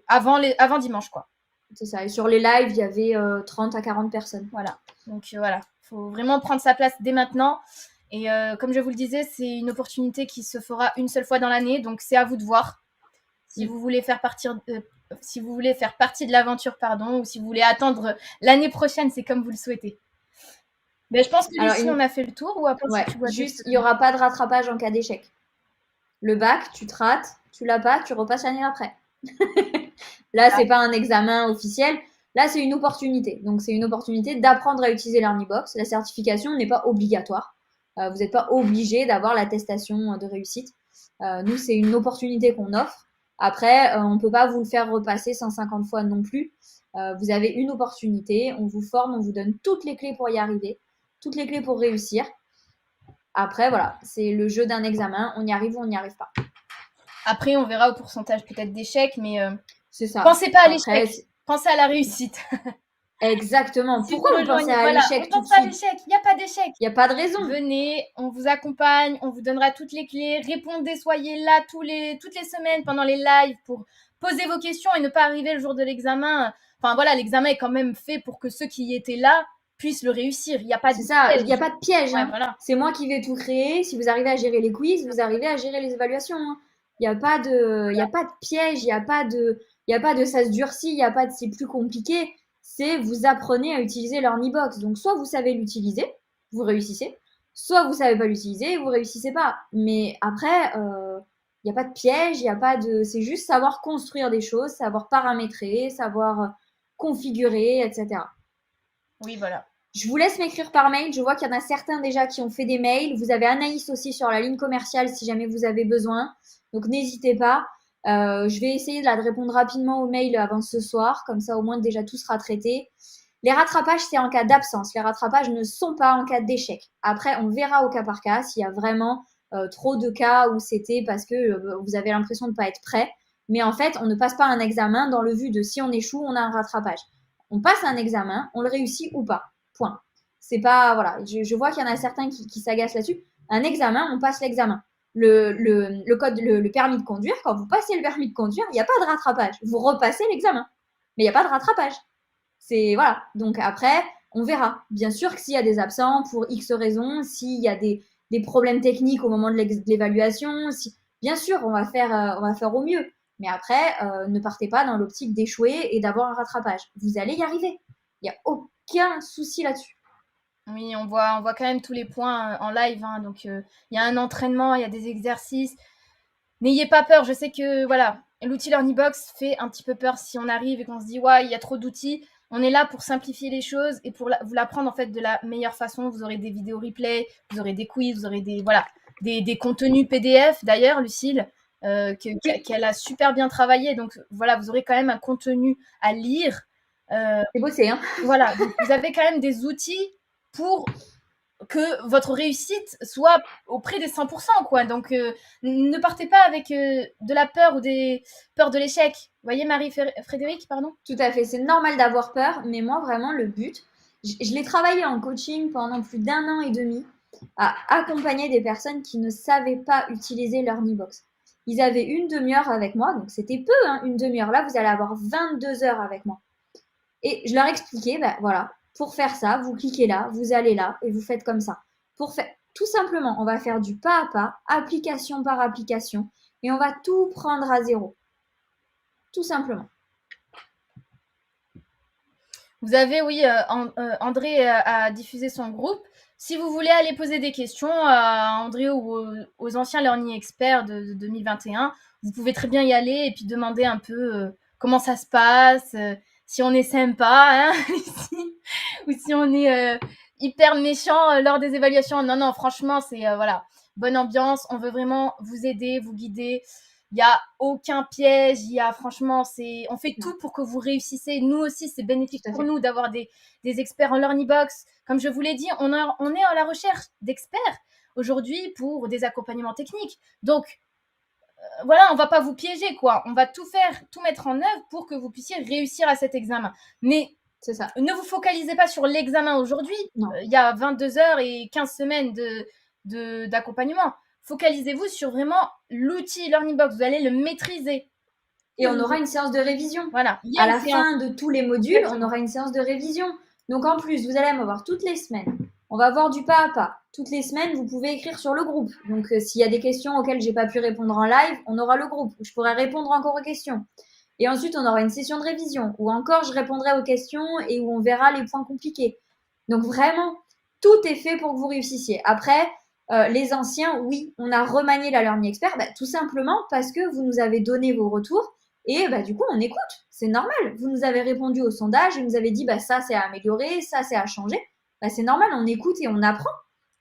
B: avant dimanche, quoi.
A: C'est ça. Et sur les lives, il y avait 30 à 40 personnes.
B: Voilà. Donc voilà, il faut vraiment prendre sa place dès maintenant. Et comme je vous le disais, c'est une opportunité qui se fera une seule fois dans l'année. Donc c'est à vous de voir si vous voulez faire partie de l'aventure, ou si vous voulez attendre l'année prochaine, c'est comme vous le souhaitez. Mais je pense que ici, on a fait le tour. Ou après,
A: ouais, juste, il n'y aura pas de rattrapage en cas d'échec. Le bac, tu te rates, tu l'as pas, tu repasses l'année après. Là, c'est pas un examen officiel. Là, c'est une opportunité. Donc, c'est une opportunité d'apprendre à utiliser Learnybox. La certification n'est pas obligatoire. Vous n'êtes pas obligé d'avoir l'attestation de réussite. Nous, c'est une opportunité qu'on offre. Après, on ne peut pas vous le faire repasser 150 fois non plus. Vous avez une opportunité, on vous forme, on vous donne toutes les clés pour y arriver, toutes les clés pour réussir. Après, voilà, c'est le jeu d'un examen. On y arrive ou on n'y arrive pas.
B: Après, on verra au pourcentage peut-être d'échecs, mais
A: c'est ça.
B: Pensez pas à l'échec, pensez à la réussite.
A: Exactement. Si pourquoi vous pensez à l'échec tout de suite ?
B: On pense pas à l'échec, il n'y a pas d'échec.
A: Il n'y a pas de raison.
B: Venez, on vous accompagne, on vous donnera toutes les clés. Répondez, soyez là toutes les semaines pendant les lives pour poser vos questions et ne pas arriver le jour de l'examen. Enfin voilà, l'examen est quand même fait pour que ceux qui étaient là puissent le réussir. Il n'y a pas de
A: piège. Il n'y a pas de piège.
B: Ouais, voilà.
A: C'est moi qui vais tout créer. Si vous arrivez à gérer les quiz, vous arrivez à gérer les évaluations. Il n'y a pas de piège, il n'y a pas de ça se durcit, il n'y a pas de c'est plus compliqué. C'est vous apprenez à utiliser Learnybox. Donc, soit vous savez l'utiliser, vous réussissez, soit vous ne savez pas l'utiliser, vous ne réussissez pas. Mais après, il n'y a pas de piège, il y a pas de... C'est juste savoir construire des choses, savoir paramétrer, savoir configurer, etc.
B: Oui, voilà.
A: Je vous laisse m'écrire par mail. Je vois qu'il y en a certains déjà qui ont fait des mails. Vous avez Anaïs aussi sur la ligne commerciale si jamais vous avez besoin. Donc, n'hésitez pas. Je vais essayer de répondre rapidement aux mails avant ce soir. Comme ça, au moins, déjà, tout sera traité. Les rattrapages, c'est en cas d'absence. Les rattrapages ne sont pas en cas d'échec. Après, on verra au cas par cas s'il y a vraiment trop de cas où c'était parce que vous avez l'impression de ne pas être prêt. Mais en fait, on ne passe pas un examen dans le but de si on échoue, on a un rattrapage. On passe un examen, on le réussit ou pas. Point. C'est pas, voilà, je vois qu'il y en a certains qui s'agacent là-dessus. Un examen, on passe l'examen. Le permis de conduire, quand vous passez le permis de conduire, il n'y a pas de rattrapage. Vous repassez l'examen, mais il n'y a pas de rattrapage. C'est, voilà. Donc après, on verra. Bien sûr que s'il y a des absents pour X raisons, s'il y a des problèmes techniques au moment de l'évaluation, bien sûr, on va faire au mieux. Mais après, ne partez pas dans l'optique d'échouer et d'avoir un rattrapage. Vous allez y arriver. Il n'y a aucun souci là-dessus.
B: Oui, on voit quand même tous les points en live, hein, donc il y a un entraînement, il y a des exercices. N'ayez pas peur, je sais que voilà, l'outil LearnyBox fait un petit peu peur si on arrive et qu'on se dit ouais, il y a trop d'outils. On est là pour simplifier les choses et pour vous l'apprendre en fait de la meilleure façon. Vous aurez des vidéos replay, vous aurez des quiz, vous aurez des contenus PDF d'ailleurs, Lucille, qu'elle a super bien travaillé. Donc voilà, vous aurez quand même un contenu à lire.
A: C'est bossé, hein.
B: Voilà, vous avez quand même des outils pour que votre réussite soit auprès des 100%, quoi. Donc, ne partez pas avec de la peur ou des peurs de l'échec. Vous voyez, Marie-Frédéric, pardon?
A: Tout à fait, c'est normal d'avoir peur, mais moi, vraiment, le but, je l'ai travaillé en coaching pendant plus d'1 an et demi à accompagner des personnes qui ne savaient pas utiliser leur Box. Ils avaient une demi-heure avec moi, donc c'était peu, hein, une demi-heure. Là, vous allez avoir 22 heures avec moi. Et je leur expliquais, ben voilà, pour faire ça, vous cliquez là, vous allez là et vous faites comme ça. Pour faire, tout simplement, on va faire du pas à pas, application par application, et on va tout prendre à zéro. Tout simplement.
B: Vous avez, oui, André a diffusé son groupe. Si vous voulez aller poser des questions à André ou aux anciens Learning Experts de 2021, vous pouvez très bien y aller et puis demander un peu comment ça se passe, si on est sympa, hein, ou si on est hyper méchant lors des évaluations. Non, non, franchement, c'est voilà, bonne ambiance. On veut vraiment vous aider, vous guider. Il n'y a aucun piège, franchement, on fait tout pour que vous réussissez. Nous aussi, c'est bénéfique pour nous d'avoir des experts en LearnyBox. Comme je vous l'ai dit, on est à la recherche d'experts aujourd'hui pour des accompagnements techniques. Donc, voilà, on ne va pas vous piéger, quoi. On va tout faire, tout mettre en œuvre pour que vous puissiez réussir à cet examen. Mais
A: c'est ça.
B: Ne vous focalisez pas sur l'examen aujourd'hui. Il y a 22 heures et 15 semaines d'accompagnement. Focalisez-vous sur vraiment l'outil LearnyBox. Vous allez le maîtriser.
A: Et on aura une séance de révision.
B: Voilà.
A: À la fin de tous les modules, on aura une séance de révision. Donc en plus, vous allez me voir toutes les semaines. On va voir du pas à pas. Toutes les semaines, vous pouvez écrire sur le groupe. Donc s'il y a des questions auxquelles j'ai pas pu répondre en live, on aura le groupe où je pourrai répondre encore aux questions. Et ensuite, on aura une session de révision où encore je répondrai aux questions et où on verra les points compliqués. Donc vraiment, tout est fait pour que vous réussissiez. Après, les anciens, oui, on a remanié la Learning Expert, tout simplement parce que vous nous avez donné vos retours et du coup, on écoute. C'est normal. Vous nous avez répondu au sondage, vous nous avez dit ça c'est à améliorer, ça c'est à changer. C'est normal, on écoute et on apprend.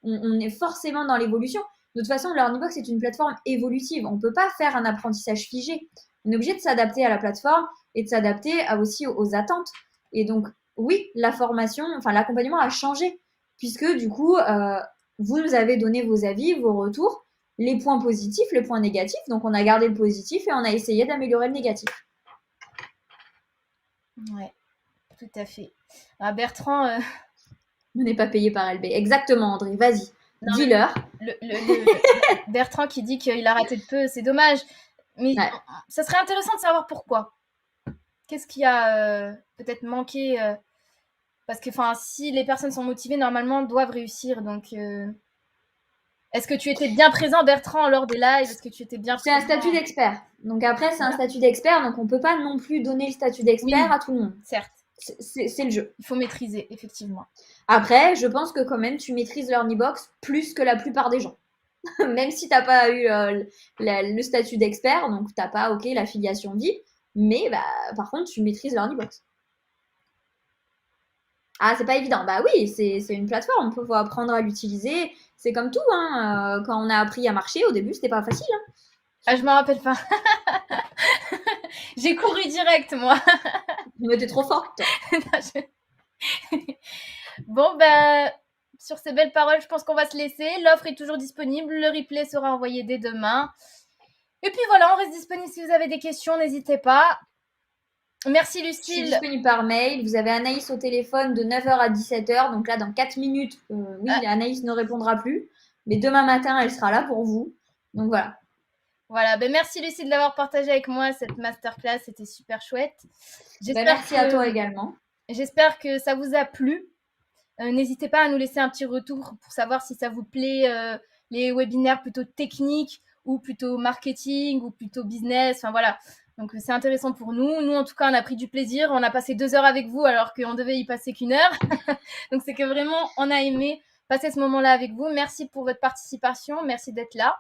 A: On est forcément dans l'évolution. De toute façon, LearnyBox est une plateforme évolutive. On ne peut pas faire un apprentissage figé. On est obligé de s'adapter à la plateforme et de s'adapter aussi aux attentes. Et donc, oui, la formation, enfin l'accompagnement a changé puisque du coup, vous nous avez donné vos avis, vos retours, les points positifs, les points négatifs. Donc, on a gardé le positif et on a essayé d'améliorer le négatif.
B: Ouais, tout à fait. Ah, Bertrand...
A: On n'est pas payé par LB. Exactement, André. Vas-y, dis-leur.
B: Bertrand qui dit qu'il a raté de peu, c'est dommage. Mais ça serait intéressant de savoir pourquoi. Qu'est-ce qui a peut-être manqué parce que si les personnes sont motivées, normalement, doivent réussir. Donc, est-ce que tu étais bien présent, Bertrand, lors des lives? Est-ce que tu étais bien présent?
A: C'est un statut d'expert. Donc après, c'est un statut d'expert. Donc on ne peut pas non plus donner le statut d'expert à tout le monde.
B: Certes.
A: C'est le jeu.
B: Il faut maîtriser, effectivement.
A: Après, je pense que quand même, tu maîtrises LearnyBox plus que la plupart des gens. Même si tu n'as pas eu le statut d'expert, donc tu n'as pas l'affiliation VIP, mais par contre, tu maîtrises LearnyBox. Ah, c'est pas évident. Bah oui, c'est une plateforme, il faut apprendre à l'utiliser. C'est comme tout, hein. Quand on a appris à marcher, au début, c'était pas facile. Hein.
B: Ah, je m'en rappelle pas. J'ai couru direct, moi.
A: Mais t'es trop forte.
B: Bon, sur ces belles paroles, je pense qu'on va se laisser. L'offre est toujours disponible. Le replay sera envoyé dès demain. Et puis voilà, on reste disponible si vous avez des questions, n'hésitez pas. Merci
A: Je suis
B: Lucille.
A: disponible par mail. Vous avez Anaïs au téléphone de 9h à 17h. Donc là, dans 4 minutes, oui, Anaïs ne répondra plus. Mais demain matin, elle sera là pour vous. Donc voilà.
B: Voilà, ben merci Lucille d'avoir partagé avec moi cette masterclass, c'était super chouette.
A: Merci à toi également.
B: J'espère que ça vous a plu. N'hésitez pas à nous laisser un petit retour pour savoir si ça vous plaît, les webinaires plutôt techniques ou plutôt marketing ou plutôt business. Enfin voilà. Donc c'est intéressant pour nous. Nous, en tout cas, on a pris du plaisir. On a passé 2 heures avec vous alors qu'on devait y passer qu'1 heure. Donc c'est que vraiment, on a aimé passer ce moment-là avec vous. Merci pour votre participation. Merci d'être là.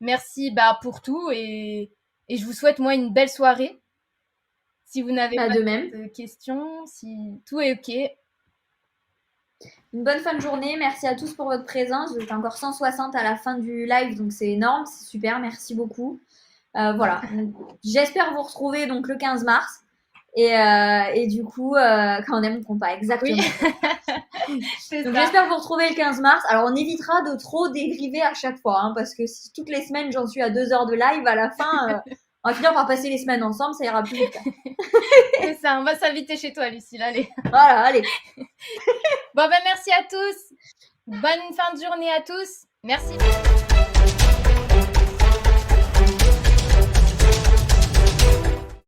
B: Merci pour tout et je vous souhaite, moi, une belle soirée. Si vous n'avez pas de questions, si tout est OK.
A: Une bonne fin de journée. Merci à tous pour votre présence. Vous êtes encore 160 à la fin du live, donc c'est énorme. C'est super. Merci beaucoup. Voilà. J'espère vous retrouver donc le 15 mars. Et du coup, quand on aime, on pas exactement. Oui. Donc j'espère vous retrouver le 15 mars. Alors on évitera de trop dériver à chaque fois, hein, parce que si toutes les semaines j'en suis à 2 heures de live, à la fin, on va finir par passer les semaines ensemble, ça ira plus vite.
B: C'est ça, on va s'inviter chez toi, Lucille, allez.
A: Voilà, allez.
B: Bon, merci à tous. Bonne fin de journée à tous. Merci.